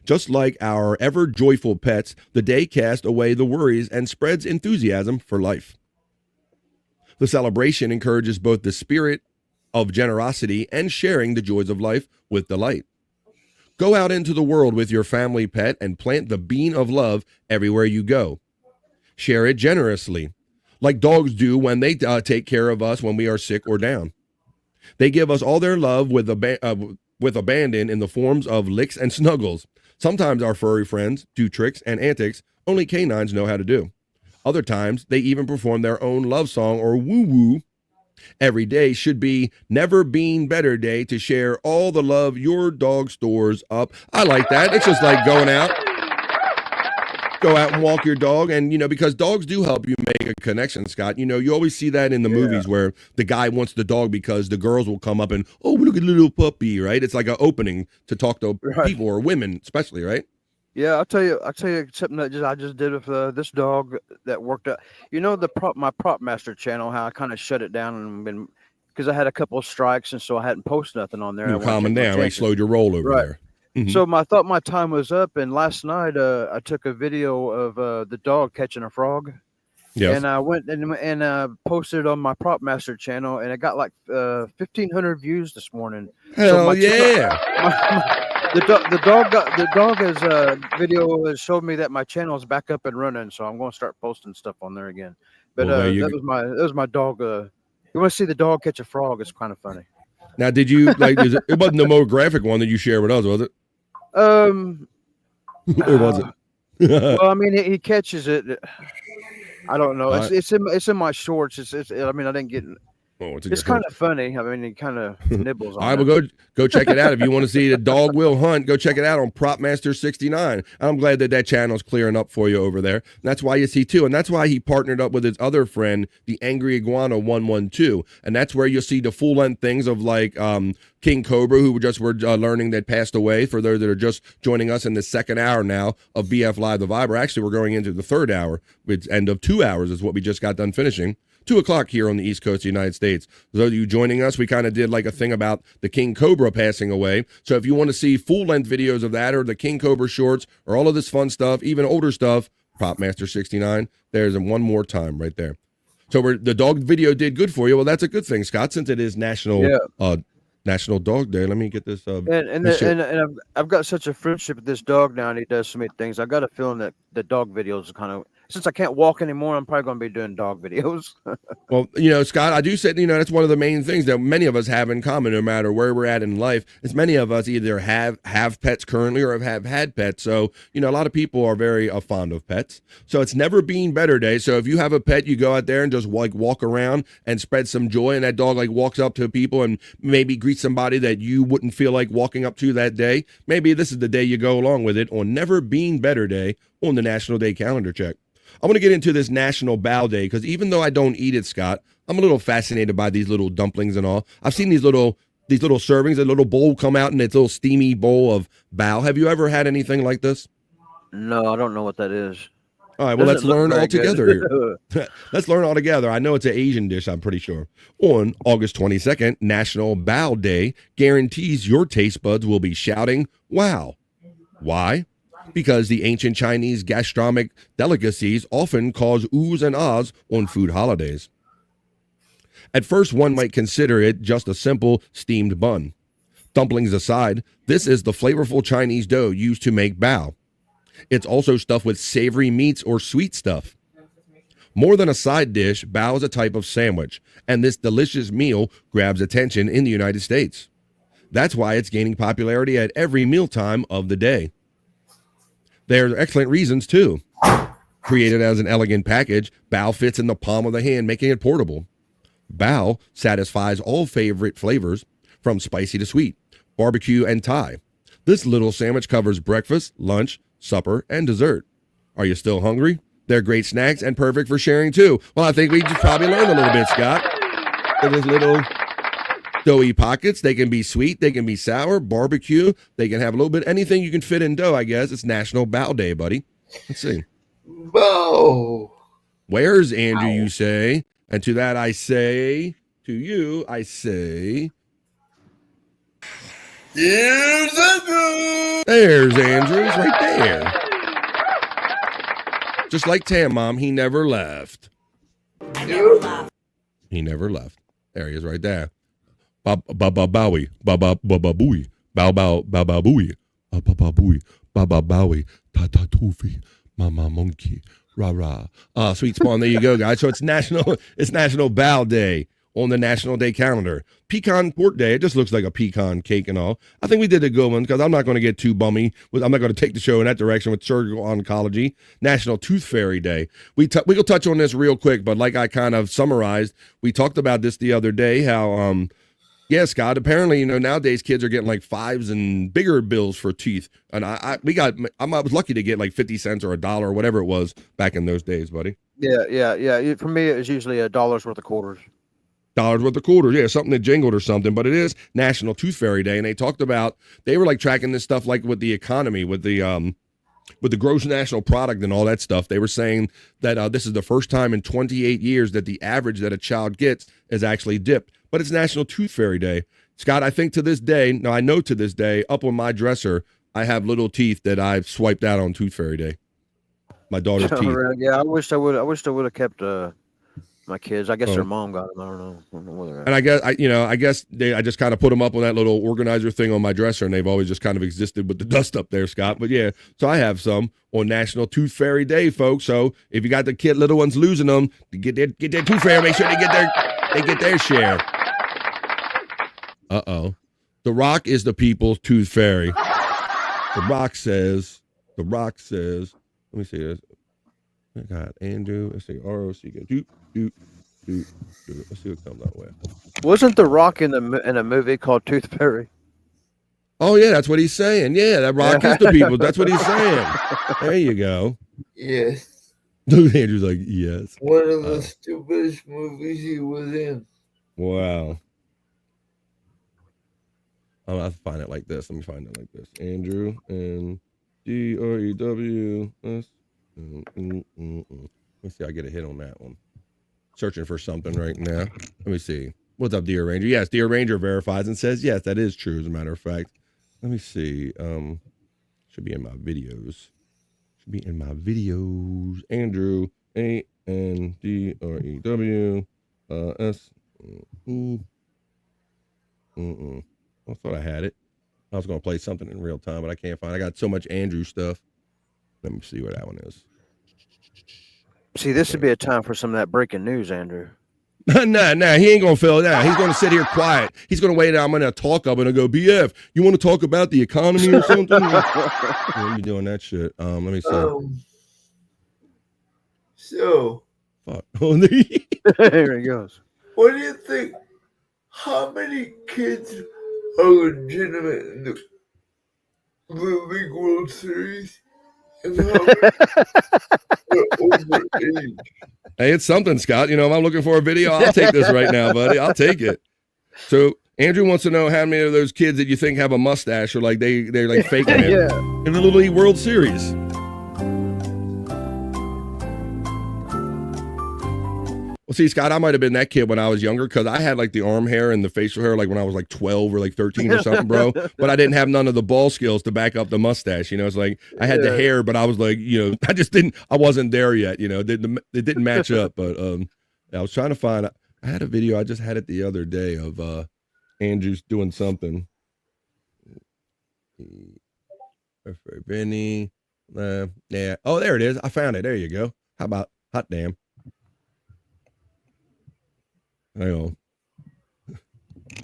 Just like our ever joyful pets, the day casts away the worries and spreads enthusiasm for life. The celebration encourages both the spirit of generosity and sharing the joys of life with delight. Go out into the world with your family pet and plant the bean of love everywhere you go. Share it generously, like dogs do when they take care of us when we are sick or down. They give us all their love with abandon in the forms of licks and snuggles. Sometimes our furry friends do tricks and antics only canines know how to do. Other times, they even perform their own love song or woo-woo. Every day should be Never Been Better Day to share all the love your dog stores up. I like that. It's just like go out and walk your dog. And, because dogs do help you make a connection, Scott. You always see that in the movies where the guy wants the dog because the girls will come up and, oh, look at the little puppy, right? It's like an opening to talk to people or women, especially, right? Yeah, I'll tell you something that I just did with this dog that worked out. My Prop Master channel, how I kind of shut it down and because I had a couple of strikes, and so I hadn't posted nothing on there. You're calming down, right? Slowed your roll over there. Mm-hmm. So I thought my time was up, and last night I took a video of the dog catching a frog. Yes. And I went and posted it on my Prop Master channel, and it got like 1,500 views this morning. Hell yeah! The dog has video has showed me that my channel is back up and running, so I'm going to start posting stuff on there again. But that was my dog. You want to see the dog catch a frog? It's kind of funny. Now, did you it wasn't the more graphic one that you shared with us, was it? Or was it? Well, I mean, he catches it. I don't know. It's in my shorts. I didn't get. Oh, It's kind of funny. I mean, he kind of nibbles on All right, it. well, go check it out. If you want to see the dog will hunt, go check it out on Propmaster 69. I'm glad that channel's clearing up for you over there. And that's why you see two. And that's why he partnered up with his other friend, the Angry Iguana 112. And that's where you'll see the full length things of like King Cobra, who just were learning that passed away. For those that are just joining us in the second hour now of BF Live the Vibe. Actually, we're going into the third hour, which end of 2 hours is what we just got done finishing. 2 o'clock here on the East Coast of the United States. Those of you joining us, we kind of did like a thing about the King Cobra passing away. So if you want to see full-length videos of that or the King Cobra shorts or all of this fun stuff, even older stuff, Propmaster 69, there's one more time right there. So the dog video did good for you. Well, that's a good thing, Scott, since it is National Dog Day. Let me get this. And I've got such a friendship with this dog now, and he does so many things. I got a feeling that the dog videos are kind of, since I can't walk anymore, I'm probably going to be doing dog videos. Well, Scott, I do say, that's one of the main things that many of us have in common, no matter where we're at in life, is many of us either have pets currently or have had pets. So, a lot of people are very fond of pets. So it's Never Been Better Day. So if you have a pet, you go out there and just like walk around and spread some joy. And that dog like walks up to people and maybe greets somebody that you wouldn't feel like walking up to that day. Maybe this is the day you go along with it on Never Been Better Day on the National Day calendar check. I want to get into this National Bao Day because even though I don't eat it, Scott, I'm a little fascinated by these little dumplings and all. I've seen these little servings, a little bowl come out in its little steamy bowl of bao. Have you ever had anything like this? No, I don't know what that is. All right, well, let's learn all together here. Let's learn all together. I know it's an Asian dish, I'm pretty sure. On August 22nd, National Bao Day guarantees your taste buds will be shouting, wow. Why? Because the ancient Chinese gastronomic delicacies often cause oohs and ahs on food holidays. At first, one might consider it just a simple steamed bun. Dumplings aside, this is the flavorful Chinese dough used to make bao. It's also stuffed with savory meats or sweet stuff. More than a side dish, bao is a type of sandwich, and this delicious meal grabs attention in the United States. That's why it's gaining popularity at every mealtime of the day. There are excellent reasons, too. Created as an elegant package, bao fits in the palm of the hand, making it portable. Bao satisfies all favorite flavors, from spicy to sweet, barbecue and Thai. This little sandwich covers breakfast, lunch, supper, and dessert. Are you still hungry? They're great snacks and perfect for sharing, too. Well, I think we just probably learned a little bit, Scott. There's little doughy pockets. They can be sweet. They can be sour, barbecue. They can have a little bit anything you can fit in dough, I guess. It's National Bao Day, buddy. Let's see. Bao. Where's Andrew, you say? And to that I say, to you, I say... Here's Andrew. There's Andrews right there. Just like Tam Mom, he never left. He never left. There he is right there. Ba-ba-ba-bowie, ba-ba-ba-ba-booey, bow-bow-ba-ba-booey, ba-ba-ba-booey, ba-ba-bowie, ta-ta-toofy, mama monkey, rah-rah. Sweet Spawn, there you go, guys. So it's National Bao Day on the National Day calendar. Pecan Pork Day, it just looks like a pecan cake and all. I think we did a good one because I'm not going to get too bummy. I'm not going to take the show in that direction with surgical oncology. National Tooth Fairy Day. We'll touch on this real quick, but like I kind of summarized, we talked about this the other day, how... Yeah, Scott, apparently, nowadays kids are getting like 5s and bigger bills for teeth. And I was lucky to get like 50 cents or $1 or whatever it was back in those days, buddy. Yeah. For me, it was usually $1 worth of quarters. $1 worth of quarters, yeah, something that jingled or something. But it is National Tooth Fairy Day. And they were like tracking this stuff like with the economy, with the gross national product and all that stuff. They were saying that this is the first time in 28 years that the average that a child gets is actually dipped. But it's National Tooth Fairy Day. Scott, I think to this day, up on my dresser, I have little teeth that I've swiped out on Tooth Fairy Day. My daughter's teeth. Yeah, I wish I would have kept my kids. I guess their mom got them. I don't know where they're at. And I guess I just kind of put them up on that little organizer thing on my dresser, and they've always just kind of existed with the dust up there, Scott. But yeah, so I have some on National Tooth Fairy Day, folks. So if you got the little ones losing them, get their tooth fairy, make sure they get their share. Uh-oh. The Rock is the people's tooth fairy. The Rock says, let me see this. I got Andrew. Let's see, ROC. Let's see what comes that way. Wasn't The Rock in a movie called Tooth Fairy? Oh yeah, that's what he's saying. Yeah, that rock is the people. That's what he's saying. There you go. Yes. Andrew's like, yes. One of the stupidest movies he was in. Wow. I'll have to find it like this. Let me find it like this. Andrew and DREWS. Let's see. I get a hit on that one. Searching for something right now. Let me see. What's up, Dear Ranger? Yes, Dear Ranger verifies and says yes, that is true. As a matter of fact, let me see. Should be in my videos. Should be in my videos. Andrew ANDREWS. I thought I had it. I was going to play something in real time, but I can't find it. I got so much Andrew stuff. Let me see what that one is. See, this would be a time for some of that breaking news, Andrew. Nah, he ain't going to fill it out. He's going to sit here quiet. He's going to wait. I'm going to talk up and go, BF, you want to talk about the economy or something? You're doing that shit. Let me see. So. Fuck. There he goes. What do you think? How many kids are legitimate in the League World Series? And how many are overage? Hey, it's something, Scott. You know, if I'm looking for a video, I'll take this right now, buddy. I'll take it. So Andrew wants to know how many of those kids that you think have a mustache or like they're like faking it in the Little League World Series. Well, see, Scott, I might have been that kid when I was younger because I had like the arm hair and the facial hair like when I was like 12 or like 13 or something, bro. But I didn't have none of the ball skills to back up the mustache. You know, it's like I had the hair, but I was like, you know, I wasn't there yet. You know, it didn't match up. But I was trying to find. I had a video. I just had it the other day of Andrew's doing something. Benny, yeah. Oh, there it is. I found it. There you go. How about hot damn? Hang on.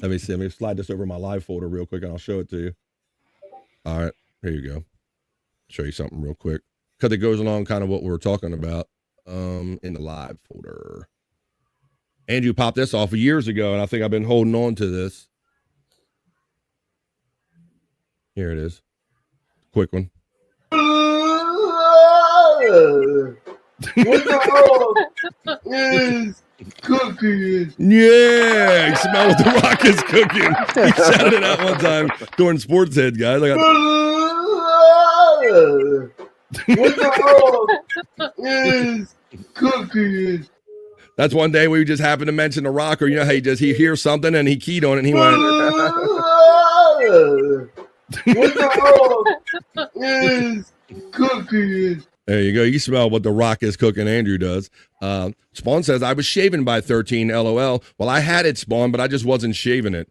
Let me see. Let me slide this over my live folder real quick and I'll show it to you. All right. Here you go. Show you something real quick. Because it goes along kind of what we're talking about in the live folder. Andrew popped this off years ago, and I think I've been holding on to this. Here it is. Quick one. What the fuck is cooking? Yeah, you smell what the Rock is cooking. He shouted it out one time during Sports Head, guys. What the fuck is cooking? That's one day we just happened to mention the Rock, or you know how he hears something and he keyed on it and he went. What the fuck is cooking? There you go. You smell what the Rock is cooking, Andrew does. Spawn says, I was shaving by 13, LOL. Well, I had it, Spawn, but I just wasn't shaving it.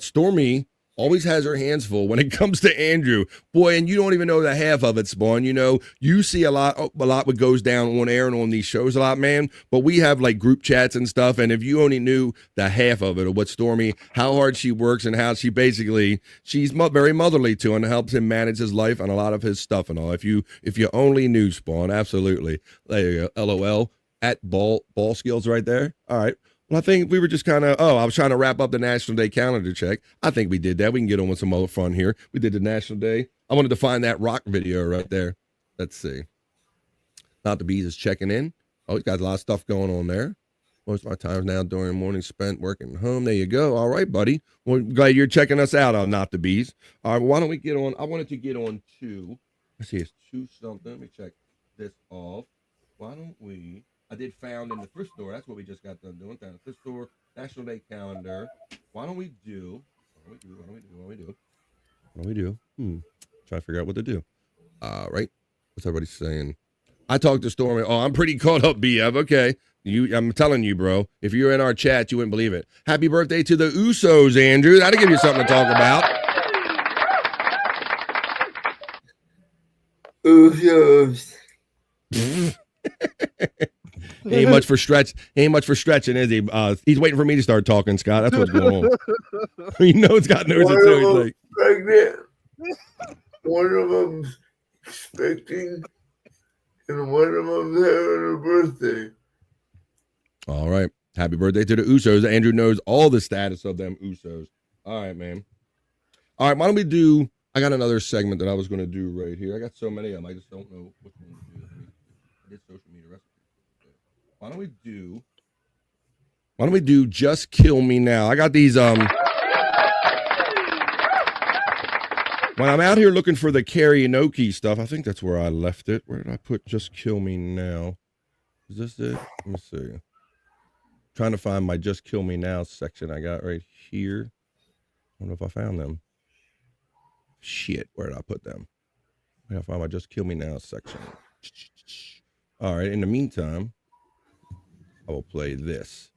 Stormy always has her hands full when it comes to Andrew. Boy, and you don't even know the half of it, Spawn. You know, you see a lot what goes down on air and on these shows a lot, man. But we have like group chats and stuff. And if you only knew the half of it, or what Stormy, how hard she works and how she basically, she's very motherly to him and helps him manage his life and a lot of his stuff and all. If you only knew, Spawn, absolutely. There you go. LOL at ball skills right there. All right. Well, I think we were just kind of, I was trying to wrap up the National Day calendar check. I think we did that. We can get on with some other fun here. We did the National Day. I wanted to find that Rock video right there. Let's see. Not the Bees is checking in. Oh, he's got a lot of stuff going on there. Most of my time is now during the morning spent working home. There you go. All right, buddy. Well, glad you're checking us out on Not the Bees. All right, why don't we get on? I wanted to get on to, let's see, it's 2 something. Let me check this off. Why don't we? I did found in the thrift store. That's what we just got done doing. Found the thrift store, National Day calendar. Why don't we do? Trying to figure out what to do. Right? What's everybody saying? I talked to Stormy. Oh, I'm pretty caught up, BF. Okay. I'm telling you, bro. If you're in our chat, you wouldn't believe it. Happy birthday to the Usos, Andrew. That'll give you something to talk about. Usos. Ain't much for stretching, is he? He's waiting for me to start talking, Scott. That's what's going on. You know, Scott knows it too. He's like, pregnant. One of them's expecting, and one of them's having a birthday. All right. Happy birthday to the Usos. Andrew knows all the status of them Usos. All right, man. All right, why don't we do, I got another segment that I was going to do right here. I got so many of them, I just don't know which one to do. I did social media recipes. Why don't we do Just Kill Me Now? I got these, when I'm out here looking for the karaoke stuff, I think that's where I left it. Where did I put Just Kill Me Now? Is this it? Let me see. Trying to find my Just Kill Me Now section I got right here. I don't know if I found them. Shit, where did I put them? I gotta find my Just Kill Me Now section. All right, in the meantime, I will play this.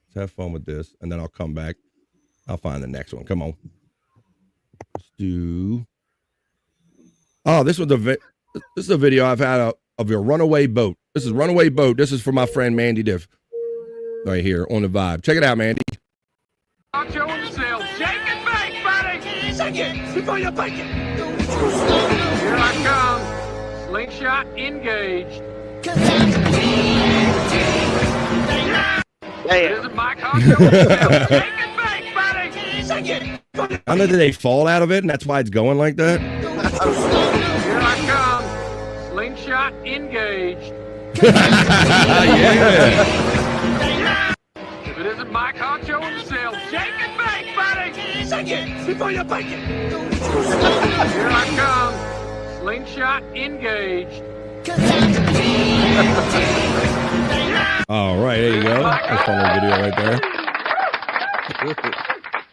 Let's have fun with this, and then I'll come back. I'll find the next one. Come on. Let's do. Oh, this is a video I've had of your runaway boat. This is Runaway Boat. This is for my friend Mandy Diff. Right here on the Vibe. Check it out, Mandy. Shake and bake, buddy! Shake it before you bake it! Here I come. Slingshot engaged. This is Mike Honcho. Shake and bake, buddy! Shake it! I know that they fall out of it, and that's why it's going like that. Here I come. Slingshot engaged. Yeah. If it isn't Mike Honcho himself, shake and bake, buddy! Shake it before you bake it! Here I come. Slingshot engaged. All right, there you go. That's a fun little video right there.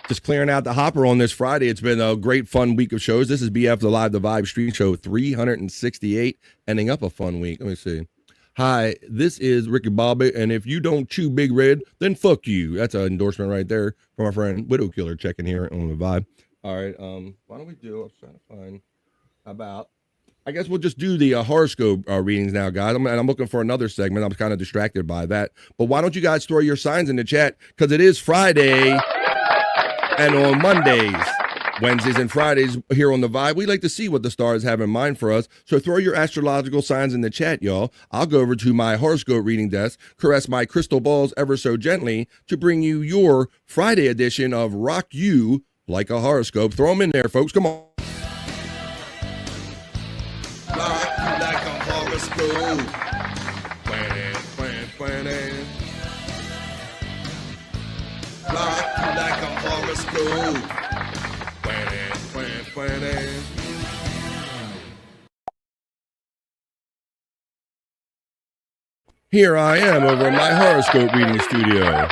Just clearing out the hopper on this Friday. It's been a great, fun week of shows. This is BF the Live, the Vibe Stream Show 368, ending up a fun week. Let me see. Hi, this is Ricky Bobby, and if you don't chew Big Red, then fuck you. That's an endorsement right there from our friend Widow Killer checking here on the Vibe. All right, why don't we do, I was trying to find about, I guess we'll just do the horoscope readings now, guys. I'm looking for another segment. I'm kind of distracted by that. But why don't you guys throw your signs in the chat? Because it is Friday, and on Mondays, Wednesdays and Fridays here on the Vibe, we like to see what the stars have in mind for us. So throw your astrological signs in the chat, y'all. I'll go over to my horoscope reading desk, caress my crystal balls ever so gently to bring you your Friday edition of Rock You Like a Horoscope. Throw them in there, folks. Come on. Rock you like a horoscope. Rock you like a horoscope. Here I am over in my horoscope reading studio.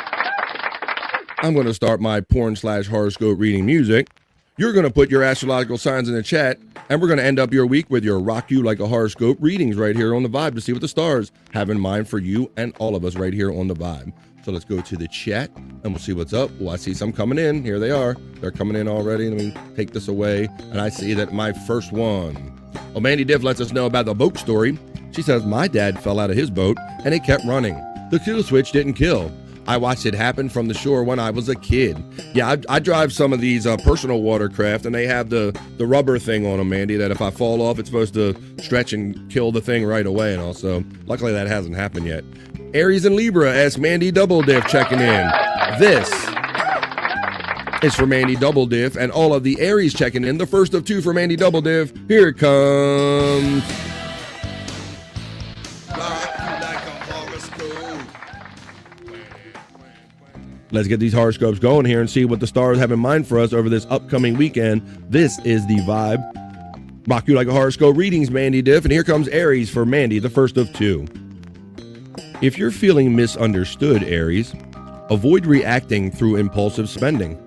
I'm going to start my porn/horoscope reading music. You're going to put your astrological signs in the chat, and we're going to end up your week with your Rock You Like a Horoscope readings right here on the Vibe to see what the stars have in mind for you and all of us right here on the Vibe. So let's go to the chat and we'll see what's up. Well, I see some coming in. Here they are. They're coming in already. Let me take this away. And I see that my first one. Well, Mandy Diff lets us know about the boat story. She says, my dad fell out of his boat and it kept running. The kill switch didn't kill. I watched it happen from the shore when I was a kid. Yeah, I drive some of these personal watercraft, and they have the rubber thing on them, Mandy, that if I fall off, it's supposed to stretch and kill the thing right away. And also, luckily that hasn't happened yet. Aries and Libra, ask Mandy Double Diff checking in. This is for Mandy Double Diff, and all of the Aries checking in. The first of two for Mandy Double Diff. Here it comes. Let's get these horoscopes going here and see what the stars have in mind for us over this upcoming weekend. This is the Vibe. Rock You Like a Horoscope readings, Mandy Diff, and here comes Aries for Mandy, the first of two. If you're feeling misunderstood, Aries, avoid reacting through impulsive spending.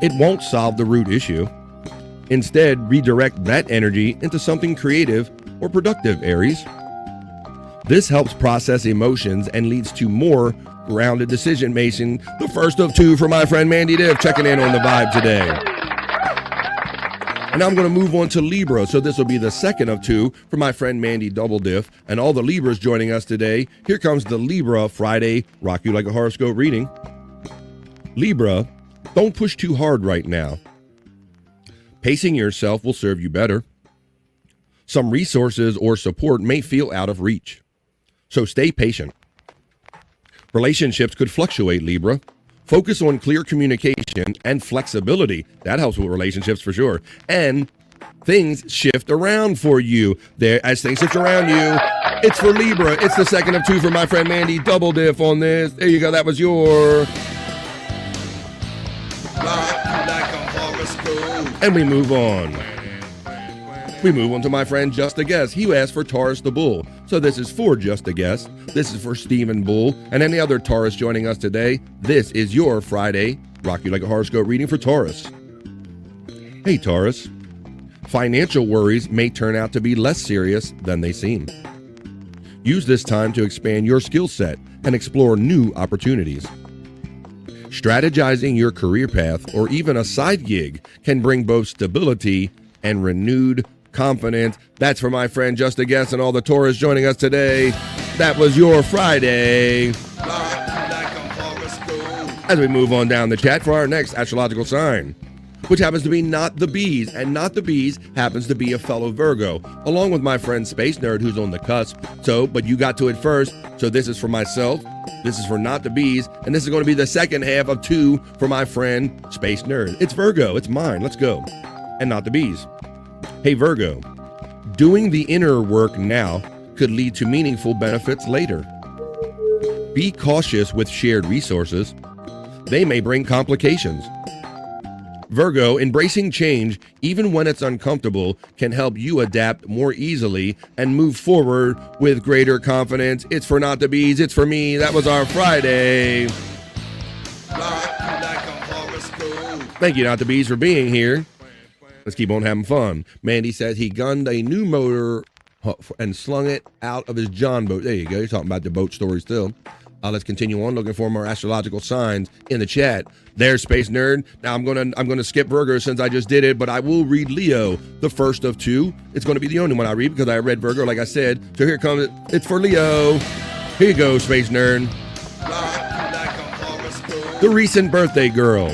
It won't solve the root issue. Instead, redirect that energy into something creative or productive, Aries. This helps process emotions and leads to more grounded decision making. The first of two for my friend Mandy Diff checking in on the Vibe today. And now I'm going to move on to Libra. So this will be the second of two for my friend Mandy Double Diff and all the Libras joining us today. Here comes the Libra Friday Rock You Like a Horoscope reading. Libra, don't push too hard right now. Pacing yourself will serve you better. Some resources or support may feel out of reach, so stay patient. Relationships could fluctuate, Libra. Focus on clear communication and flexibility. That helps with relationships for sure. And things shift around for you. There, as things shift around you, it's for Libra. It's the second of two for my friend Mandy. Double diff on this. There you go. That was your... And we move on. We move on to my friend Just a Guess. He asked for Taurus the Bull. So this is for Just a Guess. This is for Stephen Bull and any other Taurus joining us today. This is your Friday Rock You Like a Horoscope reading for Taurus. Hey Taurus. Financial worries may turn out to be less serious than they seem. Use this time to expand your skill set and explore new opportunities. Strategizing your career path or even a side gig can bring both stability and renewed confidence. That's for my friend Just a Guess and all the Taurus joining us today. That was your Friday. As we move on down the chat for our next astrological sign, which happens to be Not the Bees, and Not the Bees happens to be a fellow Virgo, along with my friend Space Nerd, who's on the cusp. So, but you got to it first, so this is for myself, this is for Not the Bees, and this is going to be the second half of two for my friend Space Nerd. It's Virgo, it's mine, let's go. And Not the Bees. Hey Virgo, doing the inner work now could lead to meaningful benefits later. Be cautious with shared resources. They may bring complications. Virgo, embracing change, even when it's uncomfortable, can help you adapt more easily and move forward with greater confidence. It's for Not the Bees, it's for me. That was our Friday. Thank you, Not the Bees, for being here. Let's keep on having fun. Mandy says he gunned a new motor and slung it out of his John boat. There you go. You're talking about the boat story still. Let's continue on looking for more astrological signs in the chat. There's Space Nerd. Now I'm gonna skip Virgo since I just did it, but I will read Leo, the first of two. It's going to be the only one I read because I read Virgo, like I said. So here comes it. It's for Leo. Here you go, Space Nerd. The recent birthday girl.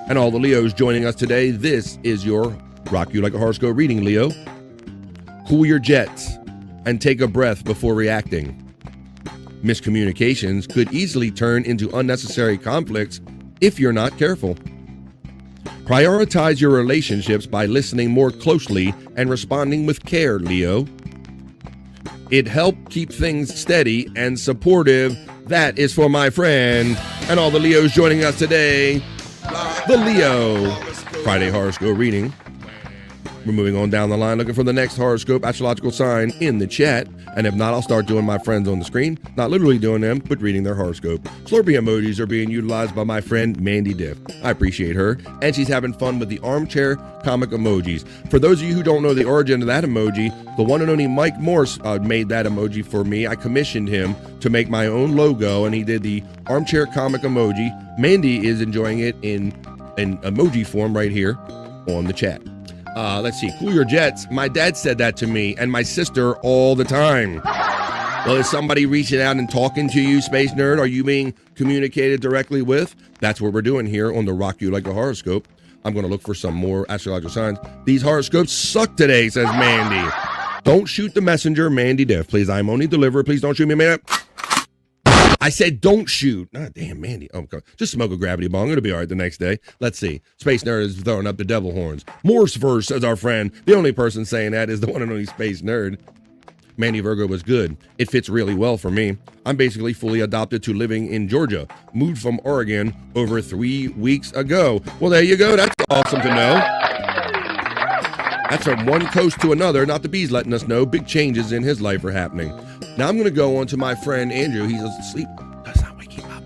And all the Leos joining us today, this is your Rock You Like a Horoscope reading, Leo. Cool your jets and take a breath before reacting. Miscommunications could easily turn into unnecessary conflicts if you're not careful. Prioritize your relationships by listening more closely and responding with care, Leo. It helped keep things steady and supportive. That is for my friend and all the Leos joining us today, the Leo Friday Horoscope reading. We're moving on down the line looking for the next horoscope astrological sign in the chat. And if not, I'll start doing my friends on the screen. Not literally doing them, but reading their horoscope. Slurpee emojis are being utilized by my friend Mandy Diff. I appreciate her. And she's having fun with the armchair comic emojis. For those of you who don't know the origin of that emoji, the one and only Mike Morse made that emoji for me. I commissioned him to make my own logo, and he did the armchair comic emoji. Mandy is enjoying it in emoji form right here on the chat. Let's see. Cool your jets. My dad said that to me and my sister all the time. Well, is somebody reaching out and talking to you, Space Nerd? Are you being communicated directly with? That's what we're doing here on the Rock You Like a Horoscope. I'm going to look for some more astrological signs. These horoscopes suck today, says Mandy. Don't shoot the messenger, Mandy Diff. Please, I'm only deliverer. Please don't shoot me, man. I said don't shoot. Oh, damn, Mandy. Oh, God. Just smoke a gravity bong. It'll be all right the next day. Let's see. Space Nerd is throwing up the devil horns. Morse verse, says our friend. The only person saying that is the one and only Space Nerd. Mandy Virgo was good. It fits really well for me. I'm basically fully adopted to living in Georgia. Moved from Oregon over 3 weeks ago. Well, there you go. That's awesome to know. That's from one coast to another. Not the Bees letting us know big changes in his life are happening. Now I'm going to go on to my friend Andrew. He's asleep. Does not wake him up.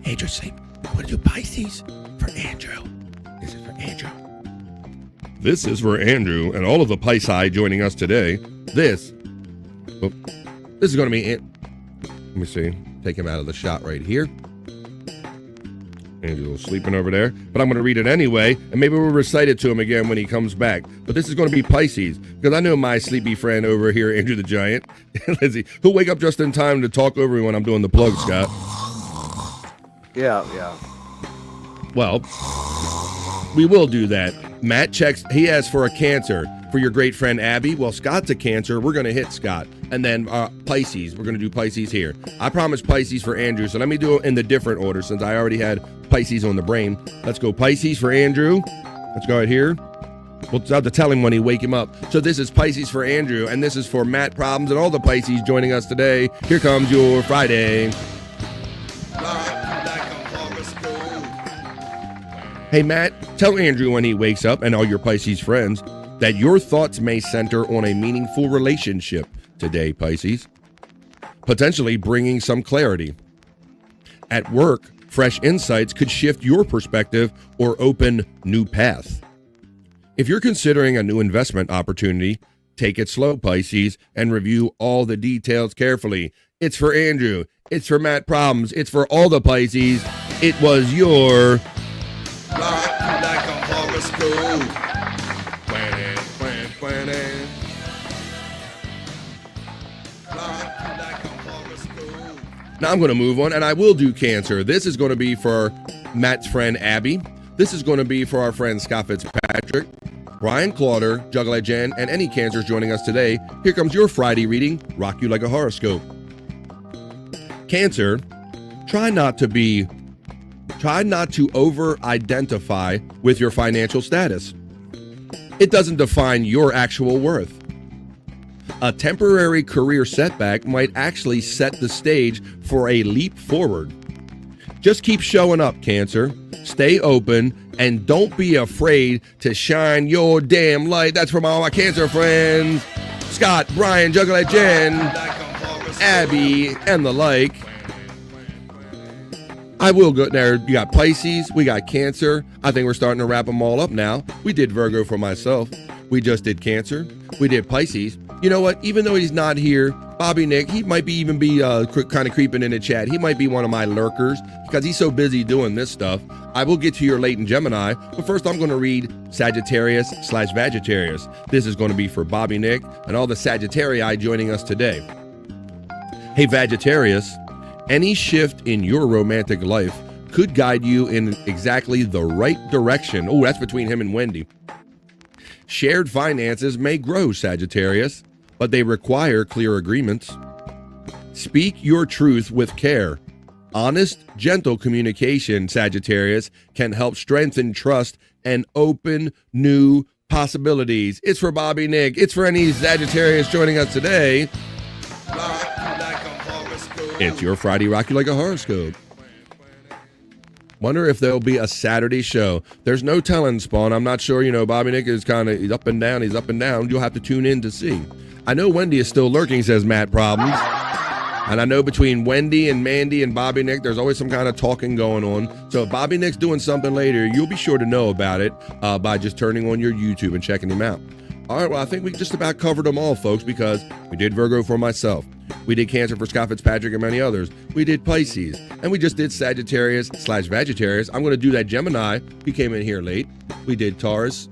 Andrew's asleep. I'm going to do Pisces for Andrew. This is for Andrew. This is for Andrew and all of the Pisces joining us today. This is going to be it. Let me see. Take him out of the shot right here. Andrew's sleeping over there, but I'm going to read it anyway, and maybe we'll recite it to him again when he comes back. But this is going to be Pisces, because I know my sleepy friend over here, Andrew the Giant, Lizzie, who'll wake up just in time to talk over me when I'm doing the plug, Scott. Yeah. Well, we will do that. Matt checks. He asked for a Cancer. for your great friend Abby. Well, Scott's a Cancer. We're going to hit Scott. And then Pisces. We're going to do Pisces here. I promised Pisces for Andrew, so let me do it in the different order since I already had Pisces on the brain. Let's go Pisces for Andrew. Let's go right here. We'll have to tell him when he wake him up. So this is Pisces for Andrew, and this is for Matt Problems and all the Pisces joining us today. Here comes your Friday. Hey, Matt, tell Andrew when he wakes up and all your Pisces friends that your thoughts may center on a meaningful relationship today, Pisces, potentially bringing some clarity. At work, fresh insights could shift your perspective or open new paths. If you're considering a new investment opportunity, take it slow, Pisces, and review all the details carefully. It's for Andrew. It's for Matt Problems. It's for all the Pisces. It was your... Now I'm going to move on, and I will do Cancer. This is going to be for Matt's friend Abby. This is going to be for our friend Scott Fitzpatrick, Brian Clauder, Juggalette Jen, and any Cancers joining us today. Here comes your Friday reading, Rock You Like a Horoscope. Cancer, try not to over-identify with your financial status. It doesn't define your actual worth. A temporary career setback might actually set the stage for a leap forward. Just keep showing up, Cancer. Stay open and don't be afraid to shine your damn light. That's from all my Cancer friends. Scott, Brian, Juggalette Jen, Abby, and the like. I will go there. You got Pisces, we got Cancer. I think we're starting to wrap them all up now. We did Virgo for myself. We just did Cancer. We did Pisces. You know what? Even though he's not here, Bobby Nick, he might be kind of creeping in the chat. He might be one of my lurkers because he's so busy doing this stuff. I will get to your late in Gemini, but first I'm going to read Sagittarius/Vagittarius. This is going to be for Bobby Nick and all the Sagittarii joining us today. Hey, Vagittarius, any shift in your romantic life could guide you in exactly the right direction. Oh, that's between him and Wendy. Shared finances may grow, Sagittarius, but they require clear agreements. Speak your truth with care. Honest, gentle communication, Sagittarius, can help strengthen trust and open new possibilities. It's for Bobby Nick. It's for any Sagittarius joining us today. It's your Friday Rock You Like a Horoscope. Wonder if there'll be a Saturday show. There's no telling, Spawn. I'm not sure. Bobby Nick is he's up and down. He's up and down. You'll have to tune in to see. I know Wendy is still lurking, says Matt Problems. And I know between Wendy and Mandy and Bobby Nick, there's always some kind of talking going on. So if Bobby Nick's doing something later, you'll be sure to know about it by just turning on your YouTube and checking him out. All right, well, I think we just about covered them all, folks, because we did Virgo for myself. We did Cancer for Scott Fitzpatrick and many others. We did Pisces. And we just did Sagittarius/Vagittarius. I'm going to do that Gemini. He came in here late. We did Taurus.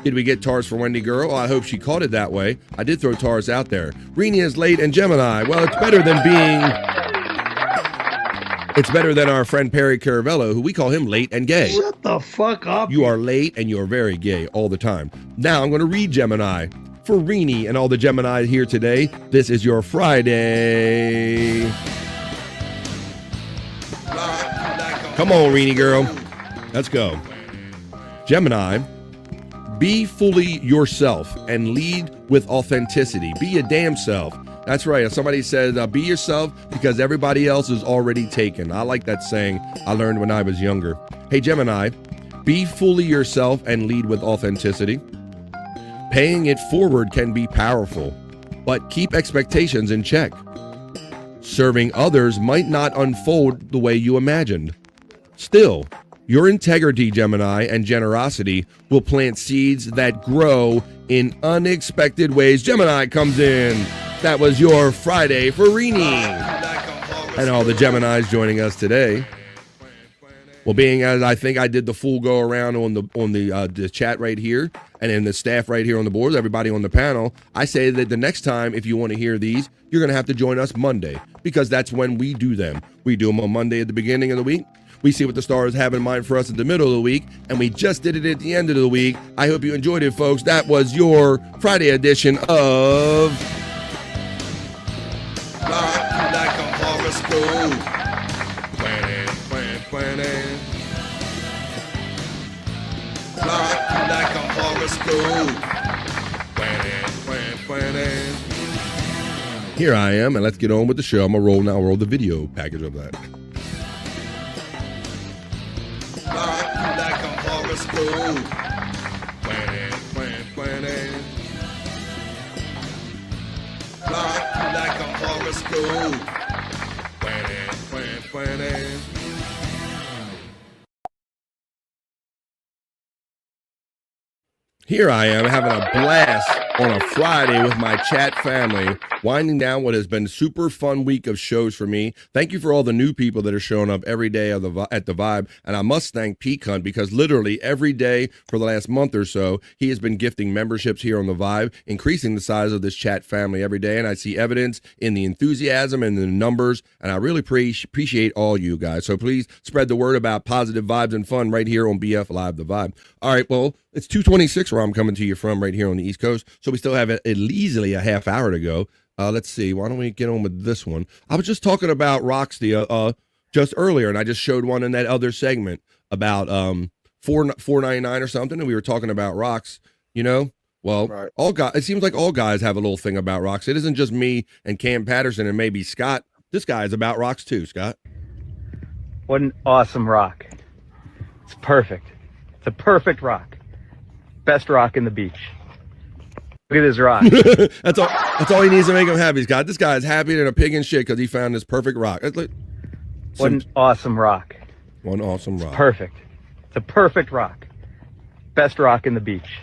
Did we get Taurus for Wendy Girl? Oh, I hope she caught it that way. I did throw Taurus out there. Rini is late and Gemini. Well, it's better than It's better than our friend Perry Caravello, who we call him late and gay. Shut the fuck up. You are late and you're very gay all the time. Now I'm going to read Gemini. For Rini and all the Gemini here today, this is your Friday. Come on, Rini girl. Let's go. Gemini, be fully yourself and lead with authenticity. Be your damn self. That's right. Somebody said, be yourself because everybody else is already taken. I like that saying I learned when I was younger. Hey, Gemini, be fully yourself and lead with authenticity. Paying it forward can be powerful, but keep expectations in check. Serving others might not unfold the way you imagined. Still, your integrity, Gemini, and generosity will plant seeds that grow in unexpected ways. Gemini comes in. That was your Friday for Rini. And all the Geminis joining us today. Well, being as I think I did the full go around on the chat right here, and then the staff right here on the board, everybody on the panel, I say that the next time, if you want to hear these, you're going to have to join us Monday, because that's when we do them. We do them on Monday at the beginning of the week. We see what the stars have in mind for us at the middle of the week, and we just did it at the end of the week. I hope you enjoyed it, folks. That was your Friday edition of Like a Horoscope. Planning. Like a horoscope. Planning. Here I am, and let's get on with the show. I'm gonna roll the video package of that. Like a horoscope. Planning. Like a horoscope. Planning. Here I am having a blast on a Friday with my chat family, winding down what has been a super fun week of shows for me. Thank you for all the new people that are showing up every day at the Vibe. And I must thank Pecan because literally every day for the last month or so, he has been gifting memberships here on the Vibe, increasing the size of this chat family every day. And I see evidence in the enthusiasm and the numbers. And I really appreciate all you guys. So please spread the word about positive vibes and fun right here on BF Live, the Vibe. All right, well, it's 2:26 where I'm coming to you from right here on the East Coast. So we still have at easily a half hour to go. Let's see. Why don't we get on with this one? I was just talking about rocks just earlier, and I just showed one in that other segment about $4.99 or something, and we were talking about rocks. You know, well, right. All guys. It seems like all guys have a little thing about rocks. It isn't just me and Cam Patterson and maybe Scott. This guy is about rocks too, Scott. What an awesome rock! It's perfect. It's a perfect rock. Best rock in the beach. Look at this rock. That's all he needs to make him happy, Scott. This guy is happier than a pig in shit because he found this perfect rock. What an awesome rock. One awesome rock. It's perfect. It's a perfect rock. Best rock in the beach.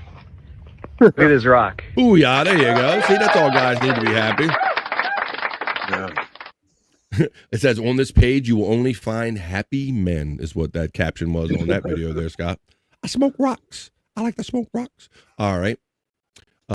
Look at this rock. Ooh, yeah, there you go. See, that's all guys need to be happy. Yeah. It says on this page, you will only find happy men, is what that caption was on that video there, Scott. I smoke rocks. I like to smoke rocks. All right.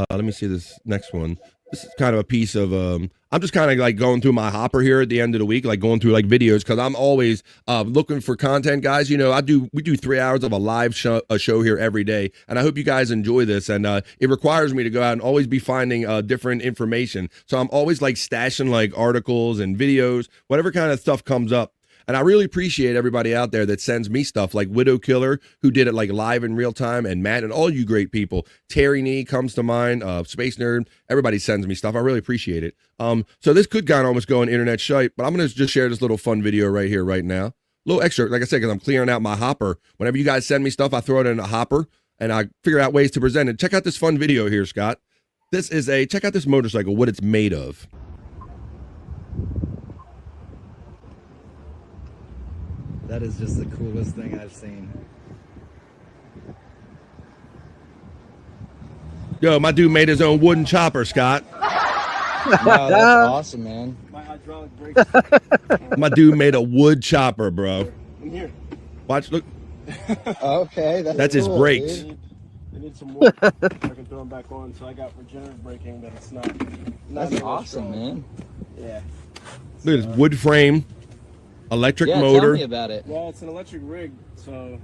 Let me see this next one. This is kind of a piece of, I'm just kind of like going through my hopper here at the end of the week, like going through like videos, because I'm always looking for content, guys. You know, we do 3 hours of a live show here every day, and I hope you guys enjoy this. And it requires me to go out and always be finding different information. So I'm always like stashing like articles and videos, whatever kind of stuff comes up. And I really appreciate everybody out there that sends me stuff like Widow Killer, who did it like live in real time, and Matt and all you great people. Terry Nee comes to mind, Space Nerd. Everybody sends me stuff. I really appreciate it. So this could kind of almost go on internet shite, but I'm going to just share this little fun video right here, right now. A little extra, like I said, because I'm clearing out my hopper. Whenever you guys send me stuff, I throw it in a hopper, and I figure out ways to present it. Check out this fun video here, Scott. Check out this motorcycle, what it's made of. That is just the coolest thing I've seen. Yo, my dude made his own wooden chopper, Scott. Wow, that's awesome, man. My hydraulic brakes. My dude made a wood chopper, bro. I'm here. Watch, look. Okay, that's his brakes. They need some wood. I can throw them back on. So I got regenerative braking, but it's not that's awesome, man. Yeah. Look at this wood frame. Electric motor. Tell me about it. Well, it's an electric rig, so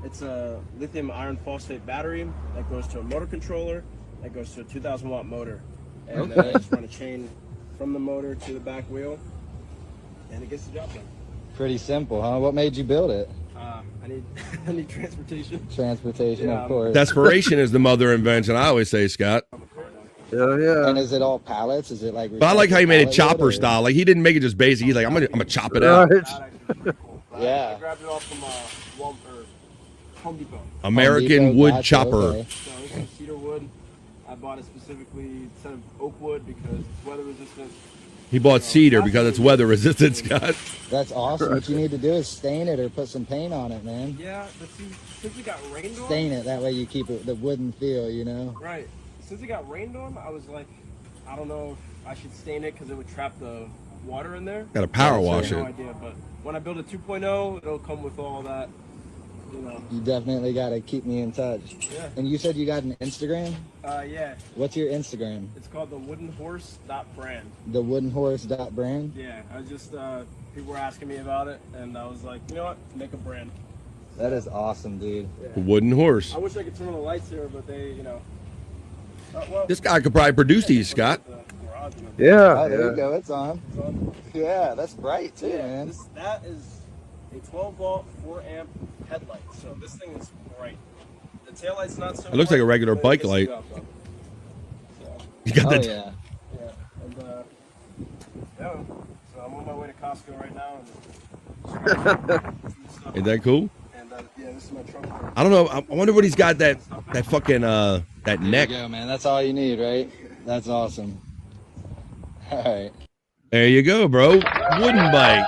it's a lithium iron phosphate battery that goes to a motor controller that goes to a 2,000 watt motor, and then I just run a chain from the motor to the back wheel, and it gets the job done. Pretty simple, huh? What made you build it? I need transportation. Transportation, Yeah, of course. Desperation is the mother of invention, I always say, Scott. Yeah. And is it all pallets? Is it like? But I like how he made it chopper style. Like he didn't make it just basic. He's like, I'm gonna chop it out. Yeah. I grabbed it off from Home Depot. American wood chopper. So this is cedar wood. I bought it specifically instead of oak wood because it's weather resistant. He bought cedar because it's weather resistant, Scott. That's awesome. What you need to do is stain it or put some paint on it, man. Yeah, but see, since it got rained on. Stain it. That way you keep it the wooden feel, you know. Right. Since it got rained on, I was like, I don't know if I should stain it because it would trap the water in there. Got to power wash no it. idea, but when I build a 2.0, it'll come with all that you know. You definitely got to keep me in touch. Yeah. And you said you got an Instagram? Yeah. What's your Instagram? It's called thewoodenhorse.brand. Thewoodenhorse.brand? Yeah, I just, people were asking me about it, and I was like, you know what, make a brand. That is awesome, dude. Yeah. Wooden Horse. I wish I could turn on the lights here, but they, you know. Well, This guy could probably produce these, Scott. Yeah. Oh, there you go. It's on. Yeah, that's bright too, man. That is a 12-volt, 4-amp headlight, so this thing is bright. The taillight's not so It looks like a bright, regular but bike it's light. up, though. You got Oh, that? yeah. Yeah, and yeah, so I'm on my way to Costco right now. And Ain't that cool? And yeah, this is my trunk. I don't know. I wonder what he's got that fucking that There neck. you go, man. That's all you need, right? That's awesome. All right. There you go, bro. Wooden bike.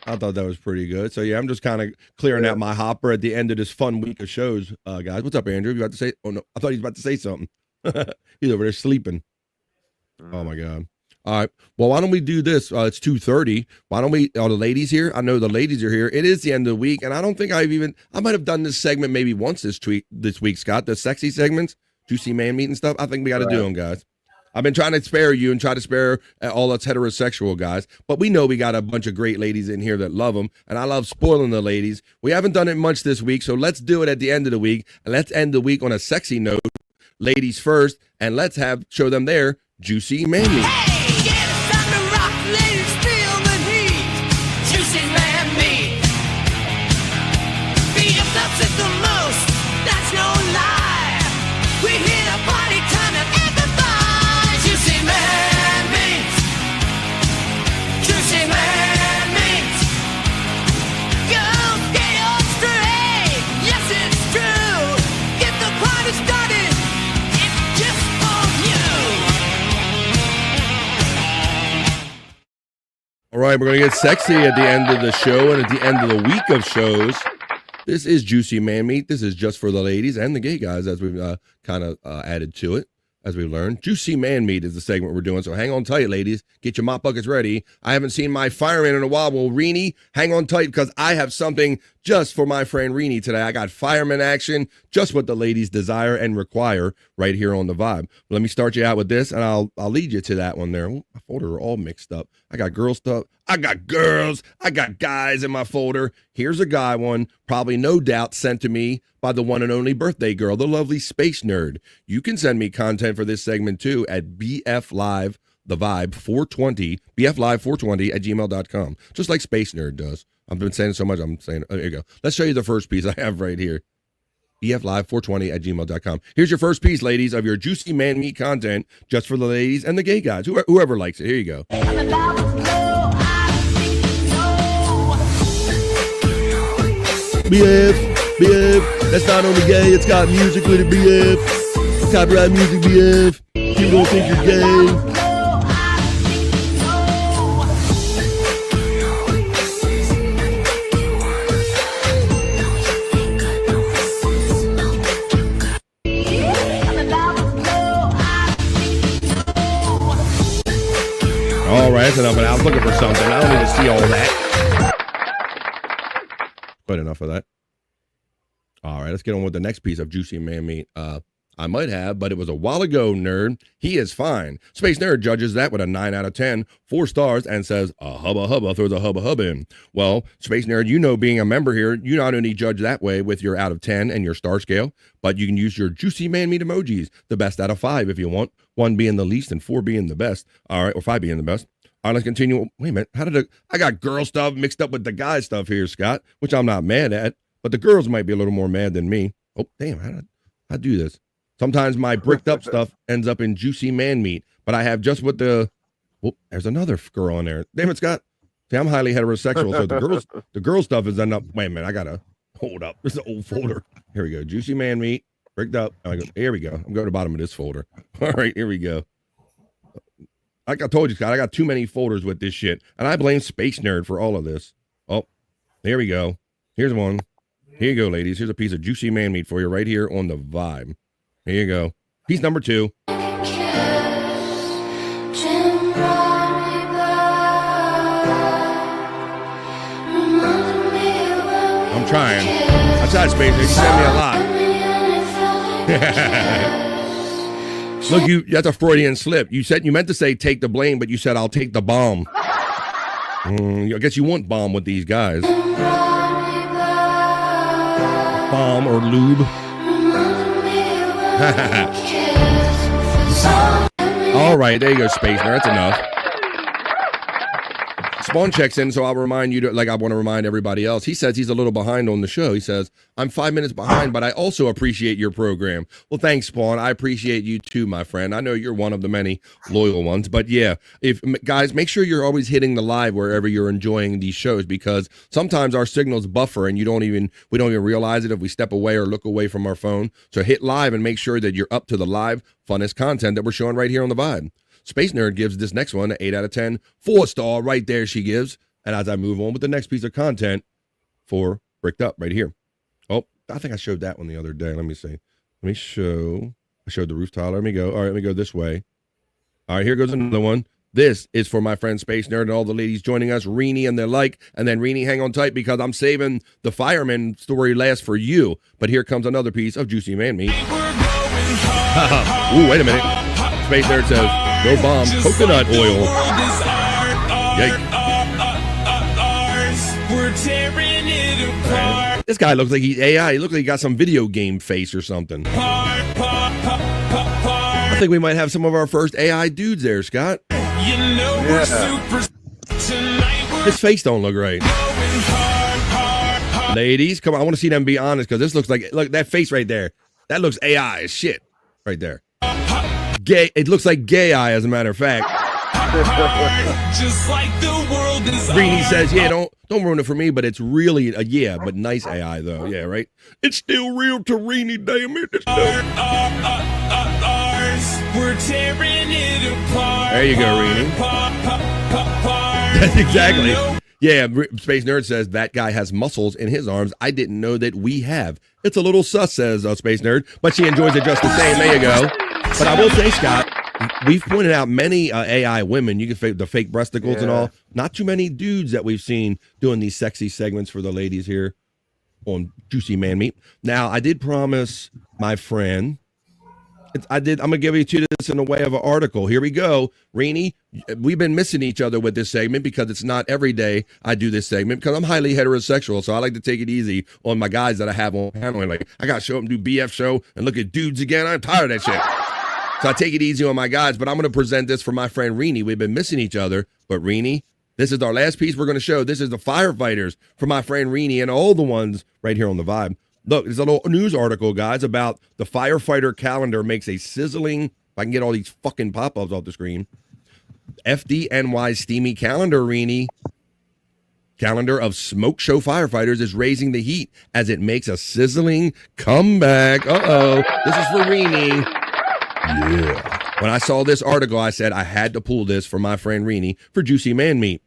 I thought that was pretty good. So yeah, I'm just kind of clearing out my hopper at the end of this fun week of shows, guys. What's up, Andrew? You about to say? Oh no, I thought he was about to say something. He's over there sleeping. Oh my god. All right. Well, why don't we do this? It's 2:30. Why don't we? All the ladies here. I know the ladies are here. It is the end of the week, and I don't think I might have done this segment maybe once this week, Scott. The sexy segments, juicy man meat and stuff. I think we got to do them, guys. I've been trying to spare you and try to spare all us heterosexual guys, but we know we got a bunch of great ladies in here that love them, and I love spoiling the ladies. We haven't done it much this week, so let's do it at the end of the week, and let's end the week on a sexy note. Ladies first, and let's show them their juicy man meat. All right, we're going to get sexy at the end of the show and at the end of the week of shows. This is Juicy Man Meat. This is just for the ladies and the gay guys, as we've kind of added to it, as we've learned. Juicy Man Meat is the segment we're doing, so hang on tight, ladies. Get your mop buckets ready. I haven't seen my fireman in a while. Well, Reenie, hang on tight, because I have something just for my friend Reenie today. I got fireman action, just what the ladies desire and require right here on The Vibe. Let me start you out with this, and I'll lead you to that one there. Ooh, my folder are all mixed up. I got girl stuff. I got girls. I got guys in my folder. Here's a guy one, probably no doubt sent to me by the one and only birthday girl, the lovely Space Nerd. You can send me content for this segment too at BF Live, The Vibe 420, BF Live 420 at gmail.com, just like Space Nerd does. I've been saying it so much, I'm saying, oh, there you go. Let's show you the first piece I have right here. BFLive420 at gmail.com. Here's your first piece, ladies, of your juicy man meat content, just for the ladies and the gay guys, whoever likes it. Here you go. BF, that's not only gay, it's got music with it, BF. Copyright music, BF. People don't think you're gay. All right, that's enough. I was looking for something. I don't need to see all that. Quite enough of that. All right, let's get on with the next piece of juicy man meat. I might have, but it was a while ago, nerd. He is fine. Space Nerd judges that with a 9 out of 10, 4 stars, and says, a hubba hubba, throws a hubba hubba in. Well, Space Nerd, you know, being a member here, you not only judge that way with your out of 10 and your star scale, but you can use your juicy man meat emojis, the best out of 5 if you want, 1 being the least and 4 being the best. All right, or 5 being the best. All right, let's continue. Wait a minute. I got girl stuff mixed up with the guy stuff here, Scott, which I'm not mad at, but the girls might be a little more mad than me. Oh, damn, how did I do this? Sometimes my bricked up stuff ends up in juicy man meat, but I have just what the, oh, there's another girl in there. Damn it, Scott. See, I'm highly heterosexual, so the girl stuff is end up, wait a minute, I gotta hold up. This is an old folder. Here we go. Juicy man meat, bricked up. Here we go. I'm going to the bottom of this folder. All right, here we go. Like I told you, Scott, I got too many folders with this shit, and I blame Space Nerd for all of this. Oh, there we go. Here's one. Here you go, ladies. Here's a piece of juicy man meat for you right here on The Vibe. Here you go. Piece number 2. Reminded me I'm trying. I tried, Space Nerd. You sent me a lot. Look, that's a Freudian slip. You meant to say take the blame, but you said I'll take the bomb. I guess you want bomb with these guys. Bomb or lube. All right, there you go, Space Nerd. That's enough. Spawn checks in, so I'll remind you, like I want to remind everybody else. He says he's a little behind on the show. He says, I'm 5 minutes behind, but I also appreciate your program. Well, thanks, Spawn. I appreciate you too, my friend. I know you're one of the many loyal ones, but yeah, guys, make sure you're always hitting the live wherever you're enjoying these shows, because sometimes our signals buffer and we don't even realize it if we step away or look away from our phone. So hit live and make sure that you're up to the live funnest content that we're showing right here on the Vibe. Space Nerd gives this next one an 8 out of 10, 4-star right there she gives. And as I move on with the next piece of content for Bricked Up right here. Oh, I think I showed that one the other day. Let me see. I showed the roof tile. Let me go. All right, let me go this way. All right, here goes another one. This is for my friend Space Nerd and all the ladies joining us, Reenie and their like. And then Reenie, hang on tight because I'm saving the fireman story last for you. But here comes another piece of juicy man meat. Ooh, wait a minute. Space Nerd says, no bomb, coconut oil. Yikes. This guy looks like he's AI. He looks like he got some video game face or something. I think we might have some of our first AI dudes there, Scott. His face don't look right. Ladies, come on. I want to see them be honest, because this looks like, look, that face right there. That looks AI as shit right there. Gay. It looks like gay eye, as a matter of fact. Just like the world is. Reenie says, yeah, don't ruin it for me, but it's really but nice AI though. Yeah, right. It's still real to Reenie, damn it. We're tearing it apart. There you go, Reenie. That's exactly. Yeah, Space Nerd says that guy has muscles in his arms I didn't know that we have. It's a little sus, says Space Nerd, but she enjoys it just the same. There you go. But I will say, Scott, we've pointed out many AI women. You can fake the fake breasticles and all. Not too many dudes that we've seen doing these sexy segments for the ladies here on Juicy Man Meat. Now, I did promise my friend. I'm gonna give you to this in a way of an article. Here we go, Reenie. We've been missing each other with this segment because it's not every day I do this segment because I'm highly heterosexual, so I like to take it easy on my guys that I have on panel. Like I gotta show up and do BF show and look at dudes again. I'm tired of that shit. So I take it easy on my guys, but I'm gonna present this for my friend Reenie. We've been missing each other, but Reenie, this is our last piece we're gonna show. This is the firefighters for my friend Reenie and all the ones right here on the Vibe. Look, there's a little news article, guys, about the firefighter calendar makes a sizzling, if I can get all these fucking pop-ups off the screen, FDNY steamy calendar, Reenie. Calendar of smoke show firefighters is raising the heat as it makes a sizzling comeback. Uh-oh, this is for Reenie. Yeah. When I saw this article, I said I had to pull this for my friend Reenie for Juicy Man Meat.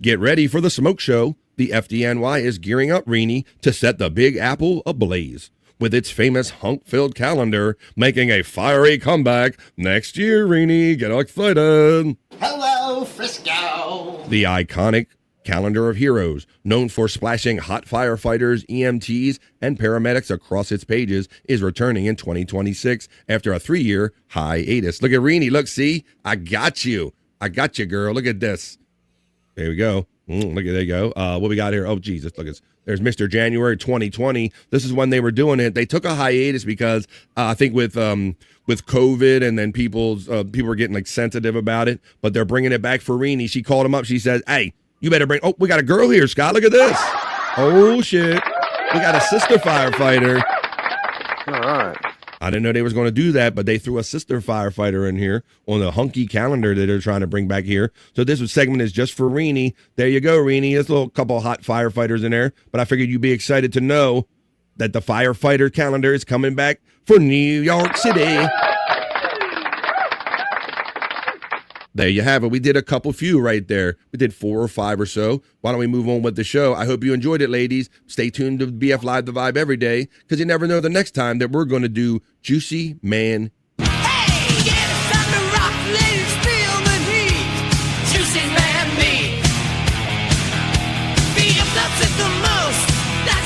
Get ready for the smoke show. The FDNY is gearing up, Reenie, to set the Big Apple ablaze with its famous hunk-filled calendar, making a fiery comeback next year, Reenie. Get excited. Hello, Frisco. The iconic calendar of heroes, known for splashing hot firefighters, EMTs, and paramedics across its pages, is returning in 2026 after a 3-year hiatus. Look at Reenie. Look, see? I got you. I got you, girl. Look at this. There we go. Look at, there you go. What we got here? Oh, Jesus. Look, there's Mr. January 2020. This is when they were doing it. They took a hiatus because I think with COVID and then people were getting like sensitive about it, but they're bringing it back for Reenie. She called him up. She said, hey, you better bring, we got a girl here, Scott. Look at this. Oh, shit. We got a sister firefighter. All right. I didn't know they was going to do that, but they threw a sister firefighter in here on the hunky calendar that they're trying to bring back here. So this segment is just for Reenie. There you go, Reenie. There's a little couple hot firefighters in there, but I figured you'd be excited to know that the firefighter calendar is coming back for New York City. There you have it. We did a few right there. We did 4 or 5 or so. Why don't we move on with the show? I hope you enjoyed it, ladies. Stay tuned to BF Live The Vibe every day, because you never know the next time that we're going to do Juicy Man. Juicy Man Meat. BF loves it the most. That's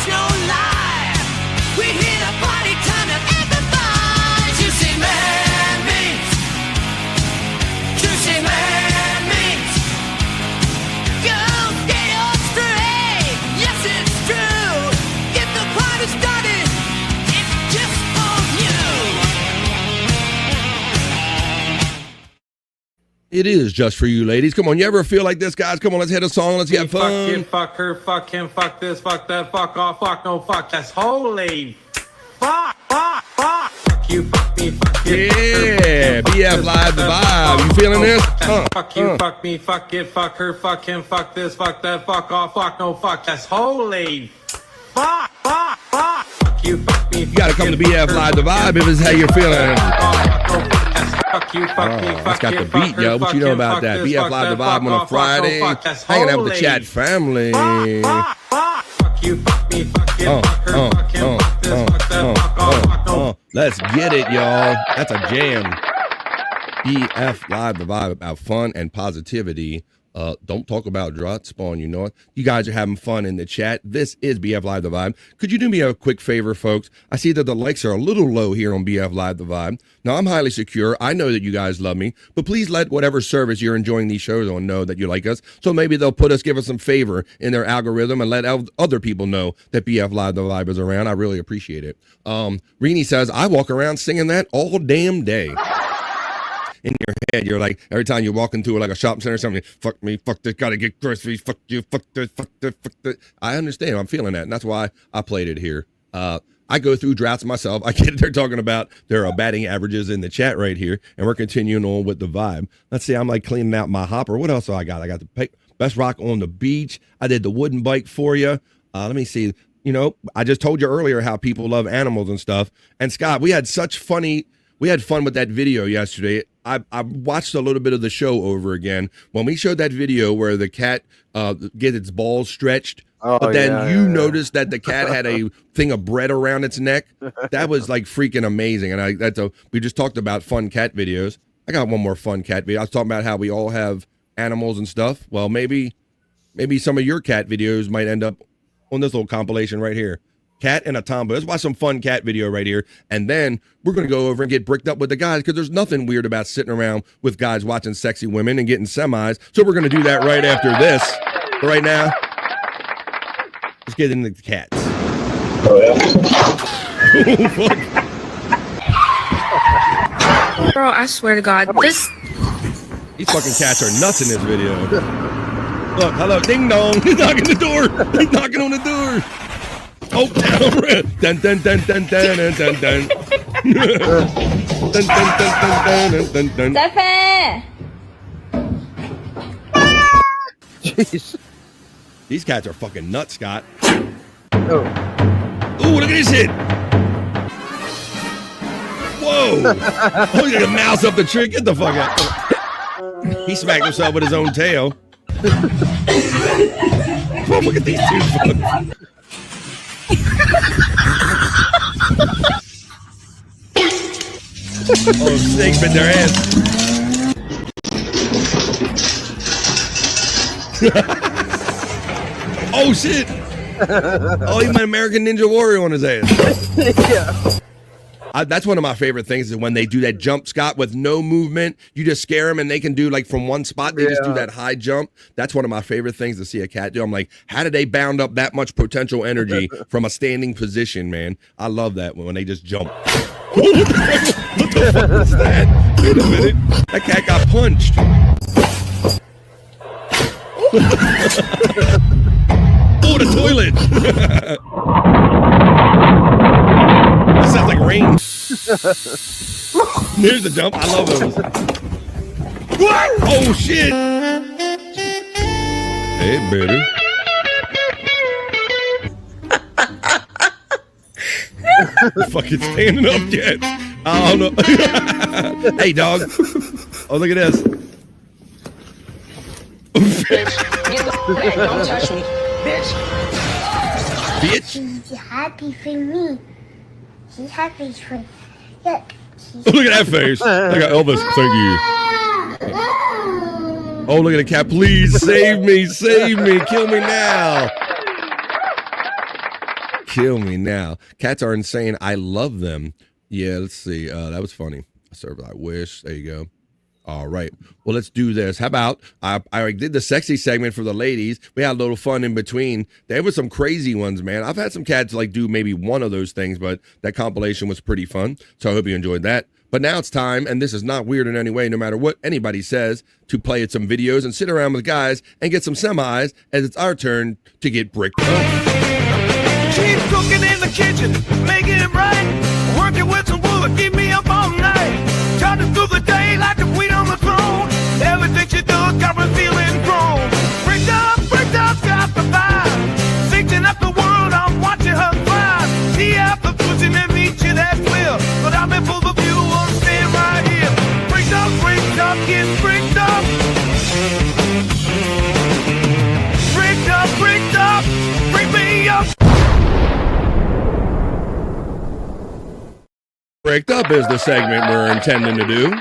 It is just for you, ladies. Come on, you ever feel like this, guys? Come on, let's hit a song. Let's have Fuck fun. you, fuck her, fuck him, fuck this, fuck that, fuck off, fuck no, fuck. That's holy. Fuck, fuck, fuck. Fuck you, fuck me, fuck you. Yeah, BF Live the Vibe. You feeling this? Fuck you, fuck me, fuck it, fuck her, fuck him, fuck this, fuck that, fuck off, fuck no, fuck. That's holy. Fuck, fuck, fuck. Fuck you, fuck me. You gotta come to BF Live the Vibe if it's how you're feeling. Fuck you, fuck me, That's got the beat, yo. What you know about that? BF Live the Vibe on a Friday. Hanging out with the chat family. Fuck you, fuck me, fuck it, fuck her, fuck him, fuck this, fuck that, fuck off, fuck no. Let's get it, y'all. That's a jam. BF Live the Vibe about fun and positivity. Don't talk about drought spawn, you know it. You guys are having fun in the chat. This is BF Live the Vibe. Could you do me a quick favor, folks? I see that the likes are a little low here on BF Live the Vibe. Now, I'm highly secure. I know that you guys love me, but please let whatever service you're enjoying these shows on know that you like us. So maybe they'll give us some favor in their algorithm and let other people know that BF Live the Vibe is around. I really appreciate it. Rini says, I walk around singing that all damn day. In your head, you're like, every time you're walking through like a shopping center or something, fuck me, fuck this, gotta get groceries, fuck you, fuck this, fuck this, fuck this. I understand. I'm feeling that. And that's why I played it here. I go through droughts myself. I get they're talking about their batting averages in the chat right here. And we're continuing on with the vibe. Let's see. I'm like cleaning out my hopper. What else do I got? I got the best rock on the beach. I did the wooden bike for you. Let me see. You know, I just told you earlier how people love animals and stuff. And Scott, we had fun with that video yesterday. I watched a little bit of the show over again. When we showed that video where the cat gets its balls stretched, but then you noticed that the cat had a thing of bread around its neck. That was like freaking amazing. And we just talked about fun cat videos. I got one more fun cat video. I was talking about how we all have animals and stuff. Well, maybe some of your cat videos might end up on this little compilation right here. Cat and a tomboy. Let's watch some fun cat video right here. And then we're going to go over and get bricked up with the guys because there's nothing weird about sitting around with guys watching sexy women and getting semis. So we're going to do that right after this. But right now, let's get into the cats. Oh, yeah. Bro, I swear to God, these fucking cats are nuts in this video. Look, hello, ding dong. He's knocking the door. He's knocking on the door. Oh, dun dun dun dun dun dun dun dun. Dun dun dun dun dun dun. Jeez. These cats are fucking nuts, Scott. Oh. Ooh, look at this hit. Whoa. Oh, you got a mouse up the tree. Get the fuck out. He smacked himself with his own tail. Oh, look at these two fucking. Oh, snakes bit their ass. Oh shit! Oh, he went American Ninja Warrior on his ass. Yeah. That's one of my favorite things is when they do that jump, Scott, with no movement. You just scare them and they can do like from one spot, they just do that high jump. That's one of my favorite things to see a cat do. I'm like, how did they bound up that much potential energy from a standing position, man? I love that when they just jump. What the fuck was that? Wait a minute. That cat got punched. Oh, the toilet. That sounds like rain. Here's the jump. I love those. What? Oh, shit. Hey, baby. Fucking standing up yet. I don't know. Hey, dog. Oh, look at this. Bitch, get the hey, don't touch me, bitch. Bitch. He's happy for me. He's happy for me. Look. Oh, look at that face. Look at Elvis. Thank you. Oh, look at the cat. Please save me. Save me. Kill me now. Kill me now. Cats are insane. I love them. Yeah, let's see. That was funny. Serve I wish. There you go. All right. Well, let's do this. How about I did the sexy segment for the ladies. We had a little fun in between. There were some crazy ones, man. I've had some cats like do maybe one of those things, but that compilation was pretty fun. So I hope you enjoyed that. But now it's time, and this is not weird in any way, no matter what anybody says, to play some videos and sit around with guys and get some semis, as it's our turn to get bricked up. She's cooking in the kitchen, making it right. Working with some wood, keep me up all night. Charging through the day like the queen on the throne. Everything she does got me feeling grown. Bricked up, got the vibe. Fixing up the world, I'm watching her thrive. See out the pushing and meet you, that's clear. But I'm in full view, I'm staying right here. Bricked up, get bricked up. Bricked up, bring me up. Bricked up is the segment we're intending to do.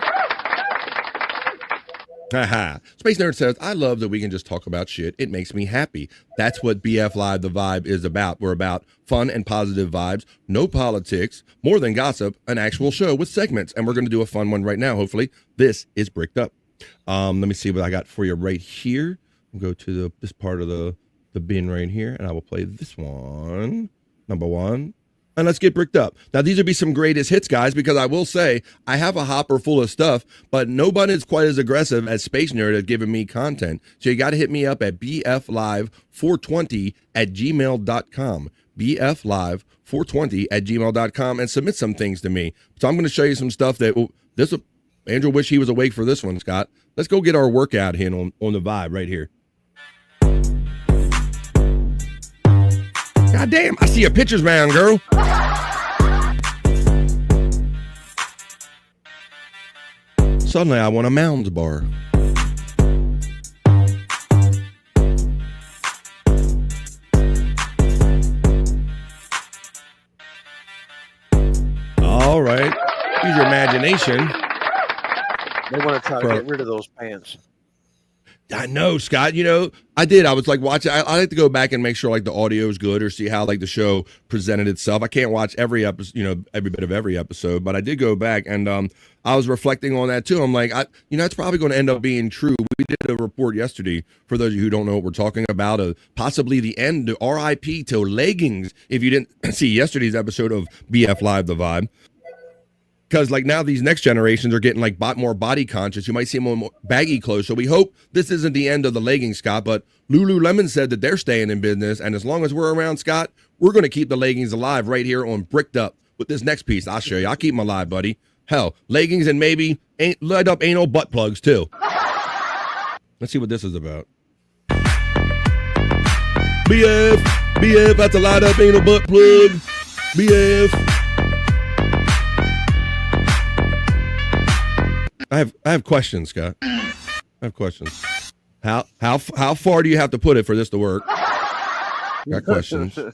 Haha. Space Nerd says, I love that we can just talk about shit. It makes me happy. That's what BF Live The Vibe is about. We're about fun and positive vibes, no politics, more than gossip, an actual show with segments. And we're going to do a fun one right now, hopefully. This is Bricked Up. Let me see what I got for you right here. I'll go to this part of the bin right here, and I will play this one, number one. And let's get bricked up. Now, these would be some greatest hits, guys, because I will say I have a hopper full of stuff, but nobody is quite as aggressive as Space Nerd at giving me content. So you got to hit me up at bflive420@gmail.com. bflive420@gmail.com and submit some things to me. So I'm going to show you some stuff that Andrew wish he was awake for this one, Scott. Let's go get our workout in on the vibe right here. God damn, I see your pictures, man, girl. Suddenly, I want a Mounds bar. All right. Use your imagination. They want to try to get rid of those pants. I know, Scott. You know, I did. I was like watching. I like to go back and make sure like the audio is good or see how like the show presented itself. I can't watch every episode, you know, every bit of every episode, but I did go back and I was reflecting on that too. I'm like, it's probably going to end up being true. We did a report yesterday for those of you who don't know what we're talking about, possibly the end, RIP to leggings. If you didn't see yesterday's episode of BF Live The Vibe. Because like now these next generations are getting like more body conscious. You might see more baggy clothes. So we hope this isn't the end of the leggings, Scott. But Lululemon said that they're staying in business. And as long as we're around, Scott, we're going to keep the leggings alive right here on Bricked Up with this next piece. I'll show you. I'll keep them alive, buddy. Hell, leggings and maybe light up anal butt plugs too. Let's see what this is about. BF, that's a light up anal butt plug. BF. I have questions, Scott. I have questions. How far do you have to put it for this to work? Got questions. But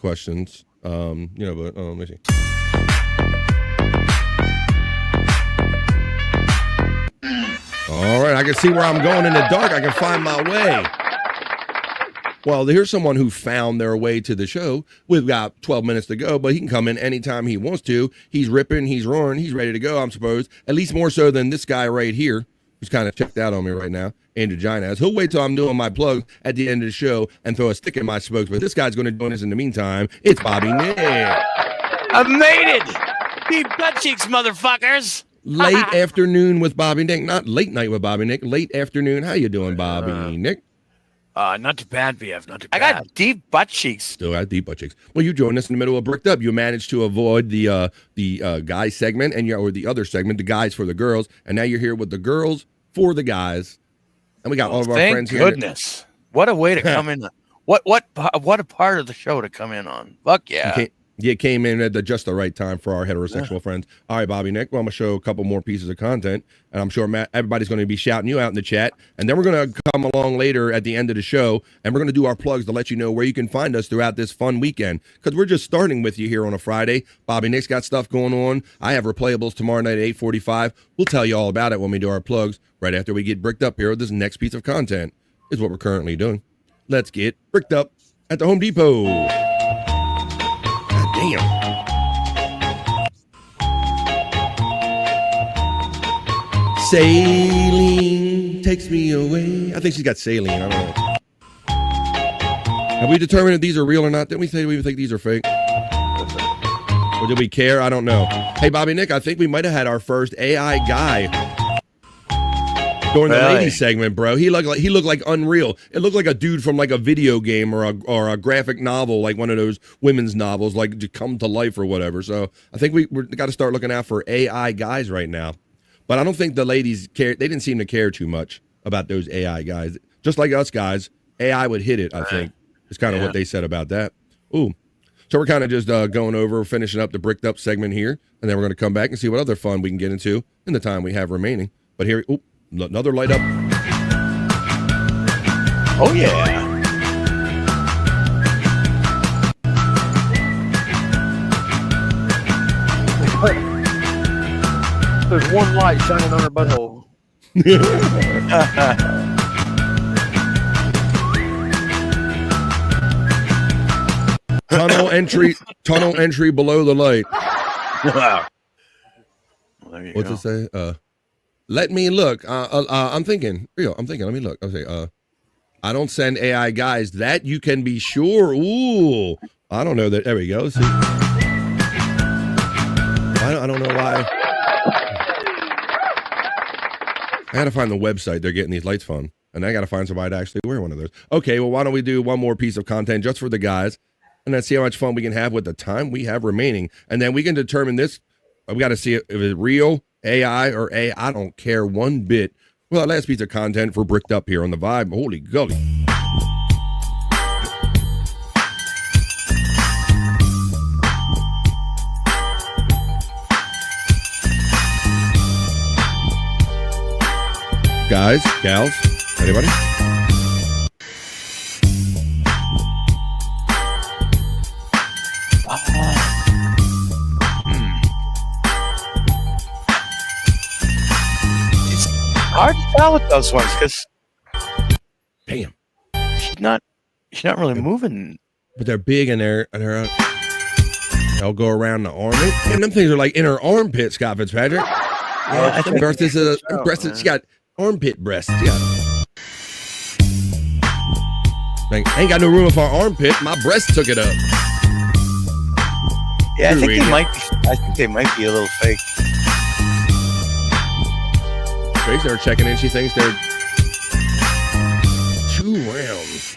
let me see. All right, I can see where I'm going in the dark. I can find my way. Well, here's someone who found their way to the show. We've got 12 minutes to go, but he can come in anytime he wants to. He's ripping, he's roaring, he's ready to go, I'm supposed. At least more so than this guy right here, who's kind of checked out on me right now, Andrew Ginaz. He'll wait till I'm doing my plug at the end of the show and throw a stick in my spokes, but this guy's going to join us in the meantime. It's Bobby Nick. I made it! Deep butt cheeks, motherfuckers! Late afternoon with Bobby Nick. Not late night with Bobby Nick. Late afternoon. How you doing, Bobby Nick? Not too bad, BF. Not too bad. I got deep butt cheeks. Still got deep butt cheeks. Well, you joined us in the middle of Bricked Up. You managed to avoid the guys segment or the other segment, the guys for the girls, and now you're here with the girls for the guys. And we got all of our friends here. Thank goodness. What a way to come in. What a part of the show to come in on. Fuck yeah. You came in at just the right time for our heterosexual friends. All right, Bobby Nick. Well, I'm going to show a couple more pieces of content, and I'm sure everybody's going to be shouting you out in the chat. And then we're going to come along later at the end of the show, and we're going to do our plugs to let you know where you can find us throughout this fun weekend. Because we're just starting with you here on a Friday. Bobby Nick's got stuff going on. I have replayables tomorrow night at 8:45. We'll tell you all about it when we do our plugs right after we get bricked up here with this next piece of content is what we're currently doing. Let's get bricked up at the Home Depot. God damn. Sailing takes me away. I think she's got saline. I don't know. Have we determined if these are real or not? Didn't we say we think these are fake? Or did we care? I don't know. Hey, Bobby Nick, I think we might have had our first AI guy during the ladies segment, bro. He looked like Unreal. It looked like a dude from like a video game or a graphic novel, like one of those women's novels, like to come to life or whatever. So I think we're got to start looking out for AI guys right now. But I don't think the ladies care. They didn't seem to care too much about those AI guys. Just like us guys, AI would hit it, I think. It's kind of what they said about that. Ooh. So we're kind of just going over, finishing up the Bricked Up segment here, and then we're going to come back and see what other fun we can get into in the time we have remaining. But here, another light up. Oh, yeah. There's one light shining on her butthole. Tunnel entry below the light. Wow. What's it say? Let me look. I'm thinking. Let me look. I'll say, I don't send AI guys. That you can be sure. Ooh. I don't know that. There we go. See? I don't know why. I got to find the website they're getting these lights from. And I got to find somebody to actually wear one of those. Okay, well, why don't we do one more piece of content just for the guys, and then see how much fun we can have with the time we have remaining. And then we can determine this. We got to see if it's real, AI, or AI. I don't care one bit. Well, that last piece of content for Bricked Up here on The Vibe. Holy golly. Guys, gals, anybody? It's hard to tell with those ones because damn, she's not really moving. But they're big and they'll go around the arm. And them things are like in her armpit, Scott Fitzpatrick. Yeah, she got armpit breasts. Yeah. Like, ain't got no room for our armpit. My breast took it up. Yeah, I think they might be a little fake. Tracy, they're checking in. She thinks they're 2 rounds.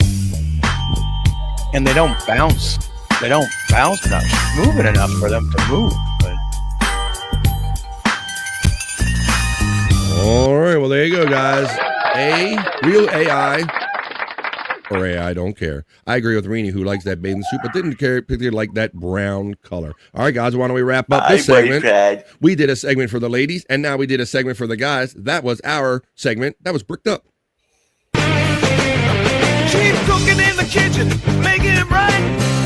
And they don't bounce. They don't bounce enough. She's moving enough for them to move. But all right, well, there you go, guys. Real AI or AI, don't care. I agree with Rini, who likes that bathing suit, but didn't care particularly like that brown color. All right, guys, why don't we wrap up this segment? We did a segment for the ladies, and now we did a segment for the guys. That was our segment. That was Bricked Up. She's cooking in the kitchen, making it right.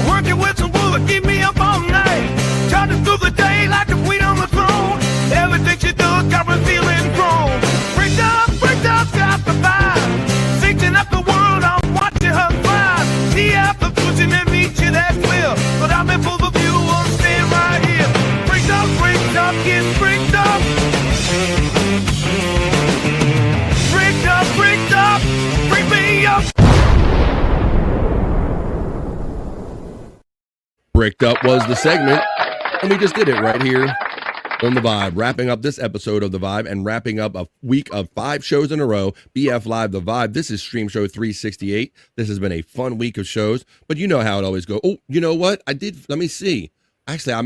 Working with some wood, keep me up all night. Charging through the day like the queen on the throne. Everything she does got me feeling grown. Bricked up, got the vibe. Fixing up the world, I'm watching her thrive. See after pushing and reaching that will. But I'm in full of view, I'm staying right here. Bricked up, get bricked up. Bricked up, bring me up. Bricked Up was the segment, and we just did it right here on The Vibe, wrapping up this episode of The Vibe and wrapping up a week of 5 shows in a row. BF Live The Vibe. This is Stream Show 368. This has been a fun week of shows, but you know how it always goes. Oh, you know what? Let me see. Actually, I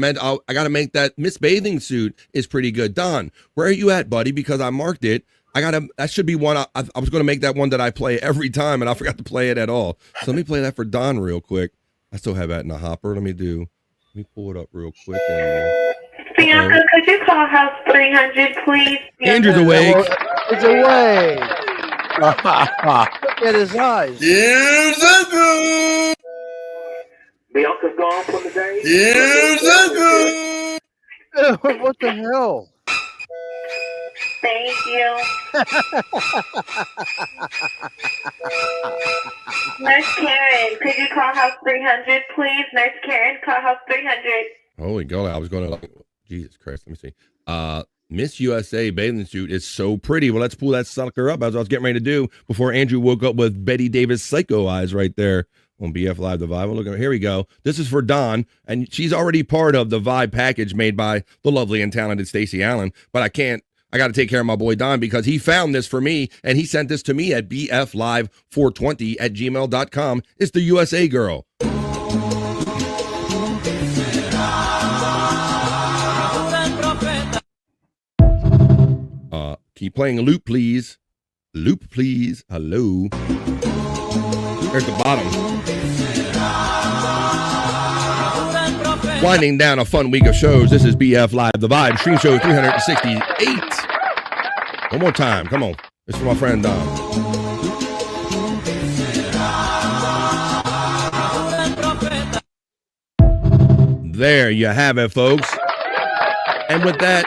got to make that Miss Bathing Suit is pretty good. Don, where are you at, buddy? Because I marked it. That should be one. I was going to make that one that I play every time, and I forgot to play it at all. So let me play that for Don real quick. I still have that in the hopper. Let me pull it up real quick. Bianca, could you call house 300, please? Andrew's awake. He's awake. Look at his eyes. Here's a good. Bianca's gone for the day. Here's a good. What the hell? Thank you. Nurse Karen, could you call house 300, please? Nurse Karen, call house 300. Holy golly, I was going to Jesus Christ, let me see. Miss USA bathing suit is so pretty. Well, let's pull that sucker up as I was getting ready to do before Andrew woke up with Betty Davis psycho eyes right there. on BF Live The Vibe. Look, here we go. This is for Dawn, and she's already part of the Vibe package made by the lovely and talented Stacey Allen. But I got to take care of my boy Don because he found this for me, and he sent this to me at bflive420@gmail.com. It's the USA Girl. Keep playing loop, please. Loop, please. Hello. There's the bottom. Winding down a fun week of shows. This is BF Live The Vibe, Stream Show 368. One more time. Come on. It's for my friend Don. There you have it, folks. And with that,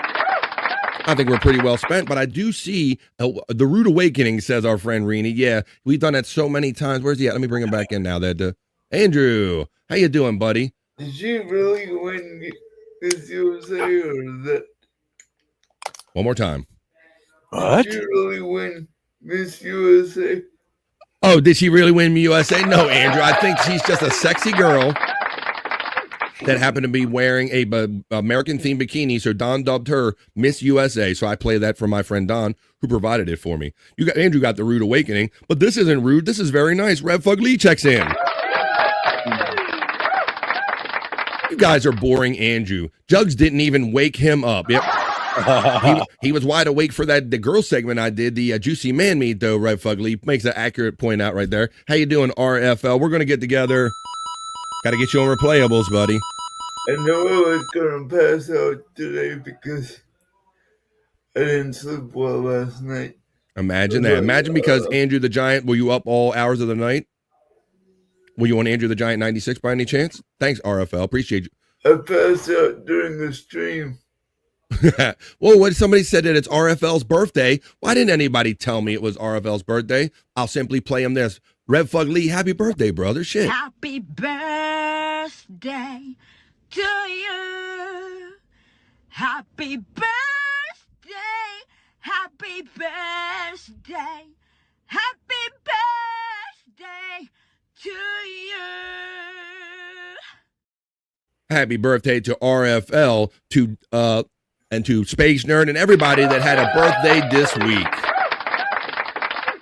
I think we're pretty well spent, but I do see the Rude Awakening, says our friend Rini. Yeah, we've done that so many times. Where's he at? Let me bring him back in now. Andrew, how you doing, buddy? Did you really win Miss USA or that? One more time. What? Did you really win Miss USA? Oh, did she really win USA? No, Andrew. I think she's just a sexy girl that happened to be wearing a American-themed bikini, so Don dubbed her Miss USA. So I play that for my friend Don, who provided it for me. Andrew got the Rude Awakening, but this isn't rude. This is very nice. Rev Fug Lee checks in. You guys are boring Andrew. Jugs didn't even wake him up. Yep. he was wide awake for the girl segment I did, the Juicy Man Meat, though. Rev Fug Lee makes an accurate point out right there. How you doing, RFL? We're going to get together. Got to get you on replayables, buddy. I know I was going to pass out today because I didn't sleep well last night. Imagine that. Imagine because Andrew the Giant, were you up all hours of the night? Were you on Andrew the Giant 96 by any chance? Thanks, RFL. Appreciate you. I passed out during the stream. Well, when somebody said that it's RFL's birthday, why didn't anybody tell me it was RFL's birthday? I'll simply play him this. Rev Fug Lee, happy birthday, brother. Shit. Happy birthday to you. Happy birthday. Happy birthday. Happy birthday to you. Happy birthday to RFL, and to Space Nerd and everybody that had a birthday this week.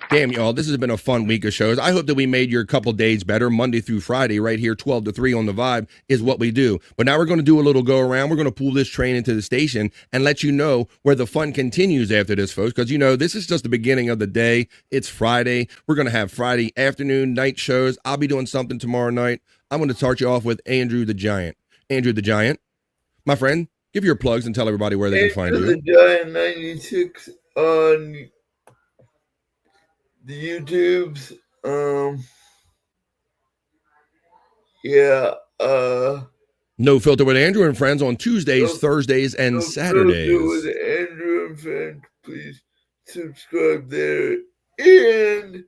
Damn, y'all, this has been a fun week of shows. I hope that we made your couple days better. Monday through Friday, right here, 12 to 3 on The Vibe is what we do. But now we're going to do a little go around. We're going to pull this train into the station and let you know where the fun continues after this, folks. Because, this is just the beginning of the day. It's Friday. We're going to have Friday afternoon, night shows. I'll be doing something tomorrow night. I'm going to start you off with Andrew the Giant. Andrew the Giant, my friend, give your plugs and tell everybody where they can find you. Andrew the Giant 96 on the YouTubes. No Filter with Andrew and Friends on Tuesdays, Thursdays, and Saturdays. No Filter with Andrew and Friends. Please subscribe there. And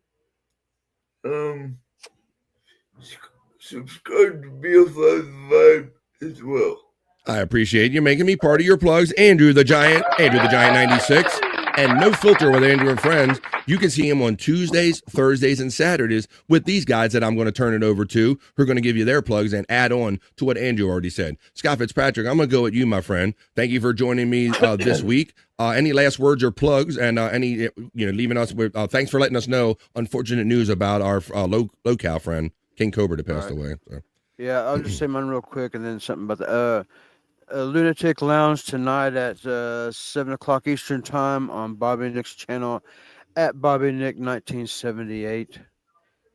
subscribe to BF Live Vibe as well. I appreciate you making me part of your plugs. Andrew the Giant 96. And No Filter with Andrew and Friends. You can see him on Tuesdays, Thursdays, and Saturdays with these guys that I'm going to turn it over to, who are going to give you their plugs and add on to what Andrew already said. Scott Fitzpatrick, I'm going to go at you, my friend. Thank you for joining me this week. Any last words or plugs, and any, leaving us with, thanks for letting us know unfortunate news about our local friend, King Cobra, that passed away. So. Yeah, I'll just say mine real quick and then something about the Lunatic Lounge tonight at 7 o'clock Eastern Time on Bobby Nick's channel at Bobby Nick 1978.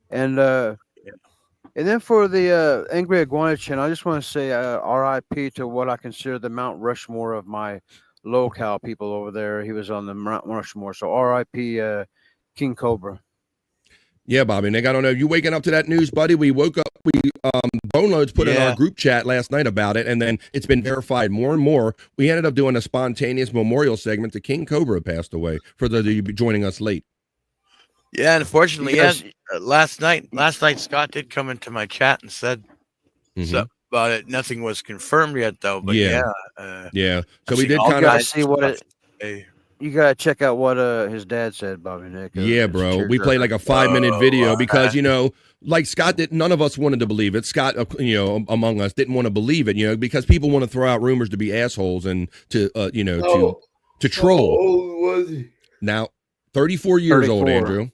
And then for the Angry Iguana channel, I just want to say RIP to what I consider the Mount Rushmore of my locale people over there. He was on the Mount Rushmore. So RIP King Cobra. Yeah, Bobby Nick, I don't know. You waking up to that news, buddy? We woke up, Boneloads put in our group chat last night about it, and then it's been verified more and more. We ended up doing a spontaneous memorial segment to King Cobra passed away, for those of you joining us late. Yeah, unfortunately, last night Scott did come into my chat and said something about it. Nothing was confirmed yet, though. But yeah. So we did kind of see what it. You gotta check out what his dad said, Bobby Nick. Yeah, bro. We played like a 5-minute video because, like Scott none of us wanted to believe it. Scott, among us didn't want to believe it, because people want to throw out rumors to be assholes and to, to troll. How old was he? Now, 34 years old, 34. Andrew.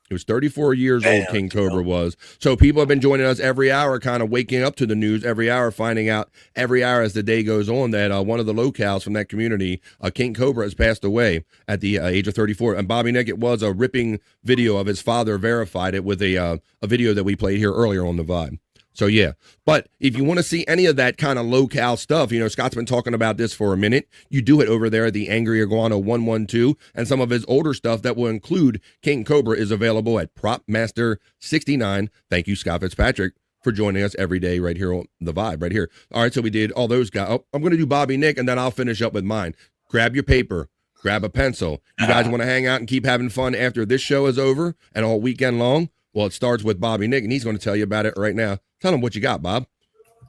He was 34 years old, King Cobra was. So people have been joining us every hour, kind of waking up to the news every hour, finding out every hour as the day goes on that one of the locals from that community, King Cobra, has passed away at the age of 34. And Bobby Nick, it was a ripping video of his father, verified it with a video that we played here earlier on the Vibe. So, yeah. But if you want to see any of that kind of low-cal stuff, Scott's been talking about this for a minute. You do it over there at the Angry Iguana 112. And some of his older stuff that will include King Cobra is available at Propmaster 69. Thank you, Scott Fitzpatrick, for joining us every day right here on the Vibe, right here. All right, so we did all those guys. Oh, I'm going to do Bobby Nick, and then I'll finish up with mine. Grab your paper. Grab a pencil. You guys want to hang out and keep having fun after this show is over and all weekend long? Well, it starts with Bobby Nick, and he's going to tell you about it right now. Tell him what you got, Bob.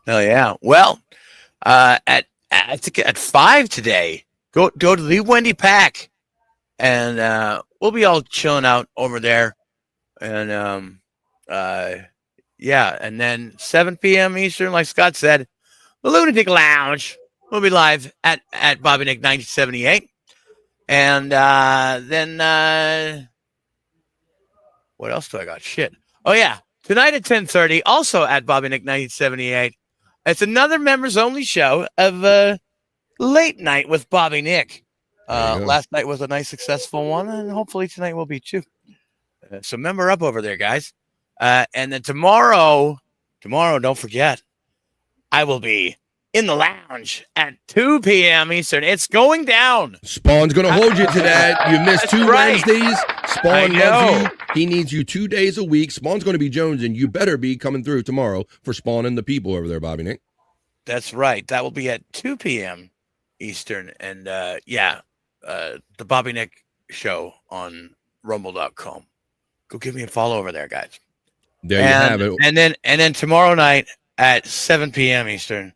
Oh yeah. Well, I think at 5 today, go to the Wendy Pack, and we'll be all chilling out over there, and yeah, and then 7 p.m. Eastern, like Scott said, the Lunatic Lounge will be live at Bobby Nick 1978, and then what else do I got? Shit. Oh yeah. Tonight at 10:30, also at Bobby Nick 1978, it's another members-only show of Late Night with Bobby Nick. Last night was a nice, successful one, and hopefully tonight will be too. So member up over there, guys. And then tomorrow, don't forget, I will be in the lounge at 2 p.m. Eastern. It's going down. Spawn's going to hold you to that. You missed 2 Wednesdays. Spawn loves you. He needs you 2 days a week. Spawn's going to be jonesing. You better be coming through tomorrow for Spawn and the people over there, Bobby Nick. That's right. That will be at 2 p.m. Eastern. And the Bobby Nick show on rumble.com. Go give me a follow over there, guys. There you have it. And then tomorrow night at 7 p.m. Eastern,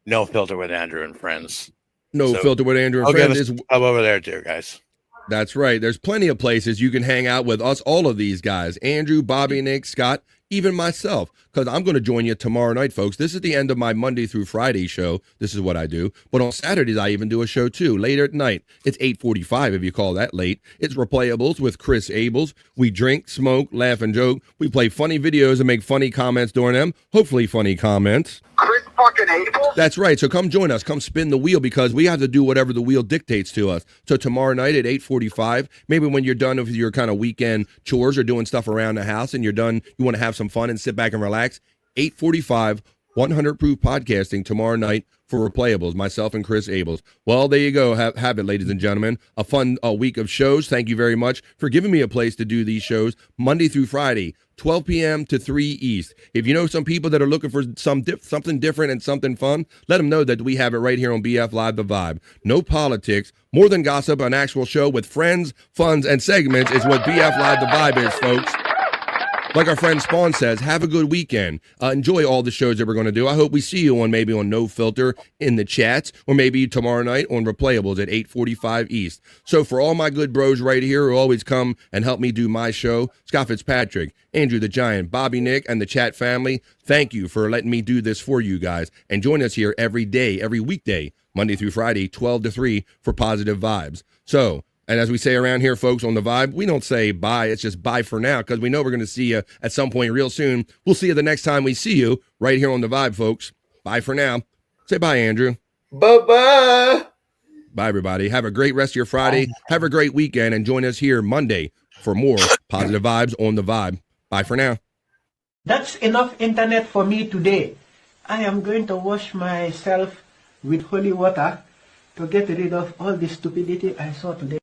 No Filter with Andrew and Friends. No Filter with Andrew and I'll Friends is over there too, guys. That's right. There's plenty of places you can hang out with us, all of these guys, Andrew, Bobby, Nick, Scott, even myself, because I'm going to join you tomorrow night, folks. This is the end of my Monday through Friday show. This is what I do. But on Saturdays, I even do a show, too, later at night. It's 8:45, if you call that late. It's Replayables with Chris Abels. We drink, smoke, laugh, and joke. We play funny videos and make funny comments during them. Hopefully funny comments. Chris fucking Abels? That's right. So come join us. Come spin the wheel, because we have to do whatever the wheel dictates to us. So tomorrow night at 8:45, maybe when you're done with your kind of weekend chores or doing stuff around the house and you're done, you want to have some fun and sit back and relax, 8:45, 100 Proof Podcasting tomorrow night for Replayables, myself and Chris Abels. Well, there you go. Have it, ladies and gentlemen. A fun week of shows. Thank you very much for giving me a place to do these shows Monday through Friday, 12 p.m. to 3 East. If you know some people that are looking for something different and something fun, let them know that we have it right here on BF Live The Vibe. No politics, more than gossip, an actual show with friends, funs, and segments is what BF Live The Vibe is, folks. Like our friend Spawn says, have a good weekend. Enjoy all the shows that we're going to do. I hope we see you on maybe on No Filter in the chats, or maybe tomorrow night on Replayables at 8:45 East. So for all my good bros right here who always come and help me do my show, Scott Fitzpatrick, Andrew the Giant, Bobby Nick, and the chat family, thank you for letting me do this for you guys. And join us here every day, every weekday, Monday through Friday, 12 to 3 for positive vibes. So, and as we say around here, folks, on the Vibe, we don't say bye. It's just bye for now, because we know we're going to see you at some point real soon. We'll see you the next time we see you right here on the Vibe, folks. Bye for now. Say bye, Andrew. Bye-bye. Bye, everybody. Have a great rest of your Friday. Have a great weekend, and join us here Monday for more positive vibes on the Vibe. Bye for now. That's enough internet for me today. I am going to wash myself with holy water to get rid of all the stupidity I saw today.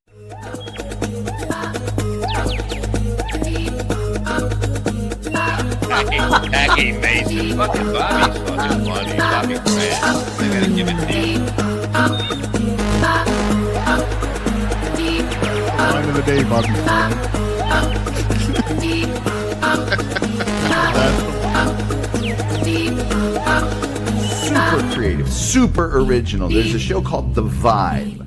Jackie Mason. Fucking Bobby's fucking funny. Bobby Grant. I gotta give it to you. Line of the day, Bobby Super creative, super original. There's a show called The Vibe.